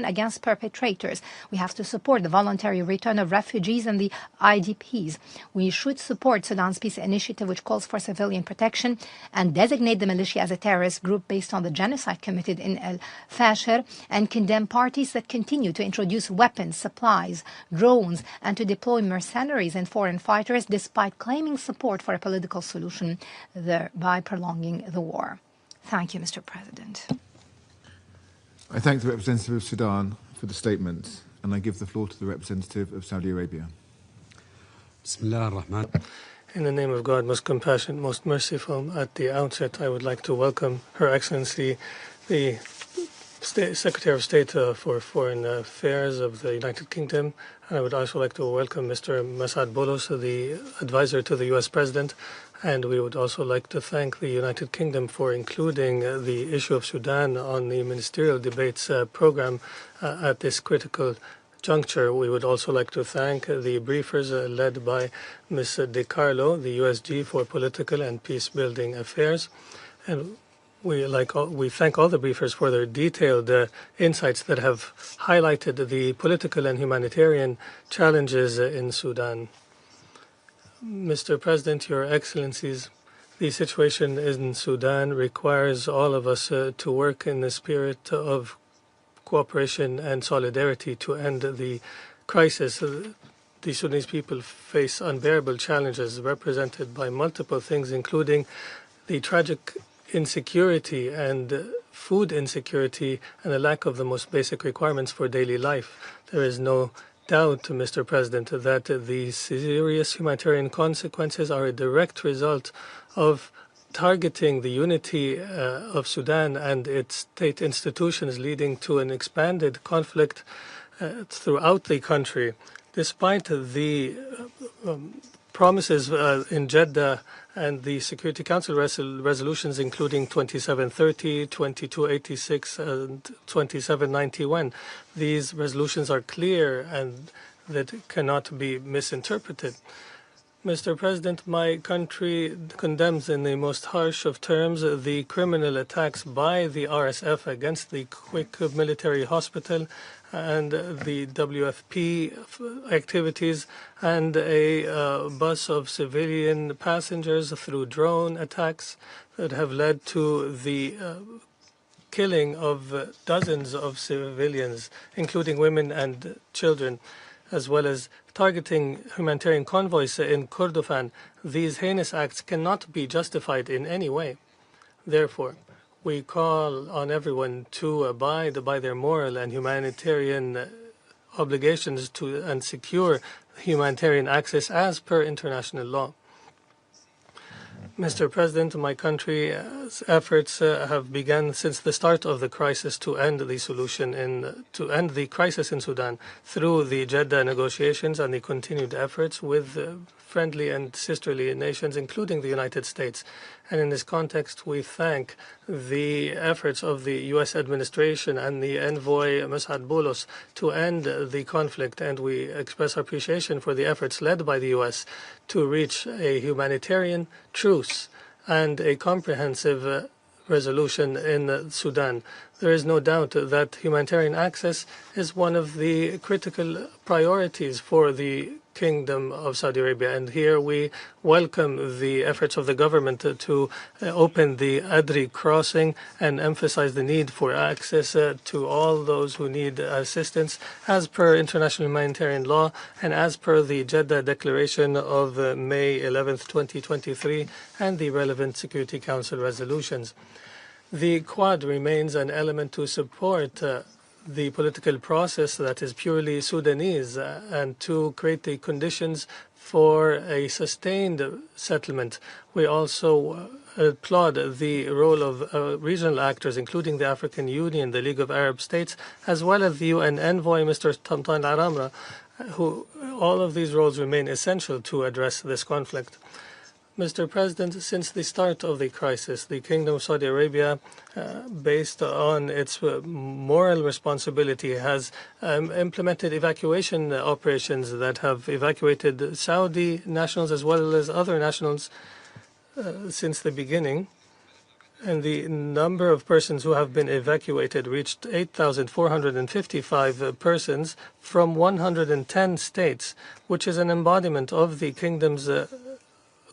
against perpetrators. We have to support the voluntary return of refugees and the IDPs. We should support Sudan's peace initiative, which calls for civilian protection, and designate the militia as a terrorist group based on the genocide committed in Al-Fashir, and condemn parties that continue to introduce weapons, supplies, drones, and to deploy mercenaries and foreign fighters despite claiming support for a political solution, thereby prolonging the war. Thank you, Mr. President. I thank the representative of Sudan for the statement, and I give the floor to the representative of Saudi Arabia. Bismillah ar-Rahman. In the name of God, most compassionate, most merciful, at the outset, I would like to welcome Her Excellency, the Secretary of State for Foreign Affairs of the United Kingdom. And I would also like to welcome Mr. Masad Boulos, the advisor to the U.S. President. And we would also like to thank the United Kingdom for including the issue of Sudan on the ministerial debates program at this critical juncture. We would also like to thank the briefers led by Ms. DiCarlo, the USG for Political and Peace-Building Affairs. And we thank all the briefers for their detailed insights that have highlighted the political and humanitarian challenges in Sudan. Mr. President, Your Excellencies, the situation in Sudan requires all of us to work in the spirit of cooperation and solidarity to end the crisis. The Sudanese people face unbearable challenges represented by multiple things, including the tragic insecurity and food insecurity and the lack of the most basic requirements for daily life. There is no doubt, Mr. President, that the serious humanitarian consequences are a direct result of targeting the unity of Sudan and its state institutions, leading to an expanded conflict throughout the country. Despite the promises in Jeddah and the Security Council resolutions, including 2730, 2286, and 2791, these resolutions are clear and that cannot be misinterpreted. Mr. President, my country condemns in the most harsh of terms the criminal attacks by the RSF against the Quick Military Hospital and the WFP activities and a bus of civilian passengers through drone attacks that have led to the killing of dozens of civilians, including women and children, as well as targeting humanitarian convoys in Kordofan. These heinous acts cannot be justified in any way. Therefore, we call on everyone to abide by their moral and humanitarian obligations and secure humanitarian access as per international law. Mr. President, my country's efforts have begun since the start of the crisis to end the crisis in Sudan through the Jeddah negotiations and the continued efforts with friendly and sisterly nations, including the United States. And in this context, we thank the efforts of the U.S. administration and the envoy Mas'ad Boulos to end the conflict, and we express our appreciation for the efforts led by the U.S. to reach a humanitarian truce and a comprehensive resolution in Sudan. There is no doubt that humanitarian access is one of the critical priorities for the Kingdom of Saudi Arabia, and here we welcome the efforts of the government to open the Adri crossing and emphasize the need for access to all those who need assistance as per international humanitarian law and as per the Jeddah Declaration of May 11th, 2023 and the relevant Security Council resolutions. The Quad remains an element to support the political process that is purely Sudanese and to create the conditions for a sustained settlement. We also applaud the role of regional actors, including the African Union, the League of Arab States, as well as the UN envoy, Mr. Tamtan Aramra, who all of these roles remain essential to address this conflict. Mr. President, since the start of the crisis, the Kingdom of Saudi Arabia, based on its moral responsibility, has implemented evacuation operations that have evacuated Saudi nationals as well as other nationals since the beginning. And the number of persons who have been evacuated reached 8,455 persons from 110 states, which is an embodiment of the Kingdom's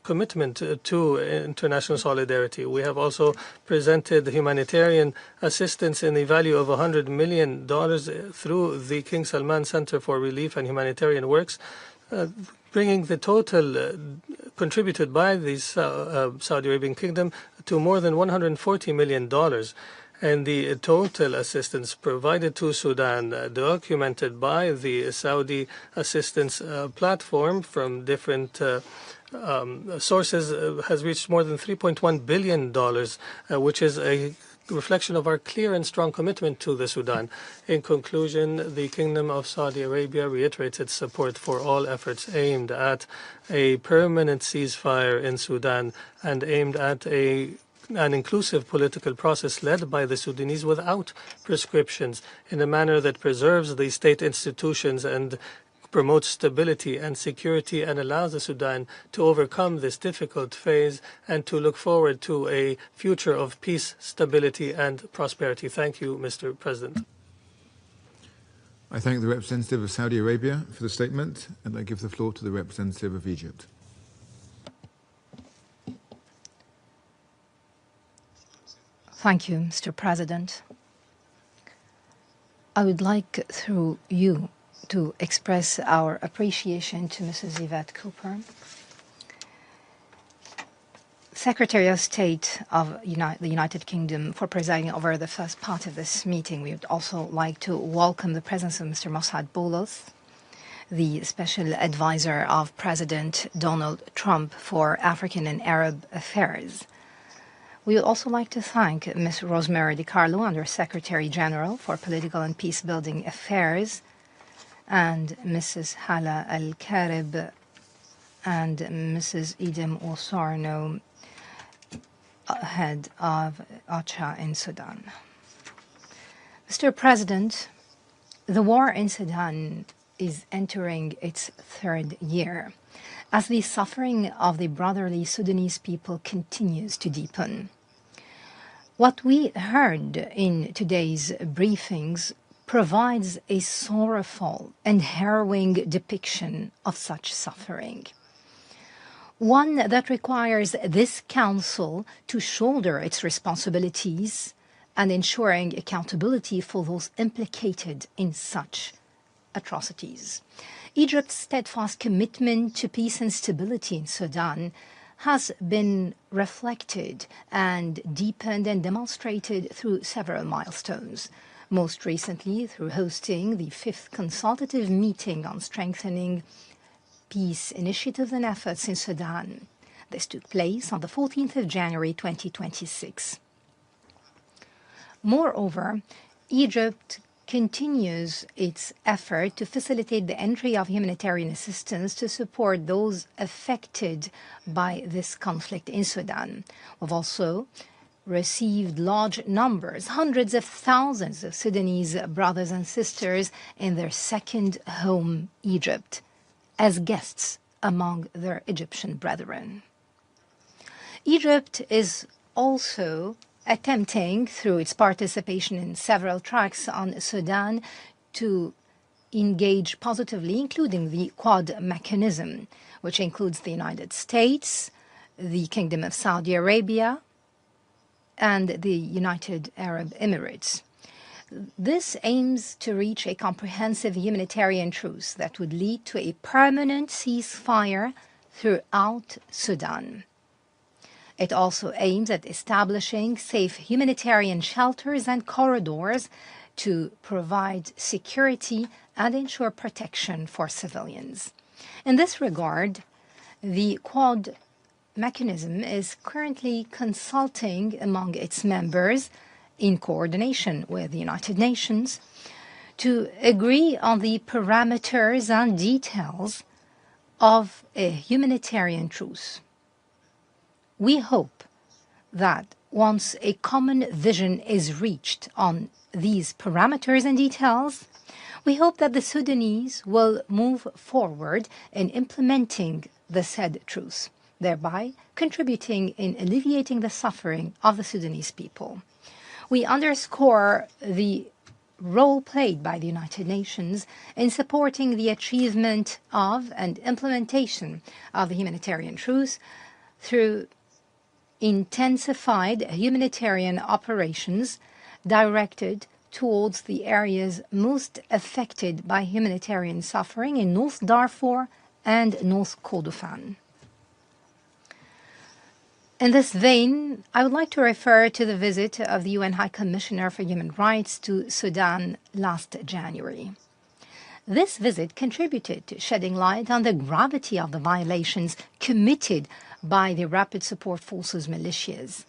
commitment to international solidarity. We have also presented humanitarian assistance in the value of $100 million through the King Salman Center for Relief and Humanitarian Works, bringing the total contributed by the Saudi Arabian Kingdom to more than $140 million. And the total assistance provided to Sudan, documented by the Saudi assistance platform from different sources, has reached more than $3.1 billion, which is a reflection of our clear and strong commitment to the Sudan. In conclusion, the Kingdom of Saudi Arabia reiterates its support for all efforts aimed at a permanent ceasefire in Sudan and aimed at an inclusive political process led by the Sudanese without prescriptions, in a manner that preserves the state institutions and promotes stability and security and allows the Sudan to overcome this difficult phase and to look forward to a future of peace, stability, and prosperity. Thank you, Mr. President. I thank the representative of Saudi Arabia for the statement, and I give the floor to the representative of Egypt. Thank you, Mr. President. I would like, through you, to express our appreciation to Mrs. Yvette Cooper. Secretary of State of the United Kingdom, for presiding over the first part of this meeting. We would also like to welcome the presence of Mr. Mossad Boulos, the Special Advisor of President Donald Trump for African and Arab Affairs. We would also like to thank Ms. Rosemary DiCarlo, Under Secretary General for Political and Peace-Building Affairs, and Mrs. Hala Al-Karib and Mrs. Idem Osorno, head of OCHA in Sudan. Mr. President, the war in Sudan is entering its third year as the suffering of the brotherly Sudanese people continues to deepen. What we heard in today's briefings provides a sorrowful and harrowing depiction of such suffering, one that requires this Council to shoulder its responsibilities and ensuring accountability for those implicated in such atrocities. Egypt's steadfast commitment to peace and stability in Sudan has been reflected and deepened and demonstrated through several milestones, most recently through hosting the 5th consultative meeting on strengthening peace initiatives and efforts in Sudan. This took place on the 14th of January 2026. Moreover, Egypt continues its effort to facilitate the entry of humanitarian assistance to support those affected by this conflict in Sudan. We've also received large numbers, hundreds of thousands of Sudanese brothers and sisters in their second home, Egypt, as guests among their Egyptian brethren. Egypt is also attempting, through its participation in several tracks on Sudan, to engage positively, including the Quad mechanism, which includes the United States, the Kingdom of Saudi Arabia, and the United Arab Emirates. This aims to reach a comprehensive humanitarian truce that would lead to a permanent ceasefire throughout Sudan. It also aims at establishing safe humanitarian shelters and corridors to provide security and ensure protection for civilians. In this regard, the Quad mechanism is currently consulting among its members, in coordination with the United Nations, to agree on the parameters and details of a humanitarian truce. We hope that once a common vision is reached on these parameters and details, we hope that the Sudanese will move forward in implementing the said truce, thereby contributing in alleviating the suffering of the Sudanese people. We underscore the role played by the United Nations in supporting the achievement of and implementation of the humanitarian truce through intensified humanitarian operations directed towards the areas most affected by humanitarian suffering in North Darfur and North Kordofan. In this vein, I would like to refer to the visit of the UN High Commissioner for Human Rights to Sudan last January. This visit contributed to shedding light on the gravity of the violations committed by the Rapid Support Forces militias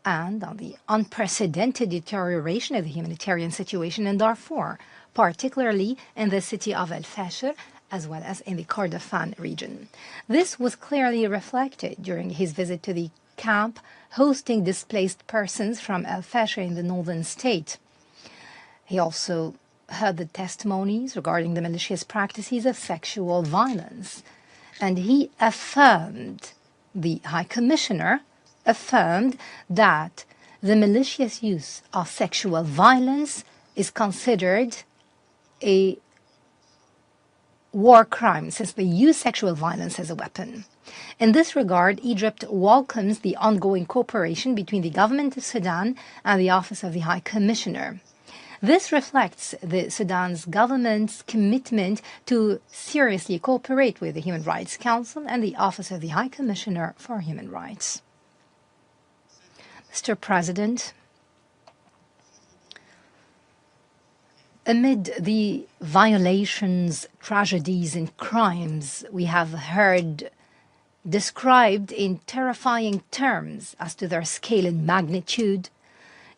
and on the unprecedented deterioration of the humanitarian situation in Darfur, particularly in the city of El Fasher, as well as in the Kordofan region. This was clearly reflected during his visit to the camp hosting displaced persons from El Fasher in the northern state. He also heard the testimonies regarding the militia's practices of sexual violence, and he affirmed, the High Commissioner affirmed, that the militia's use of sexual violence is considered a war crime, since they use sexual violence as a weapon. In this regard, Egypt welcomes the ongoing cooperation between the government of Sudan and the Office of the High Commissioner. This reflects the Sudan's government's commitment to seriously cooperate with the Human Rights Council and the Office of the High Commissioner for Human Rights. Mr. President, amid the violations, tragedies, and crimes we have heard described in terrifying terms as to their scale and magnitude,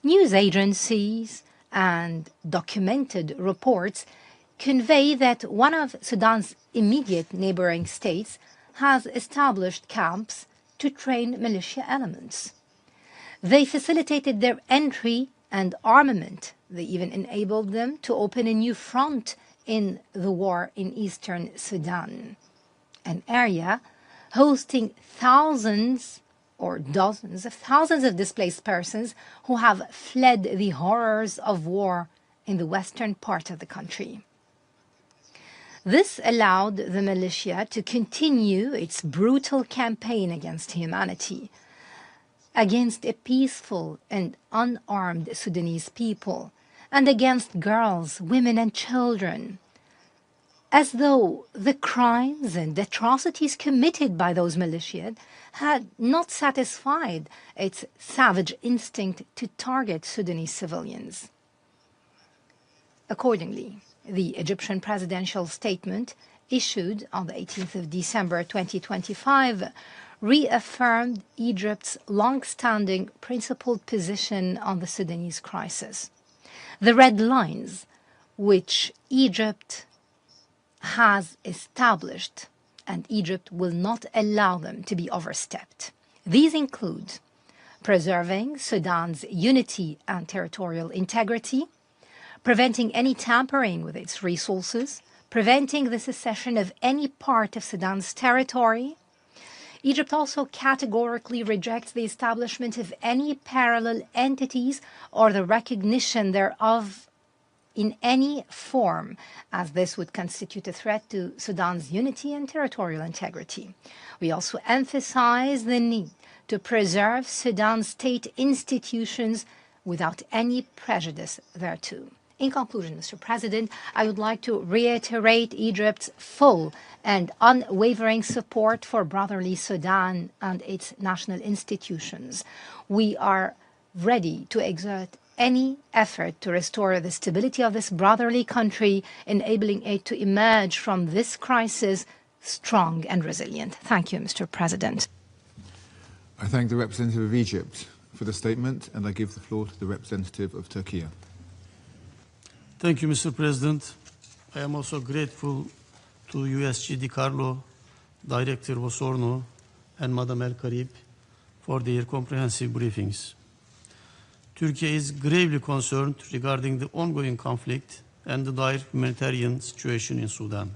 news agencies and documented reports convey that one of Sudan's immediate neighboring states has established camps to train militia elements. They facilitated their entry and armament. They even enabled them to open a new front in the war in eastern Sudan, an area hosting thousands or dozens of thousands of displaced persons who have fled the horrors of war in the western part of the country. This allowed the militia to continue its brutal campaign against humanity, against a peaceful and unarmed Sudanese people, and against girls, women, and children, as though the crimes and atrocities committed by those militia had not satisfied its savage instinct to target Sudanese civilians. Accordingly, the Egyptian presidential statement issued on the 18th of December 2025 reaffirmed Egypt's long-standing principled position on the Sudanese crisis. The red lines which Egypt has established, and Egypt will not allow them to be overstepped. These include preserving Sudan's unity and territorial integrity, preventing any tampering with its resources, preventing the secession of any part of Sudan's territory. Egypt also categorically rejects the establishment of any parallel entities or the recognition thereof in any form, as this would constitute a threat to Sudan's unity and territorial integrity. We also emphasize the need to preserve Sudan's state institutions without any prejudice thereto. In conclusion, Mr. President, I would like to reiterate Egypt's full and unwavering support for brotherly Sudan and its national institutions. We are ready to exert any effort to restore the stability of this brotherly country, enabling it to emerge from this crisis strong and resilient. Thank you, Mr. President. I thank the representative of Egypt for the statement, and I give the floor to the representative of Turkey. Thank you, Mr. President. I am also grateful to USG DiCarlo, Director Wosorno, and Madam El Karib for their comprehensive briefings. Turkey is gravely concerned regarding the ongoing conflict and the dire humanitarian situation in Sudan.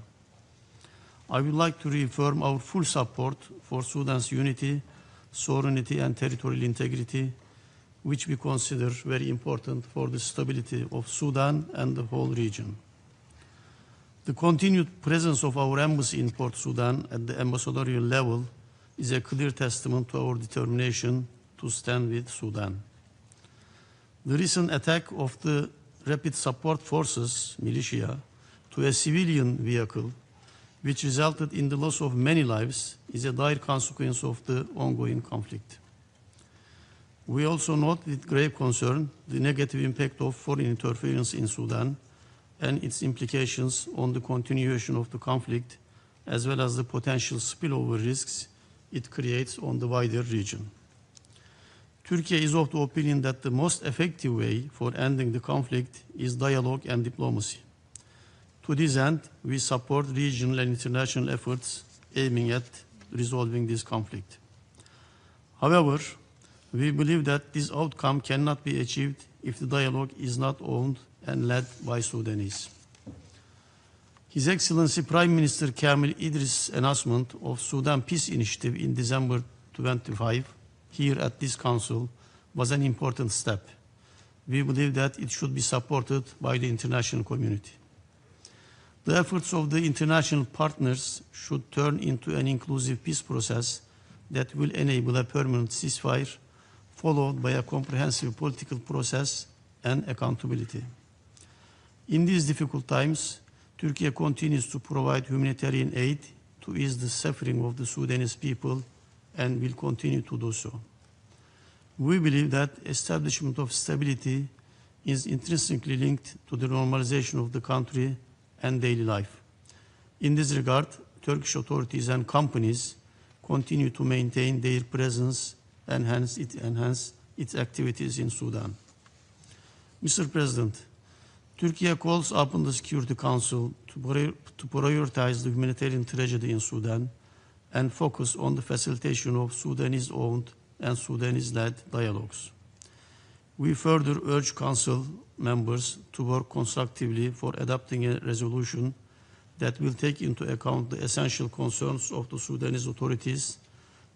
I would like to reaffirm our full support for Sudan's unity, sovereignty, and territorial integrity, which we consider very important for the stability of Sudan and the whole region. The continued presence of our embassy in Port Sudan at the ambassadorial level is a clear testament to our determination to stand with Sudan. The recent attack of the Rapid Support Forces militia to a civilian vehicle, which resulted in the loss of many lives, is a dire consequence of the ongoing conflict. We also note with grave concern the negative impact of foreign interference in Sudan and its implications on the continuation of the conflict, as well as the potential spillover risks it creates on the wider region. Turkey is of the opinion that the most effective way for ending the conflict is dialogue and diplomacy. To this end, we support regional and international efforts aiming at resolving this conflict. However, we believe that this outcome cannot be achieved if the dialogue is not owned and led by Sudanese. His Excellency Prime Minister Kamil Idris' announcement of Sudan Peace Initiative in December 25 here at this Council was an important step. We believe that it should be supported by the international community. The efforts of the international partners should turn into an inclusive peace process that will enable a permanent ceasefire, followed by a comprehensive political process and accountability. In these difficult times, Turkey continues to provide humanitarian aid to ease the suffering of the Sudanese people and will continue to do so. We believe that establishment of stability is intrinsically linked to the normalization of the country and daily life. In this regard, Turkish authorities and companies continue to maintain their presence and enhance its activities in Sudan. Mr. President, Turkey calls upon the Security Council to prioritize the humanitarian tragedy in Sudan and focus on the facilitation of Sudanese-owned and Sudanese-led dialogues. We further urge Council members to work constructively for adopting a resolution that will take into account the essential concerns of the Sudanese authorities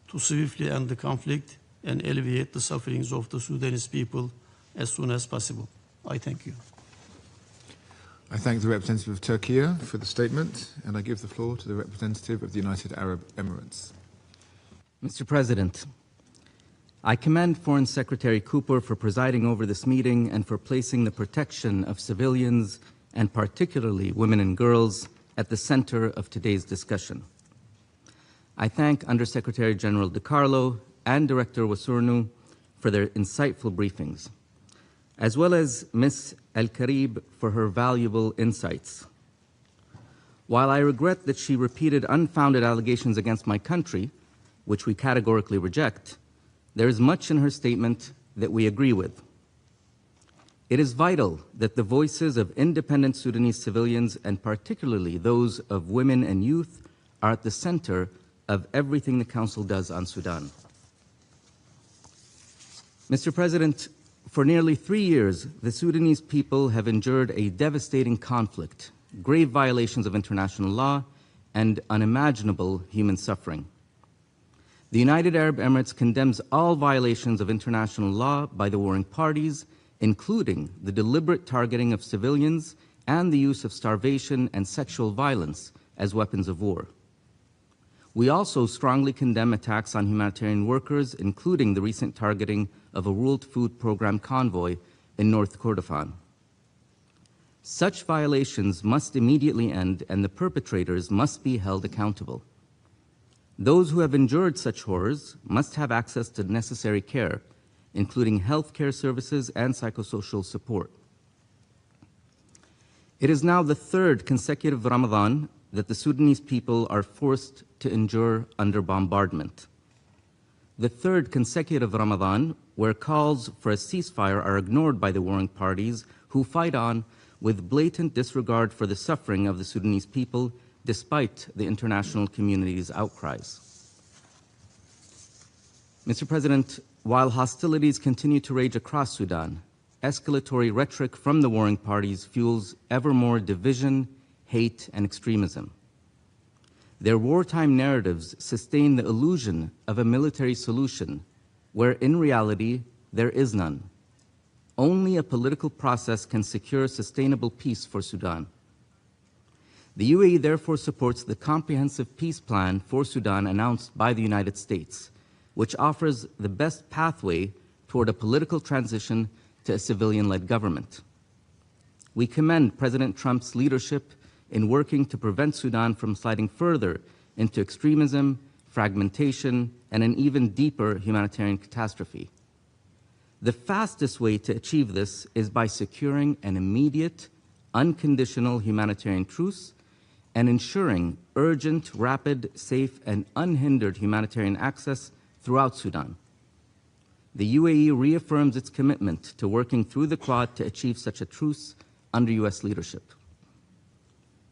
to swiftly end the conflict and alleviate the sufferings of the Sudanese people as soon as possible. I thank you. I thank the representative of Turkey for the statement, and I give the floor to the representative of the United Arab Emirates. Mr. President, I commend Foreign Secretary Cooper for presiding over this meeting and for placing the protection of civilians, and particularly women and girls, at the center of today's discussion. I thank Undersecretary General DiCarlo and Director Wasurnu for their insightful briefings, as well as Ms. Al-Karib for her valuable insights. While I regret that she repeated unfounded allegations against my country, which we categorically reject, there is much in her statement that we agree with. It is vital that the voices of independent Sudanese civilians, and particularly those of women and youth, are at the center of everything the Council does on Sudan. Mr. President, for nearly 3 years, the Sudanese people have endured a devastating conflict, grave violations of international law, and unimaginable human suffering. The United Arab Emirates condemns all violations of international law by the warring parties, including the deliberate targeting of civilians and the use of starvation and sexual violence as weapons of war. We also strongly condemn attacks on humanitarian workers, including the recent targeting of a World Food Program convoy in North Kordofan. Such violations must immediately end, and the perpetrators must be held accountable. Those who have endured such horrors must have access to necessary care, including health care services and psychosocial support. It is now the third consecutive Ramadan that the Sudanese people are forced to endure under bombardment. The third consecutive Ramadan where calls for a ceasefire are ignored by the warring parties, who fight on with blatant disregard for the suffering of the Sudanese people despite the international community's outcries. Mr. President, while hostilities continue to rage across Sudan, escalatory rhetoric from the warring parties fuels ever more division, hate, and extremism. Their wartime narratives sustain the illusion of a military solution, where in reality there is none. Only a political process can secure sustainable peace for Sudan. The UAE therefore supports the comprehensive peace plan for Sudan announced by the United States, which offers the best pathway toward a political transition to a civilian-led government. We commend President Trump's leadership in working to prevent Sudan from sliding further into extremism, fragmentation, and an even deeper humanitarian catastrophe. The fastest way to achieve this is by securing an immediate, unconditional humanitarian truce and ensuring urgent, rapid, safe, and unhindered humanitarian access throughout Sudan. The UAE reaffirms its commitment to working through the Quad to achieve such a truce under U.S. leadership.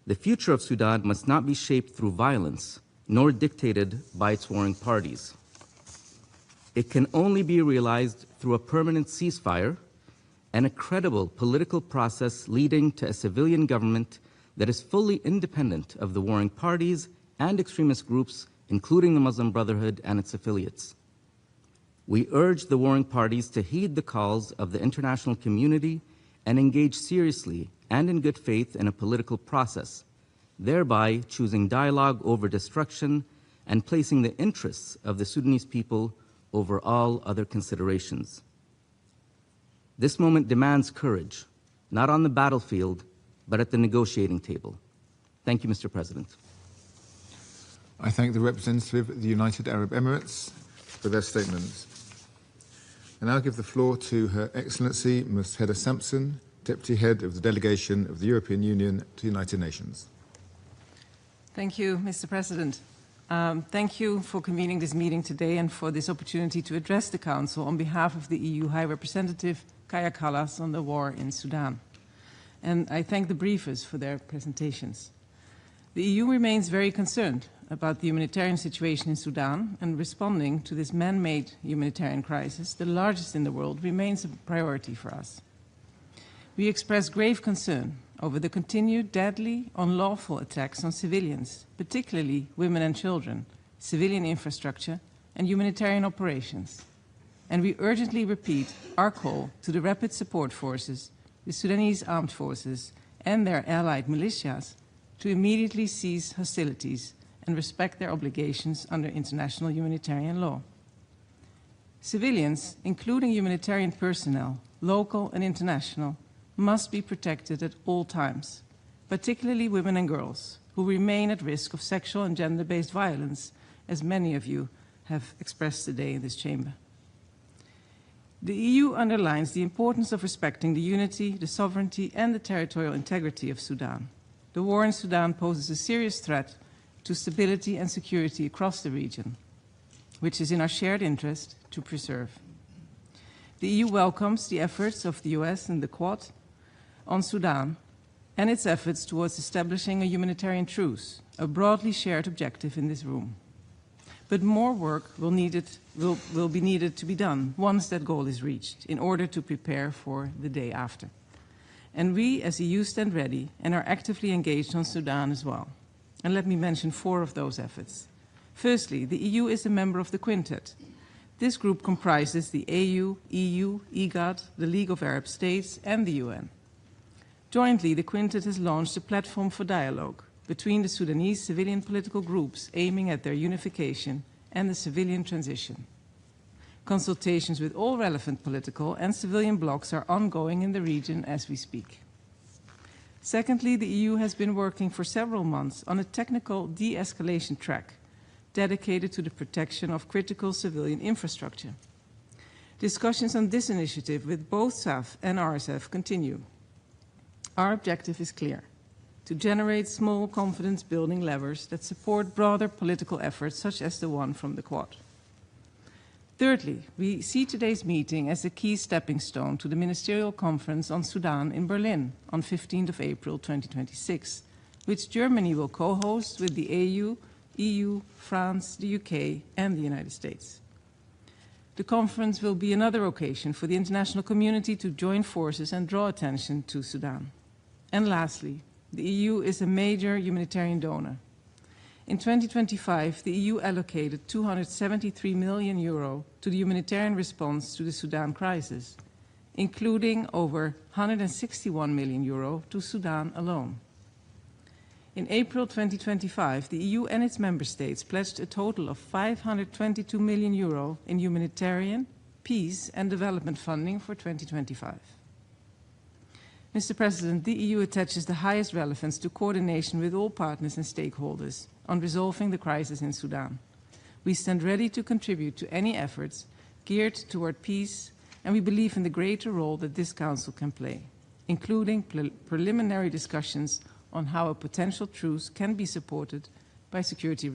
The future of Sudan must not be shaped through violence, nor dictated by its warring parties. It can only be realized through a permanent ceasefire and a credible political process leading to a civilian government that is fully independent of the warring parties and extremist groups, including the Muslim Brotherhood and its affiliates. We urge the warring parties to heed the calls of the international community and engage seriously and in good faith in a political process, thereby choosing dialogue over destruction and placing the interests of the Sudanese people over all other considerations. This moment demands courage, not on the battlefield, but at the negotiating table. Thank you, Mr. President. I thank the representative of the United Arab Emirates for their statements. And now give the floor to Her Excellency Ms. Hedda Sampson, Deputy Head of the Delegation of the European Union to the United Nations. Thank you, Mr. President. Thank you for convening this meeting today and for this opportunity to address the Council on behalf of the EU High Representative Kaya Kallas on the war in Sudan. And I thank the briefers for their presentations. The EU remains very concerned about the humanitarian situation in Sudan, and responding to this man-made humanitarian crisis, the largest in the world, remains a priority for us. We express grave concern over the continued deadly, unlawful attacks on civilians, particularly women and children, civilian infrastructure, and humanitarian operations. And we urgently repeat our call to the Rapid Support Forces, the Sudanese Armed Forces, and their allied militias to immediately cease hostilities and respect their obligations under international humanitarian law. Civilians, including humanitarian personnel, local and international, must be protected at all times, particularly women and girls, who remain at risk of sexual and gender-based violence, as many of you have expressed today in this chamber. The EU underlines the importance of respecting the unity, the sovereignty, and the territorial integrity of Sudan. The war in Sudan poses a serious threat to stability and security across the region, which is in our shared interest to preserve. The EU welcomes the efforts of the US and the Quad on Sudan and its efforts towards establishing a humanitarian truce, a broadly shared objective in this room. But more work will be needed to be done once that goal is reached in order to prepare for the day after. And we as EU stand ready and are actively engaged on Sudan as well. And let me mention 4 of those efforts. Firstly, the EU is a member of the Quintet. This group comprises the AU, EU, IGAD, the League of Arab States, and the UN. Jointly, the Quintet has launched a platform for dialogue between the Sudanese civilian political groups aiming at their unification and the civilian transition. Consultations with all relevant political and civilian blocs are ongoing in the region as we speak. Secondly, the EU has been working for several months on a technical de-escalation track dedicated to the protection of critical civilian infrastructure. Discussions on this initiative with both SAF and RSF continue. Our objective is clear: to generate small confidence-building levers that support broader political efforts such as the one from the Quad. Thirdly, we see today's meeting as a key stepping stone to the Ministerial Conference on Sudan in Berlin on 15th of April 2026, which Germany will co-host with the AU, EU, France, the UK, and the United States. The conference will be another occasion for the international community to join forces and draw attention to Sudan. And lastly, the EU is a major humanitarian donor. In 2025, the EU allocated €273 million to the humanitarian response to the Sudan crisis, including over €161 million to Sudan alone. In April 2025, the EU and its member states pledged a total of €522 million in humanitarian, peace and development funding for 2025. Mr. President, the EU attaches the highest relevance to coordination with all partners and stakeholders on resolving the crisis in Sudan. We stand ready to contribute to any efforts geared toward peace, and we believe in the greater role that this Council can play, including preliminary discussions on how a potential truce can be supported by Security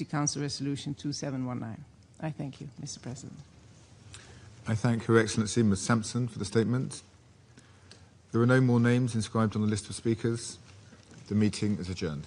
Council Resolution 2719. I thank you, Mr. President. I thank Her Excellency Ms. Sampson for the statement. There are no more names inscribed on the list of speakers. The meeting is adjourned.